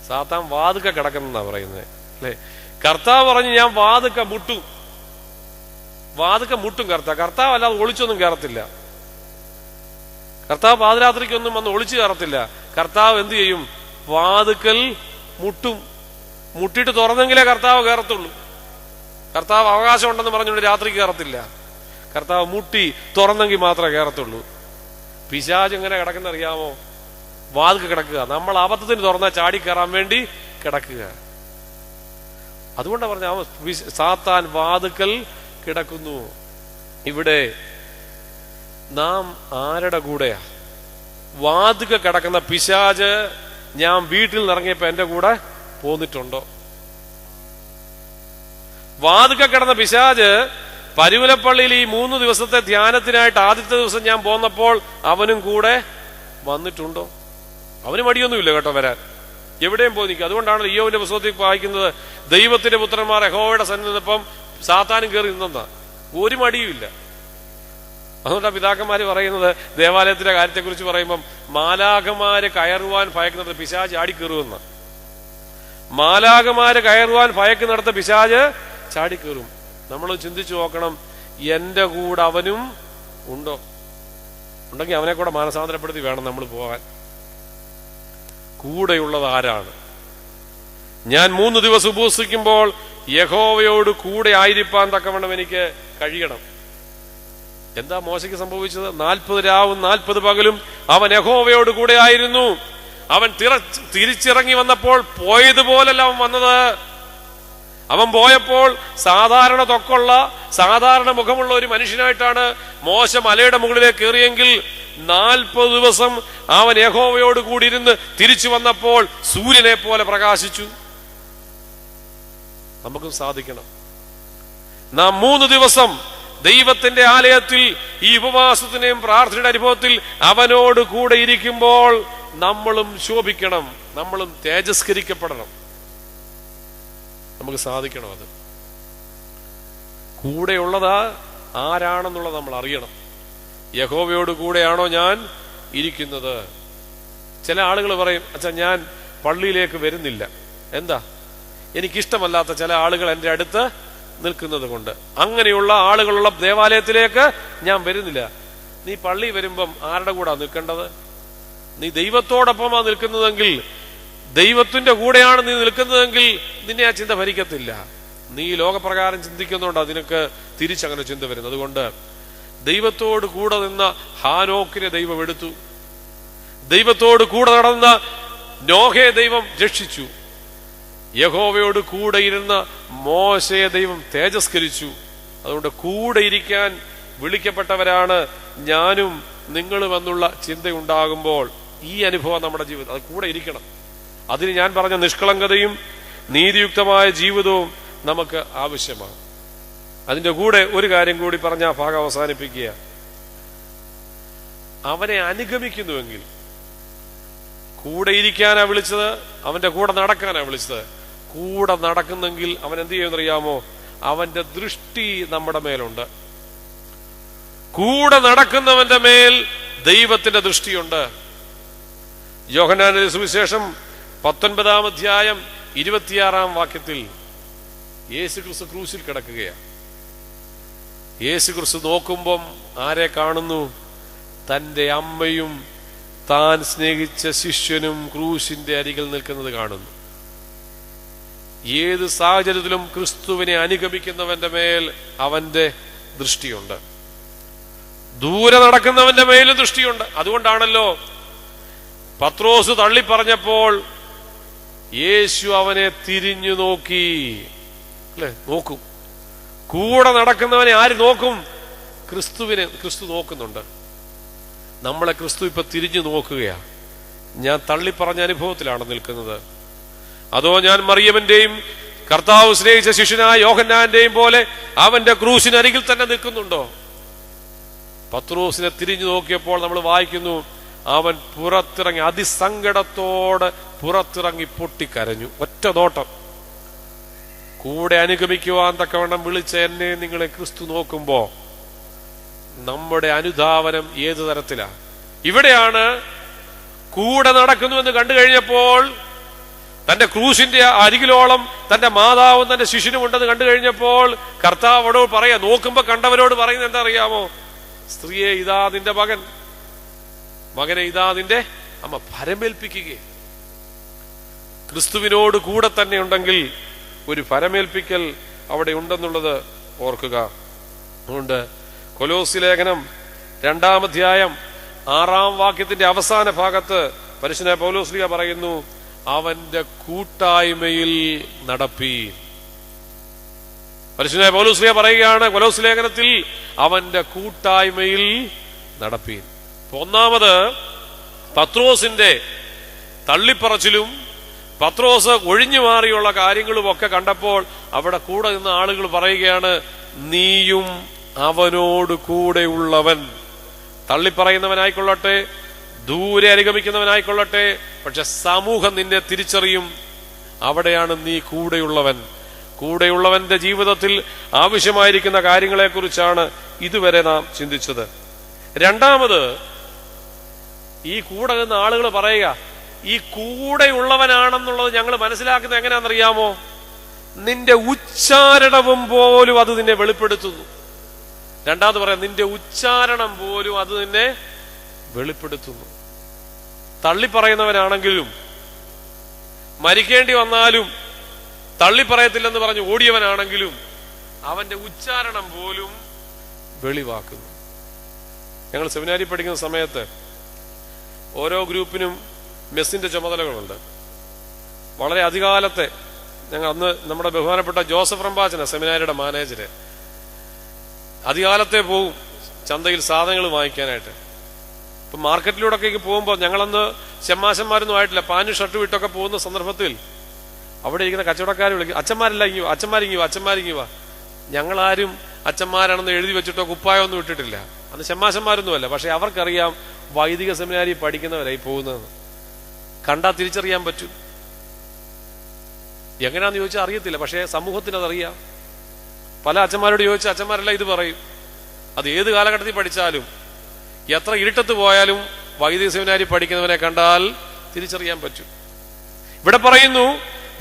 സാത്താൻ വാതുക്ക കിടക്കുന്നെന്നാ പറയുന്നേ അല്ലെ? കർത്താവ് പറഞ്ഞു, ഞാൻ വാതുക്ക മുട്ടും കർത്താവ് അല്ലാതെ ഒളിച്ചൊന്നും കയറത്തില്ല. കർത്താവ് പാതിരാത്രിക്കൊന്നും വന്ന് ഒളിച്ചു കയറത്തില്ല. കർത്താവ് എന്ത് ചെയ്യും? വാതുക്കൽ മുട്ടും. മുട്ടിട്ട് തുറന്നെങ്കിലേ കർത്താവ് കയറത്തുള്ളൂ. കർത്താവ് അവകാശം ഉണ്ടെന്ന് പറഞ്ഞുകൊണ്ട് രാത്രി കയറത്തില്ല. കർത്താവ് മുട്ടി തുറന്നെങ്കിൽ മാത്രമേ കയറത്തുള്ളൂ. പിശാച് എങ്ങനെ കിടക്കുന്ന അറിയാമോ? വാതുക്ക കിടക്കുക. നമ്മൾ അബദ്ധത്തിന് തുറന്നാൽ ചാടി കയറാൻ വേണ്ടി കിടക്കുക. അതുകൊണ്ടാണ് പറഞ്ഞ സാത്താൻ വാതുക്കൽ കിടക്കുന്നു. ഇവിടെ നാം ആരുടെ കൂടെയാ? വാതുക്ക കിടക്കുന്ന പിശാച് ഞാൻ വീട്ടിൽ നിന്നിറങ്ങിയപ്പോ എന്റെ കൂടെ പോന്നിട്ടുണ്ടോ? വാതുക്ക കിടന്ന പിശാച് പരുമലപ്പള്ളിയിൽ ഈ 3 ദിവസത്തെ ധ്യാനത്തിനായിട്ട് ആദ്യത്തെ ദിവസം ഞാൻ പോന്നപ്പോൾ അവനും കൂടെ വന്നിട്ടുണ്ടോ? അവന് മടിയൊന്നുമില്ല കേട്ടോ വരാൻ. എവിടെയും പോയി നിൽക്കുക. അതുകൊണ്ടാണ് ഇയ്യോബിന്റെ പുസ്തകത്തിൽ വായിക്കുന്നത്, ദൈവത്തിന്റെ പുത്രന്മാർ യഹോവയുടെ സന്നിധിയിൽ നിന്നപ്പം സാത്താനും കയറി നിന്നെന്നാ. ഒരു മടിയുമില്ല. അതുകൊണ്ടാണ് പിതാക്കന്മാര് പറയുന്നത്, ദേവാലയത്തിന്റെ കാര്യത്തെക്കുറിച്ച് പറയുമ്പം മാലാഖമാര് കയറുവാൻ ഭയക്കുന്നിടത്ത് പിശാച് ചാടിക്കയറുമെന്ന. മാലാഖമാര് കയറുവാൻ ഭയക്കുന്നിടത്ത് പിശാച് ചാടിക്കയറും. നമ്മൾ ചിന്തിച്ചു നോക്കണം, എന്റെ കൂടെ അവനും ഉണ്ടോ? ഉണ്ടെങ്കിൽ അവനെ കൂടെ മാനസാന്തരപ്പെടുത്തി വേണം നമ്മൾ പോകാൻ. കൂടെയുള്ളത് ആരാണ്? ഞാൻ 3 ദിവസം ഉപവസിക്കുമ്പോൾ യഹോവയോട് കൂടെ ആയിരിക്കാൻ തക്കവണ്ണം എനിക്ക് കഴിയണം. എന്താ മോശയ്ക്ക് സംഭവിച്ചത്? 40 രാവും 40 പകലും അവൻ യഹോവയോട് കൂടെ ആയിരുന്നു. അവൻ തിരിച്ചിറങ്ങി വന്നപ്പോൾ പോയതുപോലല്ല അവൻ വന്നത്. അവൻ പോയപ്പോൾ സാധാരണ തൊക്കുള്ള, സാധാരണ മുഖമുള്ള ഒരു മനുഷ്യനായിട്ടാണ് മോശ മലയുടെ മുകളിലേക്ക് കയറിയെങ്കിൽ 40 ദിവസം അവൻ യഹോവയോട് കൂടി ഇരുന്ന് തിരിച്ചു വന്നപ്പോൾ സൂര്യനെ പോലെ പ്രകാശിച്ചു. നമുക്കും സാധിക്കണം. നാം 3 ദിവസം ദൈവത്തിന്റെ ആലയത്തിൽ ഈ ഉപവാസത്തിന്റെയും പ്രാർത്ഥനയുടെ അനുഭവത്തിൽ അവനോട് കൂടെ ഇരിക്കുമ്പോൾ നമ്മളും ശോഭിക്കണം, നമ്മളും തേജസ്കരിക്കപ്പെടണം. നമുക്ക് സാധിക്കണം. അത് കൂടെയുള്ളതാ ആരാണെന്നുള്ളത് നമ്മൾ അറിയണം. യഹോവയോട് കൂടെയാണോ ഞാൻ ഇരിക്കുന്നത്? ചില ആളുകൾ പറയും, അച്ഛാ ഞാൻ പള്ളിയിലേക്ക് വരുന്നില്ല. എന്താ? എനിക്കിഷ്ടമല്ലാത്ത ചില ആളുകൾ എൻ്റെ അടുത്ത് നിൽക്കുന്നത് കൊണ്ട്. അങ്ങനെയുള്ള ആളുകളുള്ള ദേവാലയത്തിലേക്ക് ഞാൻ വരുന്നില്ല. നീ പള്ളി വരുമ്പം ആരുടെ കൂടാ നിൽക്കേണ്ടത്? നീ ദൈവത്തോടൊപ്പമാണ് നിൽക്കുന്നതെങ്കിൽ, ദൈവത്തിന്റെ കൂടെയാണ് നീ നിൽക്കുന്നതെങ്കിൽ നിന്നെ ആ ചിന്ത ഭരിക്കത്തില്ല. നീ ലോകപ്രകാരം ചിന്തിക്കുന്നുണ്ട് അതിനൊക്കെ തിരിച്ചങ്ങനെ ചിന്ത വരുന്നത്. അതുകൊണ്ട് ദൈവത്തോട് കൂടെ നിന്ന ഹാനോക്കിനെ ദൈവം എടുത്തു. ദൈവത്തോട് കൂടെ നടന്ന നോഹയെ ദൈവം രക്ഷിച്ചു. യഹോവയോട് കൂടെ ഇരുന്ന മോശയെ ദൈവം തേജസ്കരിച്ചു. അതുകൊണ്ട് കൂടെ ഇരിക്കാൻ വിളിക്കപ്പെട്ടവരാണ് ഞാനും നിങ്ങളും എന്നുള്ള ചിന്തയുണ്ടാകുമ്പോൾ ഈ അനുഭവം നമ്മുടെ ജീവിതം, അത് കൂടെ ഇരിക്കണം. അതിന് ഞാൻ പറഞ്ഞ നിഷ്കളങ്കതയും നീതിയുക്തമായ ജീവിതവും നമുക്ക് ആവശ്യമാണ്. അതിന്റെ കൂടെ ഒരു കാര്യം കൂടി പറഞ്ഞ ആ ഭാഗം അവസാനിപ്പിക്കുക. അവനെ അനുഗമിക്കുന്നുവെങ്കിൽ, കൂടെ ഇരിക്കാനാ വിളിച്ചത്, അവന്റെ കൂടെ നടക്കാനാ വിളിച്ചത്. കൂടെ നടക്കുന്നെങ്കിൽ അവൻ എന്ത് ചെയ്യുമെന്നറിയാമോ? അവന്റെ ദൃഷ്ടി നമ്മുടെ മേലുണ്ട്. കൂടെ നടക്കുന്നവന്റെ മേൽ ദൈവത്തിന്റെ ദൃഷ്ടിയുണ്ട്. യോഹന്നാന്റെ സുവിശേഷം 19-ാം അധ്യായം 26-ാം വാക്യത്തിൽ യേശുക്രിസ്തു ക്രൂശിൽ കിടക്കുകയാണ്. യേശുക്രിസ്തു നോക്കുമ്പം ആരെ കാണുന്നു? തന്റെ അമ്മയും താൻ സ്നേഹിച്ച ശിഷ്യനും ക്രൂശിന്റെ അരികിൽ നിൽക്കുന്നത് കാണുന്നു. ഏത് സാഹചര്യത്തിലും ക്രിസ്തുവിനെ അനുഗമിക്കുന്നവന്റെ മേൽ അവന്റെ ദൃഷ്ടിയുണ്ട്. ദൂരെ നടക്കുന്നവന്റെ മേലും ദൃഷ്ടിയുണ്ട്. അതുകൊണ്ടാണല്ലോ പത്രോസ് തള്ളിപ്പറഞ്ഞപ്പോൾ യേശു അവനെ തിരിഞ്ഞു നോക്കി. അല്ലെ? നോക്കും. കൂടെ നടക്കുന്നവനെ ആര് നോക്കും? ക്രിസ്തു നോക്കുന്നുണ്ട്. നമ്മളെ ക്രിസ്തു ഇപ്പൊ തിരിഞ്ഞു നോക്കുകയാണ്. ഞാൻ തള്ളിപ്പറഞ്ഞ അനുഭവത്തിലാണ് നിൽക്കുന്നത്, അതോ ഞാൻ മറിയമിന്റെയും കർത്താവ് സ്നേഹിച്ച ശിഷ്യനായ യോഹന്നാന്റെയും പോലെ അവന്റെ ക്രൂശിനരികിൽ തന്നെ നിൽക്കുന്നുണ്ടോ? പത്രോസിനെ തിരിഞ്ഞു നോക്കിയപ്പോൾ നമ്മൾ വായിക്കുന്നു, അവൻ പുറത്തിറങ്ങി, അതിസങ്കടത്തോടെ പുറത്തിറങ്ങി പൊട്ടിക്കരഞ്ഞു. ഒറ്റ നോട്ടം. കൂടെ അനുഗമിക്കുവാൻ തക്കവണ്ണം വിളിച്ച എന്നെ നിങ്ങളെ ക്രിസ്തു നോക്കുമ്പോ നമ്മുടെ അനുധാവനം ഏതു തരത്തിലാണ്? ഇവിടെയാണ് കൂടെ നടക്കുന്നുവെന്ന് കണ്ടു കഴിഞ്ഞപ്പോൾ, തന്റെ ക്രൂശിന്റെ അരികിലോളം തന്റെ മാതാവും തന്റെ ശിഷ്യനും ഉണ്ടെന്ന് കണ്ടു കഴിഞ്ഞപ്പോൾ കർത്താവോട് പറയാ, നോക്കുമ്പോ കണ്ടവരോട് പറയുന്നത് എന്താ അറിയാമോ? സ്ത്രീയെ ഇതാ നിന്റെ മകൻ, മകനെ ഇതാ നിന്റെ അമ്മ. ഭരമേൽപ്പിക്കുക. ക്രിസ്തുവിനോട് കൂടെ തന്നെ ഉണ്ടെങ്കിൽ ഒരു ഭരമേൽപ്പിക്കൽ അവിടെ ഉണ്ടെന്നുള്ളത് ഓർക്കുക. അതുകൊണ്ട് കൊലോസി ലേഖനം 2-ാം അധ്യായം 6-ാം വാക്യത്തിന്റെ അവസാന ഭാഗത്ത് പരിശുദ്ധ പൗലോസ്ലീഹ പറയുന്നു, അവന്റെ കൂട്ടായ്മയിൽ നടപ്പീൻ. പരിശുദ്ധ പൗലോസ്ലീഹ പറയുകയാണ് കൊലോസി ലേഖനത്തിൽ, അവന്റെ കൂട്ടായ്മയിൽ നടപ്പീൻ. ഒന്നാമത് പത്രോസിന്റെ തള്ളിപ്പറച്ചിലും പത്രോസ് ഒഴിഞ്ഞു മാറിയുള്ള കാര്യങ്ങളും ഒക്കെ കണ്ടപ്പോൾ അവിടെ കൂടെ നിന്ന ആളുകൾ പറയുകയാണ്, നീയും അവനോട് കൂടെയുള്ളവൻ. തള്ളിപ്പറയുന്നവനായിക്കൊള്ളട്ടെ, ദൂരെ അനുഗമിക്കുന്നവനായിക്കൊള്ളട്ടെ, പക്ഷെ സമൂഹം നിന്നെ തിരിച്ചറിയും. അവിടെയാണ് നീ കൂടെയുള്ളവൻ. കൂടെയുള്ളവന്റെ ജീവിതത്തിൽ ആവശ്യമായിരിക്കുന്ന കാര്യങ്ങളെക്കുറിച്ചാണ് ഇതുവരെ നാം ചിന്തിച്ചത്. രണ്ടാമത്, ഈ കൂടെ നിന്ന് ആളുകൾ പറയുക, ഈ കൂടെയുള്ളവനാണെന്നുള്ളത് ഞങ്ങൾ മനസ്സിലാക്കുന്നത് എങ്ങനെയാണെന്നറിയാമോ? നിന്റെ ഉച്ചാരണവും പോലും അത് നിന്നെ വെളിപ്പെടുത്തുന്നു. രണ്ടാമത് പറയാം, നിന്റെ ഉച്ചാരണം പോലും അത് നിന്നെ വെളിപ്പെടുത്തുന്നു. തള്ളിപ്പറയുന്നവനാണെങ്കിലും, മരിക്കേണ്ടി വന്നാലും തള്ളിപ്പറയത്തില്ലെന്ന് പറഞ്ഞ് ഓടിയവനാണെങ്കിലും അവന്റെ ഉച്ചാരണം പോലും വെളിവാക്കുന്നു. ഞങ്ങൾ സെമിനാരി പഠിക്കുന്ന സമയത്ത് ഓരോ ഗ്രൂപ്പിനും മെസ്സിന്റെ ചുമതലകളുണ്ട്. വളരെ അധികാലത്തെ ഞങ്ങൾ അന്ന് നമ്മുടെ ബഹുമാനപ്പെട്ട ജോസഫ് റമ്പാച്ചന സെമിനാരിയുടെ മാനേജര് അധികാലത്തെ പോകും ചന്തയിൽ സാധനങ്ങൾ വാങ്ങിക്കാനായിട്ട്. ഇപ്പൊ മാർക്കറ്റിലൂടെയൊക്കെ പോകുമ്പോൾ ഞങ്ങളന്ന് ചെമ്മാശന്മാരൊന്നും ആയിട്ടില്ല, പാനും ഷർട്ടും ഇട്ടൊക്കെ പോകുന്ന സന്ദർഭത്തിൽ അവിടെ ഇരിക്കുന്ന കച്ചവടക്കാർ വിളിക്കും, അച്ഛന്മാരില്ല ഇങ്ങി വാ, അച്ഛന്മാരിങ്ങി വാ. ഞങ്ങളാരും അച്ഛന്മാരാണെന്ന് എഴുതി വെച്ചിട്ടോ കുപ്പായമൊന്നും ഇട്ടിട്ടില്ല. അന്ന് ചെമ്മാശന്മാരൊന്നുമല്ല. പക്ഷെ അവർക്കറിയാം വൈദിക സെമിനാരി പഠിക്കുന്നവരായി പോകുന്നതെന്ന്. കണ്ടാൽ തിരിച്ചറിയാൻ പറ്റും. എങ്ങനെയാന്ന് ചോദിച്ചാൽ അറിയത്തില്ല, പക്ഷേ സമൂഹത്തിന് അതറിയാം. പല അച്ഛന്മാരോട് ചോദിച്ചാൽ അച്ഛന്മാരെല്ലാം ഇത് പറയും. അത് ഏത് കാലഘട്ടത്തിൽ പഠിച്ചാലും എത്ര ഇരുട്ടത്ത് പോയാലും വൈദിക സെമിനാരി പഠിക്കുന്നവനെ കണ്ടാൽ തിരിച്ചറിയാൻ പറ്റും. ഇവിടെ പറയുന്നു,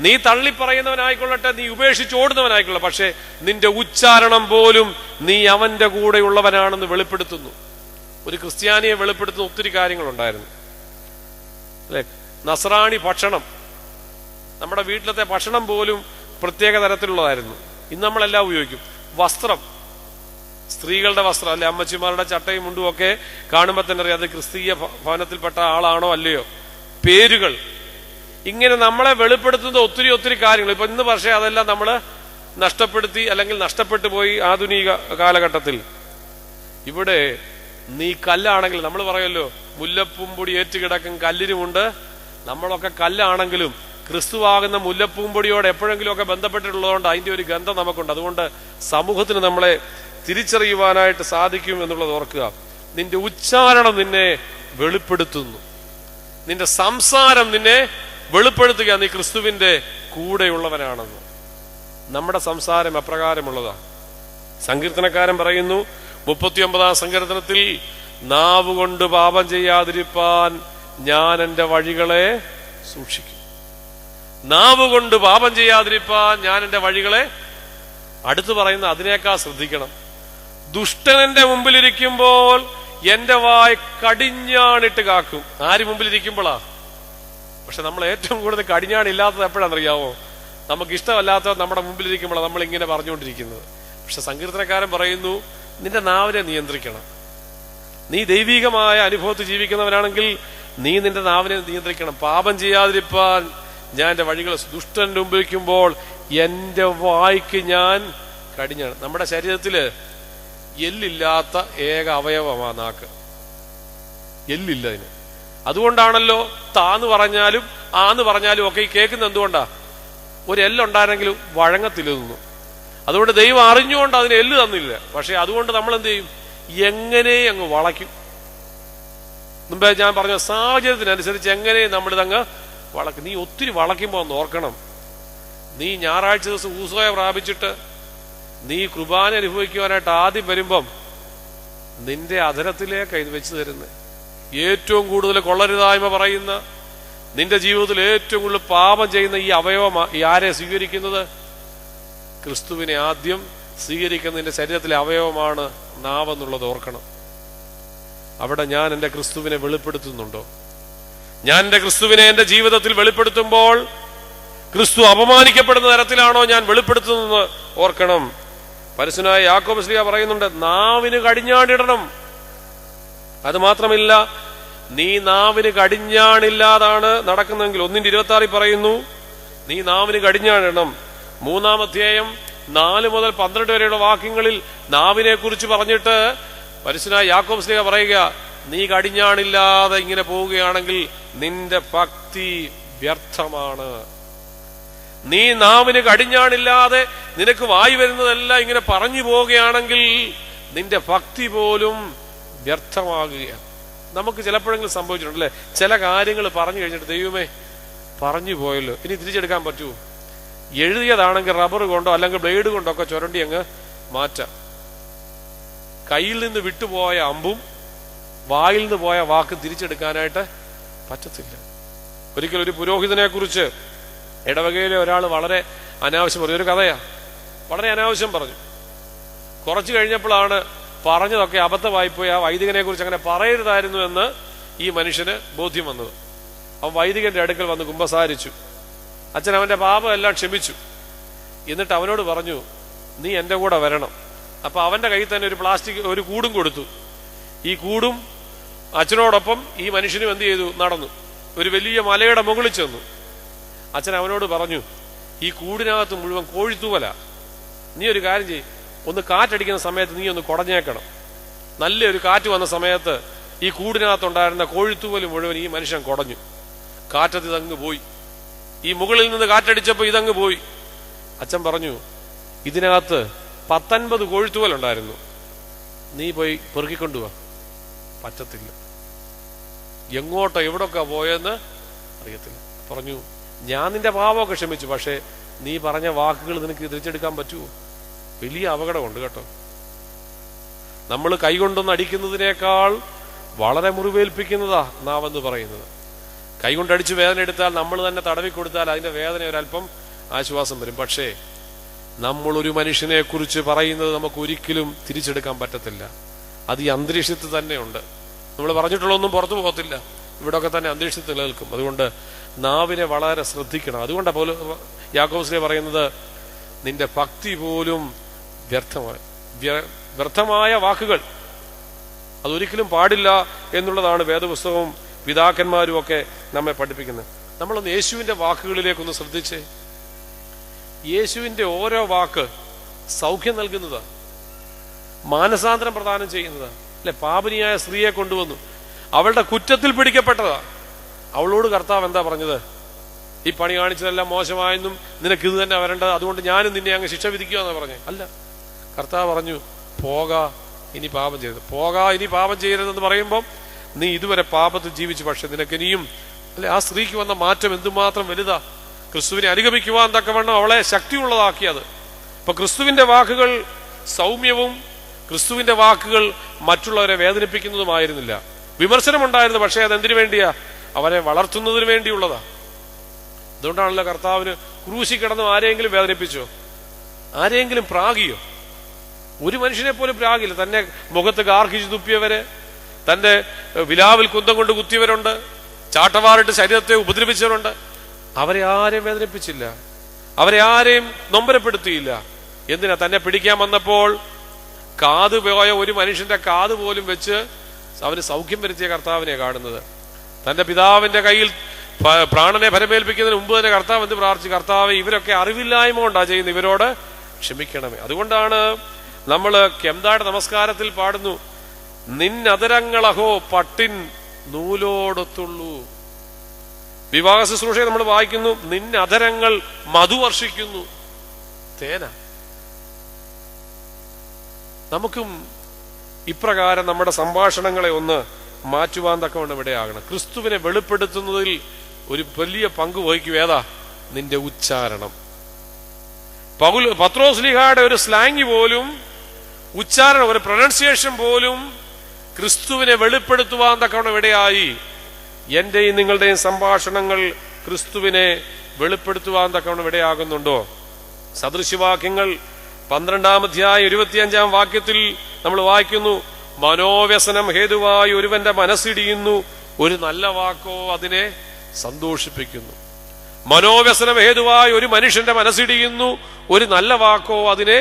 നീ തള്ളിപ്പറയുന്നവനായിക്കൊള്ളട്ടെ, നീ ഉപേക്ഷിച്ച് ഓടുന്നവനായിക്കൊള്ളട്ടെ, പക്ഷെ നിന്റെ ഉച്ചാരണം പോലും നീ അവന്റെ കൂടെയുള്ളവനാണെന്ന് വെളിപ്പെടുത്തുന്നു. ഒരു ക്രിസ്ത്യാനിയെ വെളിപ്പെടുത്തുന്ന ഒത്തിരി കാര്യങ്ങളുണ്ടായിരുന്നു അല്ലെ. നസ്രാണി ഭക്ഷണം, നമ്മുടെ വീട്ടിലത്തെ ഭക്ഷണം പോലും പ്രത്യേക തരത്തിലുള്ളതായിരുന്നു. ഇന്ന് നമ്മളെല്ലാം ഉപയോഗിക്കും. വസ്ത്രം, സ്ത്രീകളുടെ വസ്ത്രം അല്ലെ, അമ്മച്ചിമാരുടെ ചട്ടയും മുണ്ടും ഒക്കെ കാണുമ്പോൾ തന്നെ അറിയാം അത് ക്രിസ്തീയ ഭവനത്തിൽപ്പെട്ട ആളാണോ അല്ലയോ. പേരുകൾ, ഇങ്ങനെ നമ്മളെ വെളിപ്പെടുത്തുന്ന ഒത്തിരി കാര്യങ്ങൾ. ഇപ്പൊ ഇന്ന് പക്ഷേ അതെല്ലാം നമ്മൾ നഷ്ടപ്പെടുത്തി, അല്ലെങ്കിൽ നഷ്ടപ്പെട്ടു പോയി ആധുനിക കാലഘട്ടത്തിൽ. ഇവിടെ നീ കല്ലാണെങ്കിൽ, നമ്മൾ പറയുമല്ലോ മുല്ലപ്പൂമ്പൊടി ഏറ്റുകിടക്കും കല്ലിനുമുണ്ട്. നമ്മളൊക്കെ കല്ലാണെങ്കിലും ക്രിസ്തുവാകുന്ന മുല്ലപ്പൂമ്പൊടിയോട് എപ്പോഴെങ്കിലും ഒക്കെ ബന്ധപ്പെട്ടിട്ടുള്ളതുകൊണ്ട് അതിന്റെ ഒരു ഗന്ധം നമുക്കുണ്ട്. അതുകൊണ്ട് സമൂഹത്തിന് നമ്മളെ തിരിച്ചറിയുവാനായിട്ട് സാധിക്കും എന്നുള്ളത് ഓർക്കുക. നിന്റെ ഉച്ചാരണം നിന്നെ വെളിപ്പെടുത്തുന്നു, നിന്റെ സംസാരം നിന്നെ വെളിപ്പെടുത്തുക നീ ക്രിസ്തുവിന്റെ കൂടെയുള്ളവനാണെന്ന്. നമ്മുടെ സംസാരം അപ്രകാരമുള്ളതാണ്. സങ്കീർത്തനക്കാരൻ പറയുന്നു 39-ാം സങ്കീർത്തനത്തിൽ, നാവ് കൊണ്ട് പാപം ചെയ്യാതിരിപ്പാൻ ഞാൻ എന്റെ വഴികളെ സൂക്ഷിക്കും. നാവ് കൊണ്ട് പാപം ചെയ്യാതിരിപ്പാൻ ഞാൻ എന്റെ വഴികളെ, അടുത്ത് പറയുന്ന അതിനേക്കാൾ ശ്രദ്ധിക്കണം. ദുഷ്ടനെന്റെ മുമ്പിലിരിക്കുമ്പോൾ എന്റെ വായ് കടിഞ്ഞാണിട്ട് കാക്കും. ആര് മുമ്പിലിരിക്കുമ്പോളാ? പക്ഷെ നമ്മൾ ഏറ്റവും കൂടുതൽ കടിഞ്ഞാണില്ലാത്തത് എപ്പോഴാണെന്നറിയാമോ? നമുക്ക് ഇഷ്ടമല്ലാത്തത് നമ്മുടെ മുമ്പിലിരിക്കുമ്പോഴാണ് നമ്മൾ ഇങ്ങനെ പറഞ്ഞുകൊണ്ടിരിക്കുന്നത്. പക്ഷെ സങ്കീർത്തനക്കാരൻ പറയുന്നു, നിന്റെ നാവിനെ നിയന്ത്രിക്കണം. നീ ദൈവികമായ അനുഭവത്തിൽ ജീവിക്കുന്നവനാണെങ്കിൽ നീ നിന്റെ നാവിനെ നിയന്ത്രിക്കണം. പാപം ചെയ്യാതിരിപ്പാൻ ഞാൻ എന്റെ വഴികൾ, ദുഷ്ടന്റെ മുമ്പിരിക്കുമ്പോൾ എന്റെ വായ്ക്ക് ഞാൻ കടിഞ്ഞാണ്. നമ്മുടെ ശരീരത്തില് എല്ലില്ലാത്ത ഏക അവയവമാണ് നാക്ക്. എല്ലില്ല അതിന്. അതുകൊണ്ടാണല്ലോ താന്ന് പറഞ്ഞാലും ആന്ന് പറഞ്ഞാലും ഒക്കെ ഈ കേൾക്കുന്ന എന്തുകൊണ്ടാ? ഒരു എല്ലുണ്ടായിരുന്നെങ്കിലും വഴങ്ങത്തില്ലെന്നു. അതുകൊണ്ട് ദൈവം അറിഞ്ഞുകൊണ്ട് അതിന് എല്ല് തന്നില്ല. പക്ഷെ അതുകൊണ്ട് നമ്മൾ എന്ത് ചെയ്യും? എങ്ങനെ അങ്ങ് വളയ്ക്കും. മുമ്പേ ഞാൻ പറഞ്ഞ സാഹചര്യത്തിനനുസരിച്ച് എങ്ങനെ നമ്മളിതങ്ങ് വളയ്ക്കും. നീ ഒത്തിരി വളയ്ക്കുമ്പോൾ ഒന്ന് ഓർക്കണം, നീ ഞായറാഴ്ച ദിവസം ഊസോയ പ്രാപിച്ചിട്ട് നീ കുർബാന അനുഭവിക്കുവാനായിട്ട് ആദ്യം വരുമ്പം നിന്റെ അധരത്തിലേക്ക് ഇത് വെച്ച് തരുന്നത്. ഏറ്റവും കൂടുതൽ കൊള്ളരുതായ്മ പറയുന്ന, നിന്റെ ജീവിതത്തിൽ ഏറ്റവും കൂടുതൽ പാപം ചെയ്യുന്ന ഈ അവയവം ആരെ സ്വീകരിക്കുന്നത്? ക്രിസ്തുവിനെ ആദ്യം സ്വീകരിക്കുന്ന നിന്റെ ശരീരത്തിലെ അവയവമാണ് നാവെന്നുള്ളത് ഓർക്കണം. അവിടെ ഞാൻ എന്റെ ക്രിസ്തുവിനെ വെളിപ്പെടുത്തുന്നുണ്ടോ? ഞാൻ എന്റെ ക്രിസ്തുവിനെ എന്റെ ജീവിതത്തിൽ വെളിപ്പെടുത്തുമ്പോൾ ക്രിസ്തു അപമാനിക്കപ്പെടുന്ന തരത്തിലാണോ ഞാൻ വെളിപ്പെടുത്തുന്നത് ഓർക്കണം. പരിശുദ്ധനായ യാക്കോബ് ശ്ലീഹ പറയുന്നുണ്ട്, നാവിന് കടിഞ്ഞാണിടണം. അത് മാത്രമില്ല, നീ നാവിന് കടിഞ്ഞാണില്ലാതാണ് നടക്കുന്നെങ്കിൽ 1:26 പറയുന്നു, നീ നാവിന് കടിഞ്ഞാണിടണം. 3-ാം അധ്യായം 4 മുതൽ 12 വരെയുള്ള വാക്യങ്ങളിൽ നാവിനെ കുറിച്ച് പറഞ്ഞിട്ട് പരിശുദ്ധനായ യാക്കോബ് ശ്ലീഹ പറയുക, നീ കടിഞ്ഞാണില്ലാതെ ഇങ്ങനെ പോവുകയാണെങ്കിൽ നിന്റെ ഭക്തി വ്യർത്ഥമാണ്. നീ നാവിന് കടിഞ്ഞാണില്ലാതെ നിനക്ക് വായി വരുന്നതെല്ലാം ഇങ്ങനെ പറഞ്ഞു പോവുകയാണെങ്കിൽ നിന്റെ ഭക്തി പോലും വ്യർത്ഥമാകുകയാണ്. നമുക്ക് ചിലപ്പോഴെങ്കിലും സംഭവിച്ചിട്ടുണ്ടല്ലേ, ചില കാര്യങ്ങൾ പറഞ്ഞു കഴിഞ്ഞിട്ട് ദൈവമേ പറഞ്ഞു പോയല്ലോ, ഇനി തിരിച്ചെടുക്കാൻ പറ്റുമോ? എഴുതിയതാണെങ്കിൽ റബ്ബർ കൊണ്ടോ അല്ലെങ്കിൽ ബ്ലേഡ് കൊണ്ടോ ഒക്കെ ചുരണ്ടി അങ്ങ് മാറ്റാം. കയ്യിൽ നിന്ന് വിട്ടുപോയ അമ്പും വായിൽ നിന്ന് പോയ വാക്കും തിരിച്ചെടുക്കാനായിട്ട് പറ്റത്തില്ല. ഒരിക്കൽ ഒരു പുരോഹിതനെ കുറിച്ച് ഇടവകയിലെ ഒരാൾ വളരെ അനാവശ്യം പറഞ്ഞു. ഒരു കഥയാ, വളരെ അനാവശ്യം പറഞ്ഞു. കുറച്ചു കഴിഞ്ഞപ്പോഴാണ് പറഞ്ഞതൊക്കെ അബദ്ധമായിപ്പോയി, ആ വൈദികനെ കുറിച്ച് അങ്ങനെ പറയരുതായിരുന്നു എന്ന് ഈ മനുഷ്യന് ബോധ്യം വന്നത്. അവൻ വൈദികന്റെ അടുക്കൽ വന്ന് കുമ്പസാരിച്ചു. അച്ഛൻ അവന്റെ പാപം എല്ലാം ക്ഷമിച്ചു. എന്നിട്ട് അവനോട് പറഞ്ഞു, നീ എൻ്റെ കൂടെ വരണം. അപ്പോൾ അവൻ്റെ കയ്യിൽ തന്നെ ഒരു കൂടും കൊടുത്തു. ഈ കൂടും അച്ഛനോടൊപ്പം ഈ മനുഷ്യനും എന്ത് ചെയ്തു? നടന്നു. ഒരു വലിയ മലയുടെ മുകളിൽ ചെന്നു. അച്ഛൻ അവനോട് പറഞ്ഞു, ഈ കൂടിനകത്ത് മുഴുവൻ കോഴിത്തൂവല. നീ ഒരു കാര്യം ചെയ്യ്, ഒന്ന് കാറ്റടിക്കുന്ന സമയത്ത് നീ ഒന്ന് കുടഞ്ഞേക്കണം. നല്ലൊരു കാറ്റ് വന്ന സമയത്ത് ഈ കൂടിനകത്തുണ്ടായിരുന്ന കോഴിത്തൂവൽ മുഴുവൻ ഈ മനുഷ്യൻ കുടഞ്ഞു. കാറ്റത്ത് ഇതങ്ങ് പോയി. ഈ മുകളിൽ നിന്ന് കാറ്റടിച്ചപ്പോൾ ഇതങ്ങ് പോയി. അച്ഛൻ പറഞ്ഞു, ഇതിനകത്ത് 19 കോഴിത്തൂവലുണ്ടായിരുന്നു, നീ പോയി പെറുക്കിക്കൊണ്ടുവാ. പറ്റത്തില്ല. എങ്ങോട്ടോ എവിടൊക്കെ പോയെന്ന് അറിയത്തില്ല. പറഞ്ഞു, ഞാൻ നിന്റെ പാപമൊക്കെ ക്ഷമിച്ചു, പക്ഷേ നീ പറഞ്ഞ വാക്കുകൾ നിനക്ക് തിരിച്ചെടുക്കാൻ പറ്റുമോ? വലിയ അപകടമുണ്ട് കേട്ടോ. നമ്മൾ കൈകൊണ്ടൊന്ന് അടിക്കുന്നതിനേക്കാൾ വളരെ മുറിവേൽപ്പിക്കുന്നതാ നാവെന്ന് പറയുന്നത്. കൈകൊണ്ടടിച്ച് വേദന എടുത്താൽ നമ്മൾ തന്നെ തടവിക്കൊടുത്താൽ അതിന്റെ വേദന ഒരല്പം ആശ്വാസം വരും. പക്ഷേ നമ്മളൊരു മനുഷ്യനെ കുറിച്ച് പറയുന്നത് നമുക്ക് ഒരിക്കലും തിരിച്ചെടുക്കാൻ പറ്റത്തില്ല. അത് ഈ അന്തരീക്ഷത്തിൽ തന്നെ ഉണ്ട്. നമ്മൾ പറഞ്ഞിട്ടുള്ളതൊന്നും പുറത്തു പോകത്തില്ല, ഇവിടെയൊക്കെ തന്നെ അന്തരീക്ഷത്തിൽ നിലനിൽക്കും. അതുകൊണ്ട് നാവിനെ വളരെ ശ്രദ്ധിക്കണം. അതുകൊണ്ടാണ് പോലും യാക്കോബ് പറയുന്നത്, നിന്റെ ഭക്തി പോലും വ്യർത്ഥമായ വാക്കുകൾ അതൊരിക്കലും പാടില്ല എന്നുള്ളതാണ് വേദപുസ്തകവും പിതാക്കന്മാരും ഒക്കെ നമ്മെ പഠിപ്പിക്കുന്നത്. നമ്മളൊന്ന് യേശുവിന്റെ വാക്കുകളിലേക്കൊന്ന് ശ്രദ്ധിച്ചേ. യേശുവിന്റെ ഓരോ വാക്ക് സൗഖ്യം നൽകുന്നതാ, മാനസാന്തരം പ്രദാനം ചെയ്യുന്നതാ. അല്ലെ, പാപിനിയായ സ്ത്രീയെ കൊണ്ടുവന്നു, അവളുടെ കുറ്റത്തിൽ പിടിക്കപ്പെട്ടതാ. അവളോട് കർത്താവ് എന്താ പറഞ്ഞത്? ഈ പണി കാണിച്ചതെല്ലാം മോശമായെന്നും നിനക്ക് ഇത് തന്നെ വരേണ്ടത്, അതുകൊണ്ട് ഞാനും നിന്നെ അങ്ങ് ശിക്ഷ വിധിക്കുക എന്നാ പറഞ്ഞു. അല്ല, കർത്താവ് പറഞ്ഞു, പോകാ ഇനി പാപം ചെയ്യരുത്. പോകാ ഇനി പാപം ചെയ്യരുതെന്ന് പറയുമ്പോൾ നീ ഇതുവരെ പാപത്തിൽ ജീവിച്ചു, പക്ഷെ നിനക്ക് ഇനിയും, അല്ലെ, ആ സ്ത്രീക്ക് വന്ന മാറ്റം എന്തുമാത്രം വലുതാ. ക്രിസ്തുവിനെ അനുഗമിക്കുവാൻ തക്കവണ്ണം അവളെ ശക്തിയുള്ളതാക്കിയത്. അപ്പൊ ക്രിസ്തുവിന്റെ വാക്കുകൾ സൗമ്യവും ക്രിസ്തുവിന്റെ വാക്കുകൾ മറ്റുള്ളവരെ വേദനിപ്പിക്കുന്നതുമായിരുന്നില്ല. വിമർശനമുണ്ടായിരുന്നു, പക്ഷേ അതെന്തിനു വേണ്ടിയാ? അവരെ വളർത്തുന്നതിന് വേണ്ടിയുള്ളതാ. അതുകൊണ്ടാണല്ലോ കർത്താവിന് ക്രൂശി കിടന്ന് ആരെങ്കിലും വേദനിപ്പിച്ചോ? ആരെങ്കിലും പ്രാഗിയോ? ഒരു മനുഷ്യനെ പോലും പ്രാഗില്ല. തന്നെ മുഖത്ത് കാർക്കിച്ച് തുപ്പിയവര്, തന്റെ വിലാവിൽ കുന്തം കൊണ്ട് കുത്തിയവരുണ്ട്, ചാട്ടവാറിട്ട് ശരീരത്തെ ഉപദ്രവിച്ചവരുണ്ട്. അവരെ ആരെയും വേദനിപ്പിച്ചില്ല, അവരെ ആരെയും നൊമ്പരപ്പെടുത്തിയില്ല. എന്തിനാ? തന്നെ പിടിക്കാൻ വന്നപ്പോൾ കാത് പോയ ഒരു മനുഷ്യന്റെ കാത് പോലും വെച്ച് അവന് സൗഖ്യം വരുത്തിയ കർത്താവിനെ കാണുന്നത്. തന്റെ പിതാവിന്റെ കയ്യിൽ പ്രാണനെ ഫലമേൽപ്പിക്കുന്നതിന് മുമ്പ് തന്നെ കർത്താവ് എന്ത് പ്രാർത്ഥിച്ചു? കർത്താവ്, ഇവരൊക്കെ അറിവില്ലായ്മ കൊണ്ടാ ചെയ്യുന്നത്, ഇവരോട് ക്ഷമിക്കണമേ. അതുകൊണ്ടാണ് നമ്മൾ കെംദാട് നമസ്കാരത്തിൽ പാടുന്നു, നിന്നതരങ്ങളഹോ പട്ടിൻ നൂലോടൊത്തുള്ളൂ. വിവാഹ ശുശ്രൂഷയെ നമ്മൾ വായിക്കുന്നു, നിന്നതരങ്ങൾ മധു വർഷിക്കുന്നു. തേന. നമുക്കും ഇപ്രകാരം നമ്മുടെ സംഭാഷണങ്ങളെ ഒന്ന് മാറ്റുവാൻ തക്കവണ്ണം ഇടയാകണം. ക്രിസ്തുവിനെ വെളിപ്പെടുത്തുന്നതിൽ ഒരു വലിയ പങ്ക് വഹിക്കും ഏതാ? നിന്റെ ഉച്ചാരണം. പത്രോസ്ലീഹയുടെ ഒരു സ്ലാങ് പോലും, ഉച്ചാരണം, ഒരു പ്രൊനൗൺസിയേഷൻ പോലും ക്രിസ്തുവിനെ വെളിപ്പെടുത്തുവാൻ തക്കവണ്ണം ഇടയായി. എന്റെയും നിങ്ങളുടെയും സംഭാഷണങ്ങൾ ക്രിസ്തുവിനെ വെളിപ്പെടുത്തുവാൻ തക്കവണ്ണം ഇടയാകുന്നുണ്ടോ? സദൃശ്യവാക്യങ്ങൾ 12-ാം അധ്യായം 25-ാം വാക്യത്തിൽ നമ്മൾ വായിക്കുന്നു, മനോവ്യസനം ഹേതുവായി ഒരുവന്റെ മനസ്സിടിയുന്നു, ഒരു നല്ല വാക്കോ അതിനെ സന്തോഷിപ്പിക്കുന്നു. മനോവ്യസനം ഹേതുവായി ഒരു മനുഷ്യന്റെ മനസ്സിടിയുന്നു, ഒരു നല്ല വാക്കോ അതിനെ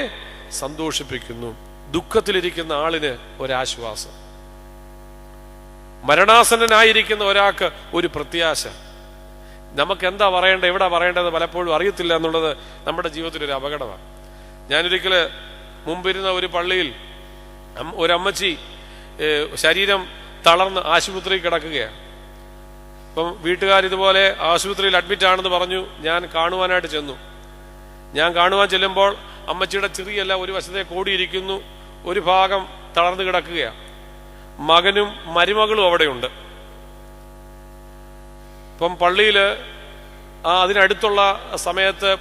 സന്തോഷിപ്പിക്കുന്നു. ദുഃഖത്തിലിരിക്കുന്ന ആളിന് ഒരാശ്വാസം, മരണാസന്നനായിരിക്കുന്ന ഒരാൾക്ക് ഒരു പ്രത്യാശ. നമുക്ക് എന്താ പറയേണ്ടത്, എവിടെ പറയേണ്ടത് പലപ്പോഴും അറിയത്തില്ല എന്നുള്ളത് നമ്മുടെ ജീവിതത്തിൽ ഒരു അപകടമാണ്. ഞാനൊരിക്കല് മുമ്പിരുന്ന ഒരു പള്ളിയിൽ ഒരമ്മച്ചി ശരീരം തളർന്ന് ആശുപത്രിയിൽ കിടക്കുകയാണ്. അപ്പം വീട്ടുകാരിതുപോലെ ആശുപത്രിയിൽ അഡ്മിറ്റ് ആണെന്ന് പറഞ്ഞു. ഞാൻ കാണുവാനായിട്ട് ചെന്നു. ഞാൻ കാണുവാൻ ചെല്ലുമ്പോൾ അമ്മച്ചിയുടെ ചെറിയല്ല ഒരു വശത്തെ കോടിയിരിക്കുന്നു, ഒരു ഭാഗം തളർന്നു കിടക്കുകയാണ്. മകനും മരുമകളും അവിടെയുണ്ട്. ഇപ്പം പള്ളിയിൽ അതിനടുത്തുള്ള സമയത്ത്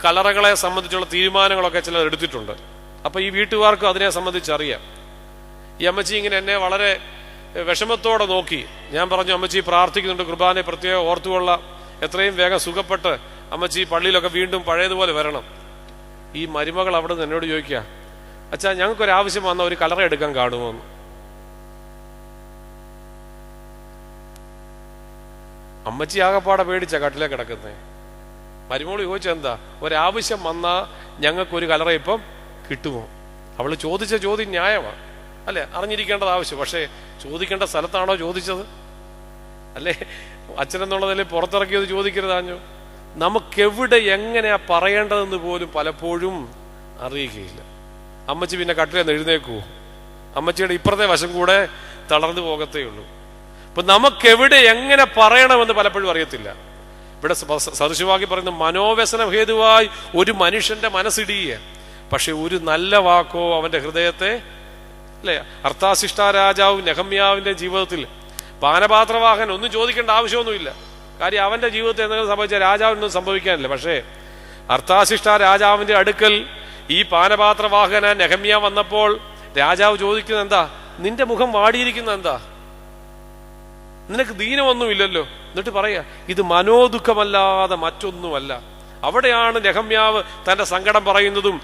കലറകളെ സംബന്ധിച്ചുള്ള തീരുമാനങ്ങളൊക്കെ ചിലർ എടുത്തിട്ടുണ്ട്. അപ്പൊ ഈ വീട്ടുകാർക്കും അതിനെ സംബന്ധിച്ചറിയാം. ഈ അമ്മച്ചി ഇങ്ങനെ എന്നെ വളരെ വിഷമത്തോടെ നോക്കി. ഞാൻ പറഞ്ഞു, അമ്മച്ചി പ്രാർത്ഥിക്കുന്നുണ്ട്, കുർബാനെ പ്രത്യേകം ഓർത്തുകൊള്ളാം, എത്രയും വേഗം സുഖപ്പെട്ട് അമ്മച്ചി പള്ളിയിലൊക്കെ വീണ്ടും പഴയതുപോലെ വരണം. ഈ മരുമകൾ അവിടെ നിന്ന് എന്നോട് ചോദിക്കുക, അച്ഛാ ഞങ്ങൾക്കൊരാവശ്യം വന്ന ഒരു കലറ എടുക്കാൻ കാണുമോ എന്ന്. അമ്മച്ചി ആകപ്പാടെ പേടിച്ച കട്ടിലേ കിടക്കുന്നേ. മരുമോള് ചോദിച്ചെന്താ? ഒരാവശ്യം വന്നാ ഞങ്ങൾക്കൊരു കല്ലറ ഇപ്പം കിട്ടുമോ? അവൾ ചോദിച്ച ചോദ്യം ന്യായമാണ് അല്ലേ, അറിഞ്ഞിരിക്കേണ്ടത് ആവശ്യം. പക്ഷേ ചോദിക്കേണ്ട സ്ഥലത്താണോ ചോദിച്ചത്? അല്ലേ, അച്ഛനെന്നുള്ളതല്ലേ പുറത്തിറക്കിയത് ചോദിക്കരുതാഞ്ഞോ? നമുക്കെവിടെ എങ്ങനെയാ പറയേണ്ടതെന്ന് പോലും പലപ്പോഴും അറിയുകയില്ല. അമ്മച്ചി പിന്നെ കട്ടിലെന്ന് എഴുന്നേക്കുവോ? അമ്മച്ചിയുടെ ഇപ്പുറത്തെ വശം കൂടെ തളർന്നു പോകത്തേ ഉള്ളൂ. അപ്പൊ നമുക്കെവിടെ എങ്ങനെ പറയണമെന്ന് പലപ്പോഴും അറിയത്തില്ല. ഇവിടെ സദൃശവാക്യം പറയുന്ന മനോവ്യസന ഹേതുവായി ഒരു മനുഷ്യന്റെ മനസ്സിടിയ, പക്ഷെ ഒരു നല്ല വാക്കോ അവന്റെ ഹൃദയത്തെ, അല്ലെ, അർത്ഥാശിഷ്ട രാജാവും നെഹമ്യാവിന്റെ ജീവിതത്തിൽ പാനപാത്രവാഹൻ ഒന്നും ചോദിക്കേണ്ട ആവശ്യമൊന്നുമില്ല. കാര്യം അവന്റെ ജീവിതത്തിൽ എന്തെങ്കിലും സംഭവിച്ചാൽ രാജാവിനൊന്നും സംഭവിക്കാനില്ല. പക്ഷേ അർത്ഥാശിഷ്ട രാജാവിന്റെ അടുക്കൽ ഈ പാനപാത്രവാഹന നെഹമ്യ വന്നപ്പോൾ രാജാവ് ചോദിക്കുന്നത് എന്താ? നിന്റെ മുഖം വാടിയിരിക്കുന്ന എന്താ? നിനക്ക് ദീനമൊന്നുമില്ലല്ലോ. എന്നിട്ട് പറയാ, ഇത് മനോദുഃഖമല്ലാതെ മറ്റൊന്നുമല്ല. അവിടെയാണ് നെഹമ്യാവ് തന്റെ സങ്കടം പറയുന്നതും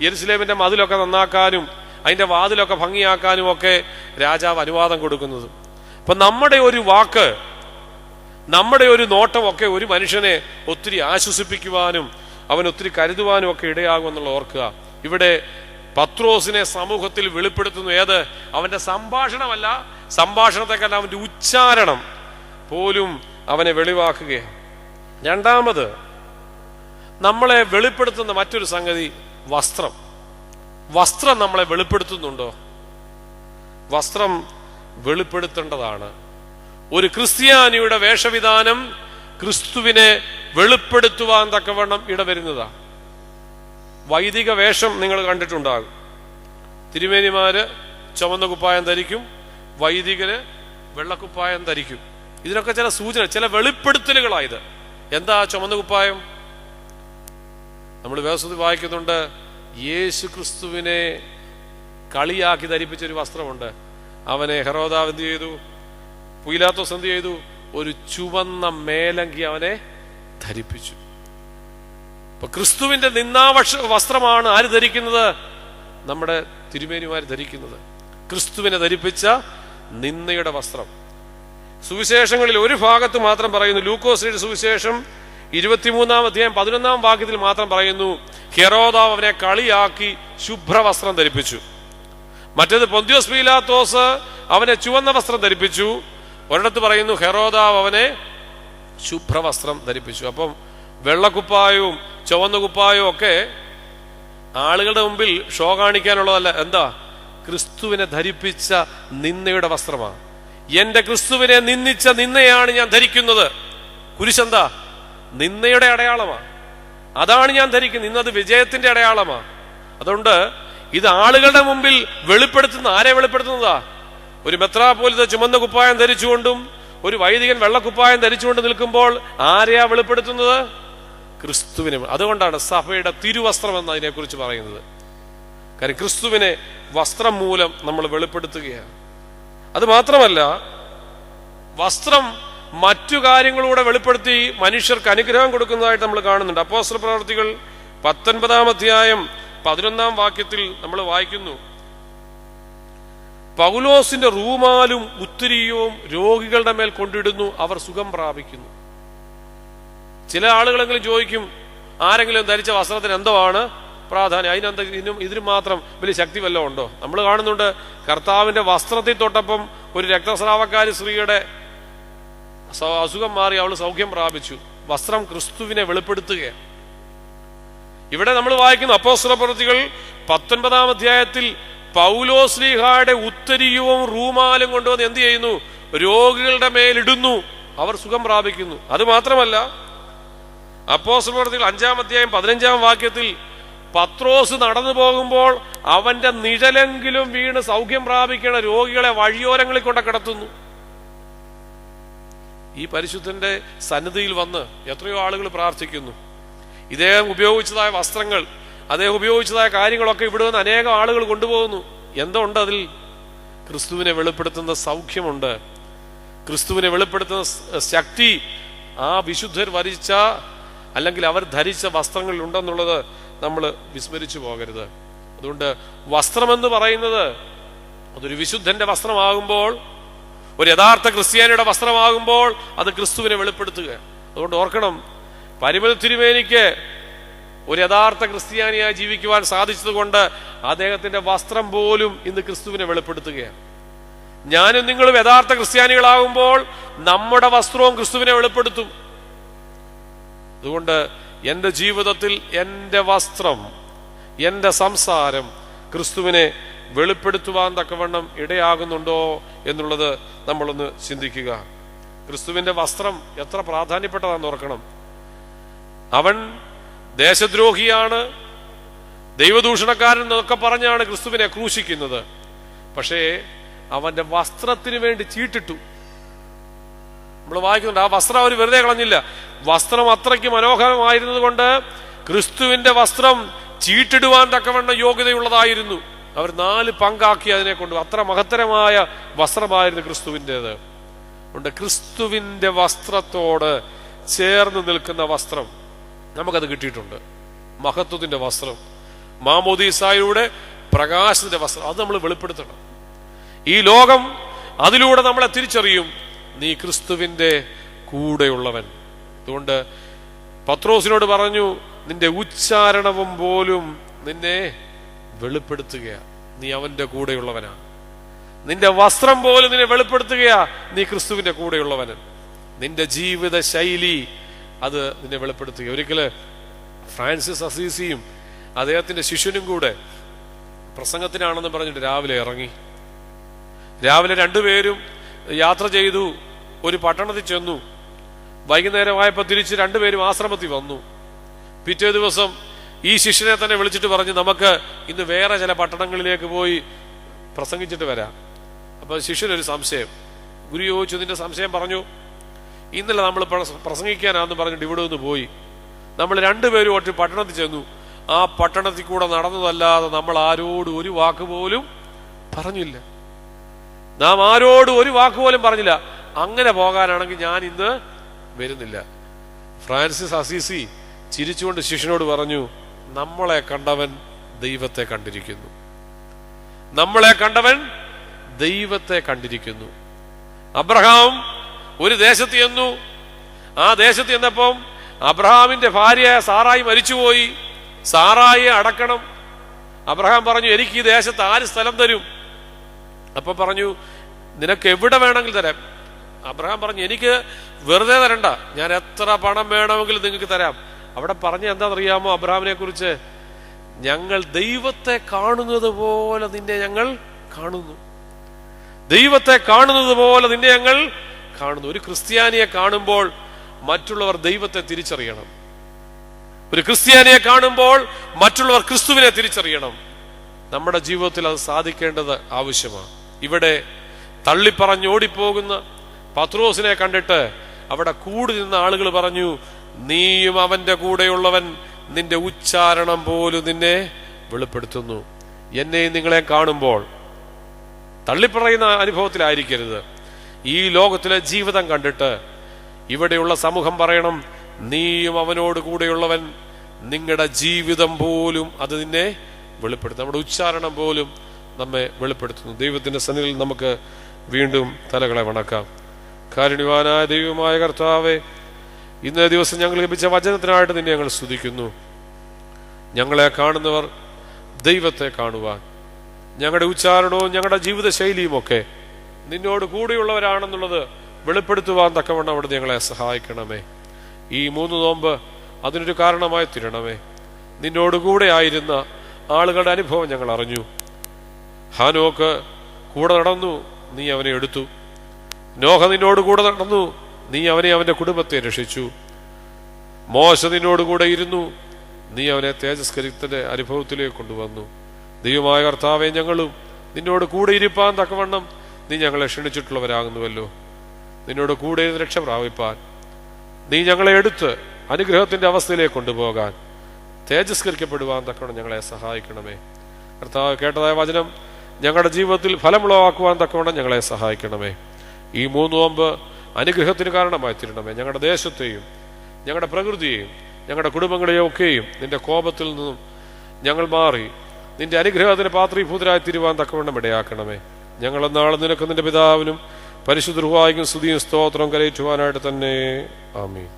യെരുശലേമിന്റെ മതിലൊക്കെ നന്നാക്കാനും അതിന്റെ വാതിലൊക്കെ ഭംഗിയാക്കാനും ഒക്കെ രാജാവ് അനുവാദം കൊടുക്കുന്നതും. അപ്പൊ നമ്മുടെ ഒരു വാക്ക്, നമ്മുടെ ഒരു നോട്ടമൊക്കെ ഒരു മനുഷ്യനെ ഒത്തിരി ആശ്വസിപ്പിക്കുവാനും അവൻ ഒത്തിരി കരുതുവാനും ഒക്കെ ഇടയാകുമെന്നുള്ള ഓർക്കുക. ഇവിടെ പത്രോസിനെ സമൂഹത്തിൽ വെളിപ്പെടുത്തുന്നു. ഏത്? അവന്റെ സംഭാഷണമല്ല, സംഭാഷണത്തെക്കാൾ അവന്റെ ഉച്ചാരണം പോലും അവനെ വെളിവാക്കുകയാണ്. രണ്ടാമത് നമ്മളെ വെളിപ്പെടുത്തുന്ന മറ്റൊരു സംഗതി വസ്ത്രം. വസ്ത്രം നമ്മളെ വെളിപ്പെടുത്തുന്നുണ്ടോ? വസ്ത്രം വെളിപ്പെടുത്തേണ്ടതാണ്. ഒരു ക്രിസ്ത്യാനിയുടെ വേഷവിധാനം ക്രിസ്തുവിനെ വെളിപ്പെടുത്തുവാൻ തക്കവണ്ണം ഇടവരുന്നതാണ്. വൈദിക വേഷം നിങ്ങൾ കണ്ടിട്ടുണ്ടാകും. തിരുമേനിമാര് ചുവന്ന കുപ്പായം ധരിക്കും, വൈദികര് വെള്ളക്കുപ്പായം ധരിക്കും. ഇതിനൊക്കെ ചില സൂചന, ചില വെളിപ്പെടുത്തലുകളായത്. എന്താ ചുവന്ന കുപ്പായം? നമ്മൾ വേദപുസ്തകത്തിൽ വായിക്കുന്നുണ്ട്, യേശു ക്രിസ്തുവിനെ കളിയാക്കി ധരിപ്പിച്ചൊരു വസ്ത്രമുണ്ട്. അവനെ ഹെരോദാവ് എന്ത് ചെയ്തു? പീലാത്തോസ് എന്ത് ചെയ്തു? ഒരു ചുവന്ന മേലങ്കി അവനെ ധരിപ്പിച്ചു. അപ്പൊ ക്രിസ്തുവിന്റെ വസ്ത്രമാണ് ആര് ധരിക്കുന്നത്? നമ്മുടെ തിരുമേനിമാർ ധരിക്കുന്നത്. ക്രിസ്തുവിനെ ധരിപ്പിച്ച നിന്ദയുടെ വസ്ത്രം. സുവിശേഷങ്ങളിൽ ഒരു ഭാഗത്ത് മാത്രം പറയുന്നു. ലൂക്കോസിന്റെ സുവിശേഷം 23-ാം അധ്യായം 11-ാം വാക്യത്തിൽ മാത്രം പറയുന്നു, ഹെരോദാവ് അവനെ കളിയാക്കി ശുഭ്രവസ്ത്രം ധരിപ്പിച്ചു. മറ്റേത് പൊന്തിയോസ് പീലാത്തോസ് അവനെ ചുവന്ന വസ്ത്രം ധരിപ്പിച്ചു. ഒരിടത്ത് പറയുന്നു ഹെരോദാവ് അവനെ ശുഭ്രവസ്ത്രം ധരിപ്പിച്ചു. അപ്പം വെള്ളക്കുപ്പായവും ചുവന്ന കുപ്പായവും ഒക്കെ ആളുകളുടെ മുമ്പിൽ ഷോ കാണിക്കാനുള്ളതല്ല. എന്താ? ക്രിസ്തുവിനെ ധരിപ്പിച്ച നിന്ദയുടെ വസ്ത്രമാണ്. എന്റെ ക്രിസ്തുവിനെ നിന്ദിച്ച നിന്നയാണ് ഞാൻ ധരിക്കുന്നത്. കുരിശെന്താ? നിന്നയുടെ അടയാളമാണ്. അതാണ് ഞാൻ ധരിക്കുന്നത്. ഇന്നത് വിജയത്തിന്റെ അടയാളമാണ്. അതുകൊണ്ട് ഇത് ആളുകളുടെ മുമ്പിൽ വെളിപ്പെടുത്തുന്ന, ആരെ വെളിപ്പെടുത്തുന്നതാ? ഒരു മെത്രാപ്പോലീത്ത ചുമന്ന കുപ്പായം ധരിച്ചുകൊണ്ടും ഒരു വൈദികൻ വെള്ളക്കുപ്പായം ധരിച്ചുകൊണ്ട് നിൽക്കുമ്പോൾ ആരെയാ വെളിപ്പെടുത്തുന്നത്? ക്രിസ്തുവിനെ. അതുകൊണ്ടാണ് സഭയുടെ തിരുവസ്ത്രം എന്ന് അതിനെക്കുറിച്ച് പറയുന്നത്. കാര്യം ക്രിസ്തുവിനെ വസ്ത്രം മൂലം നമ്മൾ വെളിപ്പെടുത്തുകയാണ്. അത് മാത്രമല്ല, വസ്ത്രം മറ്റു കാര്യങ്ങളൂടെ വെളിപ്പെടുത്തി മനുഷ്യർക്ക് അനുഗ്രഹം കൊടുക്കുന്നതായിട്ട് നമ്മൾ കാണുന്നുണ്ട്. അപ്പോസ്തല പ്രവൃത്തികൾ 19-ാം അധ്യായം 11-ാം വാക്യത്തിൽ നമ്മൾ വായിക്കുന്നു, പൗലോസിന്റെ റൂമാലും ഉത്തരീയവും രോഗികളുടെ മേൽ കൊണ്ടിടുന്നു, അവർ സുഖം പ്രാപിക്കുന്നു. ചില ആളുകളെങ്കിലും ചോദിക്കും, ആരെങ്കിലും ധരിച്ച വസ്ത്രത്തിന് എന്തോ ആണ് പ്രാധാന്യം, അതിനെന്താ ഇതിന് മാത്രം വലിയ ശക്തി വല്ലതും ഉണ്ടോ? നമ്മൾ കാണുന്നുണ്ട്, കർത്താവിന്റെ വസ്ത്രത്തിൽ തൊട്ടപ്പം ഒരു രക്തസ്രാവക്കാരി സ്ത്രീയുടെ അസുഖം മാറി, അവൾ സൗഖ്യം പ്രാപിച്ചു. വസ്ത്രം ക്രിസ്തുവിനെ വെളിപ്പെടുത്തുകയാണ്. ഇവിടെ നമ്മൾ വായിക്കുന്നു അപ്പോസ്തല പ്രവൃത്തികൾ 19-ാം അധ്യായത്തിൽ പൗലോസ്ലീഹായുടെ ഉത്തരീയവും റൂമാലും കൊണ്ടുവന്ന് എന്ത് ചെയ്യുന്നു? രോഗികളുടെ മേലിടുന്നു, അവർ സുഖം പ്രാപിക്കുന്നു. അത് മാത്രമല്ല, അപ്പോസ്തല പ്രവൃത്തികൾ 5-ാം അധ്യായം 15-ാം വാക്യത്തിൽ പത്രോസ് നടന്നു പോകുമ്പോൾ അവന്റെ നിഴലെങ്കിലും വീണ് സൗഖ്യം പ്രാപിക്കുന്ന രോഗികളെ വഴിയോരങ്ങളിൽ കൊണ്ട് കിടത്തുന്നു. ഈ പരിശുദ്ധന്റെ സന്നിധിയിൽ വന്ന് എത്രയോ ആളുകൾ പ്രാർത്ഥിക്കുന്നു. ഇദ്ദേഹം ഉപയോഗിച്ചതായ വസ്ത്രങ്ങൾ, അദ്ദേഹം ഉപയോഗിച്ചതായ കാര്യങ്ങളൊക്കെ ഇവിടെ നിന്ന് അനേകം ആളുകൾ കൊണ്ടുപോകുന്നു. എന്തുണ്ട് അതിൽ? ക്രിസ്തുവിനെ വെളിപ്പെടുത്തുന്ന സൗഖ്യമുണ്ട്, ക്രിസ്തുവിനെ വെളിപ്പെടുത്തുന്ന ശക്തി ആ വിശുദ്ധർ വരിച്ച അല്ലെങ്കിൽ അവർ ധരിച്ച വസ്ത്രങ്ങളിൽ ഉണ്ടെന്നുള്ളത് നമ്മൾ വിസ്മരിച്ചു പോകരുത്. അതുകൊണ്ട് വസ്ത്രമെന്ന് പറയുന്നത് അതൊരു വിശുദ്ധന്റെ വസ്ത്രമാകുമ്പോൾ, ഒരു യഥാർത്ഥ ക്രിസ്ത്യാനിയുടെ വസ്ത്രമാകുമ്പോൾ അത് ക്രിസ്തുവിനെ വെളിപ്പെടുത്തുക. അതുകൊണ്ട് ഓർക്കണം, പരിമള തിരുമേനിക്ക് ഒരു യഥാർത്ഥ ക്രിസ്ത്യാനിയായി ജീവിക്കുവാൻ സാധിച്ചത് കൊണ്ട് അദ്ദേഹത്തിന്റെ വസ്ത്രം പോലും ഇന്ന് ക്രിസ്തുവിനെ വെളിപ്പെടുത്തുകയാണ്. ഞാനും നിങ്ങളും യഥാർത്ഥ ക്രിസ്ത്യാനികളാകുമ്പോൾ നമ്മുടെ വസ്ത്രവും ക്രിസ്തുവിനെ വെളിപ്പെടുത്തും. അതുകൊണ്ട് എൻ്റെ ജീവിതത്തിൽ എൻ്റെ വസ്ത്രം, എൻ്റെ സംസാരം ക്രിസ്തുവിനെ വെളിപ്പെടുത്തുവാൻ തക്കവണ്ണം ഇടയാകുന്നുണ്ടോ എന്നുള്ളത് നമ്മളൊന്ന് ചിന്തിക്കുക. ക്രിസ്തുവിന്റെ വസ്ത്രം എത്ര പ്രാധാന്യപ്പെട്ടതാണെന്ന് ഓർക്കണം. അവൻ ദേശദ്രോഹിയാണ്, ദൈവദൂഷണക്കാരൻ എന്നൊക്കെ പറഞ്ഞാണ് ക്രിസ്തുവിനെ ക്രൂശിക്കുന്നത്. പക്ഷേ അവന്റെ വസ്ത്രത്തിന് വേണ്ടി ചീട്ടിട്ടു. നമ്മൾ വായിക്കുന്നുണ്ട്, ആ വസ്ത്രം അവർ വെറുതെ കളഞ്ഞില്ല. വസ്ത്രം അത്രയ്ക്ക് മനോഹരമായിരുന്നത് കൊണ്ട് ക്രിസ്തുവിന്റെ വസ്ത്രം ചീട്ടിടുവാൻ തക്കവണ്ണം യോഗ്യതയുള്ളതായിരുന്നു. അവർ 4 പങ്കാക്കി അതിനെ കൊണ്ട്. അത്ര മഹത്തരമായ വസ്ത്രമായിരുന്നു ക്രിസ്തുവിൻ്റെത്. അതുകൊണ്ട് ക്രിസ്തുവിന്റെ വസ്ത്രത്തോട് ചേർന്ന് നിൽക്കുന്ന വസ്ത്രം നമുക്കത് കിട്ടിയിട്ടുണ്ട്. മഹത്വത്തിന്റെ വസ്ത്രം, മാമോദീസായിലൂടെ പ്രകാശത്തിന്റെ വസ്ത്രം, അത് നമ്മൾ വെളിപ്പെടുത്തണം. ഈ ലോകം അതിലൂടെ നമ്മളെ തിരിച്ചറിയും, നീ ക്രിസ്തുവിന്റെ കൂടെയുള്ളവൻ. അതുകൊണ്ട് പത്രോസിനോട് പറഞ്ഞു, നിന്റെ ഉച്ചാരണവും പോലും നിന്നെ വെളിപ്പെടുത്തുകയാ, നീ അവന്റെ കൂടെയുള്ളവനാ. നിന്റെ വസ്ത്രം പോലും നിന്നെ വെളിപ്പെടുത്തുകയാ, നീ ക്രിസ്തുവിന്റെ കൂടെയുള്ളവന്. നിന്റെ ജീവിത ശൈലി അത് നിന്നെ വെളിപ്പെടുത്തുക. ഒരിക്കല് ഫ്രാൻസിസ് അസീസിയും അദ്ദേഹത്തിന്റെ ശിഷ്യനും കൂടെ പ്രസംഗത്തിനാണെന്ന് പറഞ്ഞിട്ട് രാവിലെ ഇറങ്ങി. രാവിലെ 2 പേരും യാത്ര ചെയ്തു, ഒരു പട്ടണത്തിൽ ചെന്നു. വൈകുന്നേരമായപ്പോൾ തിരിച്ച് 2 പേരും ആശ്രമത്തിൽ വന്നു. പിറ്റേ ദിവസം ഈ ശിഷ്യനെ തന്നെ വിളിച്ചിട്ട് പറഞ്ഞു, നമുക്ക് ഇന്ന് വേറെ ചില പട്ടണങ്ങളിലേക്ക് പോയി പ്രസംഗിച്ചിട്ട് വരാം. അപ്പൊ ശിഷ്യനൊരു സംശയം. ഗുരു ചോദിച്ചു, നിന്റെ സംശയം പറഞ്ഞു. ഇന്നലെ നമ്മൾ പ്രസംഗിക്കാനാന്ന് പറഞ്ഞിട്ട് ഇവിടെ നിന്ന് പോയി. നമ്മൾ 2 പേരും ഒറ്റ പട്ടണത്തിൽ ചെന്നു. ആ പട്ടണത്തിൽ കൂടെ നടന്നതല്ലാതെ നമ്മൾ ആരോടും ഒരു വാക്ക് പോലും പറഞ്ഞില്ല. നാം ആരോടും ഒരു വാക്ക് പോലും പറഞ്ഞില്ല. അങ്ങനെ പോകാനാണെങ്കിൽ ഞാൻ ഇന്ന് വരുന്നില്ല. ഫ്രാൻസിസ് അസീസി ചിരിച്ചുകൊണ്ട് ശിഷ്യനോട് പറഞ്ഞു, നമ്മളെ കണ്ടവൻ ദൈവത്തെ കണ്ടിരിക്കുന്നു. നമ്മളെ കണ്ടവൻ ദൈവത്തെ കണ്ടിരിക്കുന്നു. അബ്രഹാം ഒരു ദേശത്ത് ചെന്നു. ആ ദേശത്ത് ചെന്നപ്പം അബ്രഹാമിന്റെ ഭാര്യ സാറായി മരിച്ചുപോയി. സാറായിയെ അടക്കണം. അബ്രഹാം പറഞ്ഞു, എനിക്ക് ഈ ദേശത്ത് ആര് സ്ഥലം തരും? അപ്പൊ പറഞ്ഞു, നിനക്ക് എവിടെ വേണമെങ്കിലും തരാം. അബ്രഹാം പറഞ്ഞു, എനിക്ക് വെറുതെ തരണ്ട, ഞാൻ എത്ര പണം വേണമെങ്കിലും നിങ്ങൾക്ക് തരാം. അവിടെ പറഞ്ഞ എന്താണെന്നറിയാമോ അബ്രഹാമിനെ കുറിച്ച്? ഞങ്ങൾ ദൈവത്തെ കാണുന്നത് പോലെ നിന്നെ ഞങ്ങൾ കാണുന്നു. ദൈവത്തെ കാണുന്നത് പോലെ നിന്നെ ഞങ്ങൾ കാണുന്നു. ഒരു ക്രിസ്ത്യാനിയെ കാണുമ്പോൾ മറ്റുള്ളവർ ദൈവത്തെ തിരിച്ചറിയണം. ഒരു ക്രിസ്ത്യാനിയെ കാണുമ്പോൾ മറ്റുള്ളവർ ക്രിസ്തുവിനെ തിരിച്ചറിയണം. നമ്മുടെ ജീവിതത്തിൽ അത് സാധിക്കേണ്ടത് ആവശ്യമാണ്. ഇവിടെ തള്ളിപ്പറഞ്ഞോടിപ്പോകുന്ന പത്രോസിനെ കണ്ടിട്ട് അവിടെ കൂടി നിന്ന ആളുകൾ പറഞ്ഞു, നീയും അവന്റെ കൂടെയുള്ളവൻ, നിന്റെ ഉച്ചാരണം പോലും നിന്നെ വെളിപ്പെടുത്തുന്നു. എന്നെയും നിങ്ങളെ കാണുമ്പോൾ തള്ളിപ്പറയുന്ന അനുഭവത്തിലായിരിക്കരുത്. ഈ ലോകത്തിലെ ജീവിതം കണ്ടിട്ട് ഇവിടെയുള്ള സമൂഹം പറയണം, നീയും അവനോട് കൂടെയുള്ളവൻ, നിങ്ങളുടെ ജീവിതം പോലും അത് നിന്നെ വെളിപ്പെടുത്തും. നമ്മുടെ ഉച്ചാരണം പോലും നമ്മെ വെളിപ്പെടുത്തുന്നു. ദൈവത്തിന്റെ സന്നിധിയിൽ നമുക്ക് വീണ്ടും തലകളെ വണക്കാം. കാരുണ്യവാനായ ദൈവമായ കർത്താവേ, ഇന്നേ ദിവസം ഞങ്ങൾ ലഭിച്ച വചനത്തിനായിട്ട് നിന്നെ ഞങ്ങൾ സ്തുതിക്കുന്നു. ഞങ്ങളെ കാണുന്നവർ ദൈവത്തെ കാണുവാൻ, ഞങ്ങളുടെ ഉച്ചാരണവും ഞങ്ങളുടെ ജീവിത ശൈലിയും ഒക്കെ നിന്നോട് കൂടെയുള്ളവരാണെന്നുള്ളത് വെളിപ്പെടുത്തുവാൻ തക്കവണ്ണം അവിടെ ഞങ്ങളെ സഹായിക്കണമേ. ഈ 3 നോമ്പ് അതിനൊരു കാരണമായി തീരണമേ. നിന്നോട് കൂടെ ആയിരുന്ന ആളുകളുടെ അനുഭവം ഞങ്ങൾ അറിഞ്ഞു. ഹാനോക്ക് കൂടെ നടന്നു, നീ അവനെ എടുത്തു. നോഹ നിന്നോട് കൂടെ നടന്നു, നീ അവനെ അവന്റെ കുടുംബത്തെ രക്ഷിച്ചു. മോശ നിന്നോട് കൂടെ ഇരുന്നു, നീ അവനെ തേജസ്കരിത്തിന്റെ അനുഭവത്തിലേക്ക് കൊണ്ടുവന്നു. ദൈവമായ കർത്താവെ, ഞങ്ങളും നിന്നോട് കൂടെ ഇരിപ്പാൻ തക്കവണ്ണം നീ ഞങ്ങളെ ക്ഷണിച്ചിട്ടുള്ളവരാകുന്നുവല്ലോ. നിന്നോട് കൂടെ രക്ഷ പ്രാപിപ്പാൻ നീ ഞങ്ങളെ എടുത്ത് അനുഗ്രഹത്തിന്റെ അവസ്ഥയിലേക്ക് കൊണ്ടുപോകാൻ, തേജസ്കരിക്കപ്പെടുവാൻ തക്കവണ്ണം ഞങ്ങളെ സഹായിക്കണമേ. കർത്താവ്, കേട്ടതായ വചനം ഞങ്ങളുടെ ജീവിതത്തിൽ ഫലമുളവാക്കുവാൻ തക്കവണ്ണം ഞങ്ങളെ സഹായിക്കണമേ. ഈ 3 നോമ്പ് അനുഗ്രഹത്തിന് കാരണമായി തീരണമേ. ഞങ്ങളുടെ ദേശത്തെയും ഞങ്ങളുടെ പ്രകൃതിയെയും ഞങ്ങളുടെ കുടുംബങ്ങളെയും ഒക്കെയും നിന്റെ കോപത്തിൽ നിന്നും ഞങ്ങൾ മാറി നിന്റെ അനുഗ്രഹത്തിന് പാത്രീഭൂതരായി തീരുവാൻ തക്കവണ്ണം ഇടയാക്കണമേ. ഞങ്ങളെന്നാളും നിനക്ക് നിന്റെ പിതാവിനും പരിശുദ്ധ റുഹായിക്കും സ്തുതിയും സ്തോത്രം കരയറ്റുവാനായിട്ട് തന്നെ. ആമീൻ.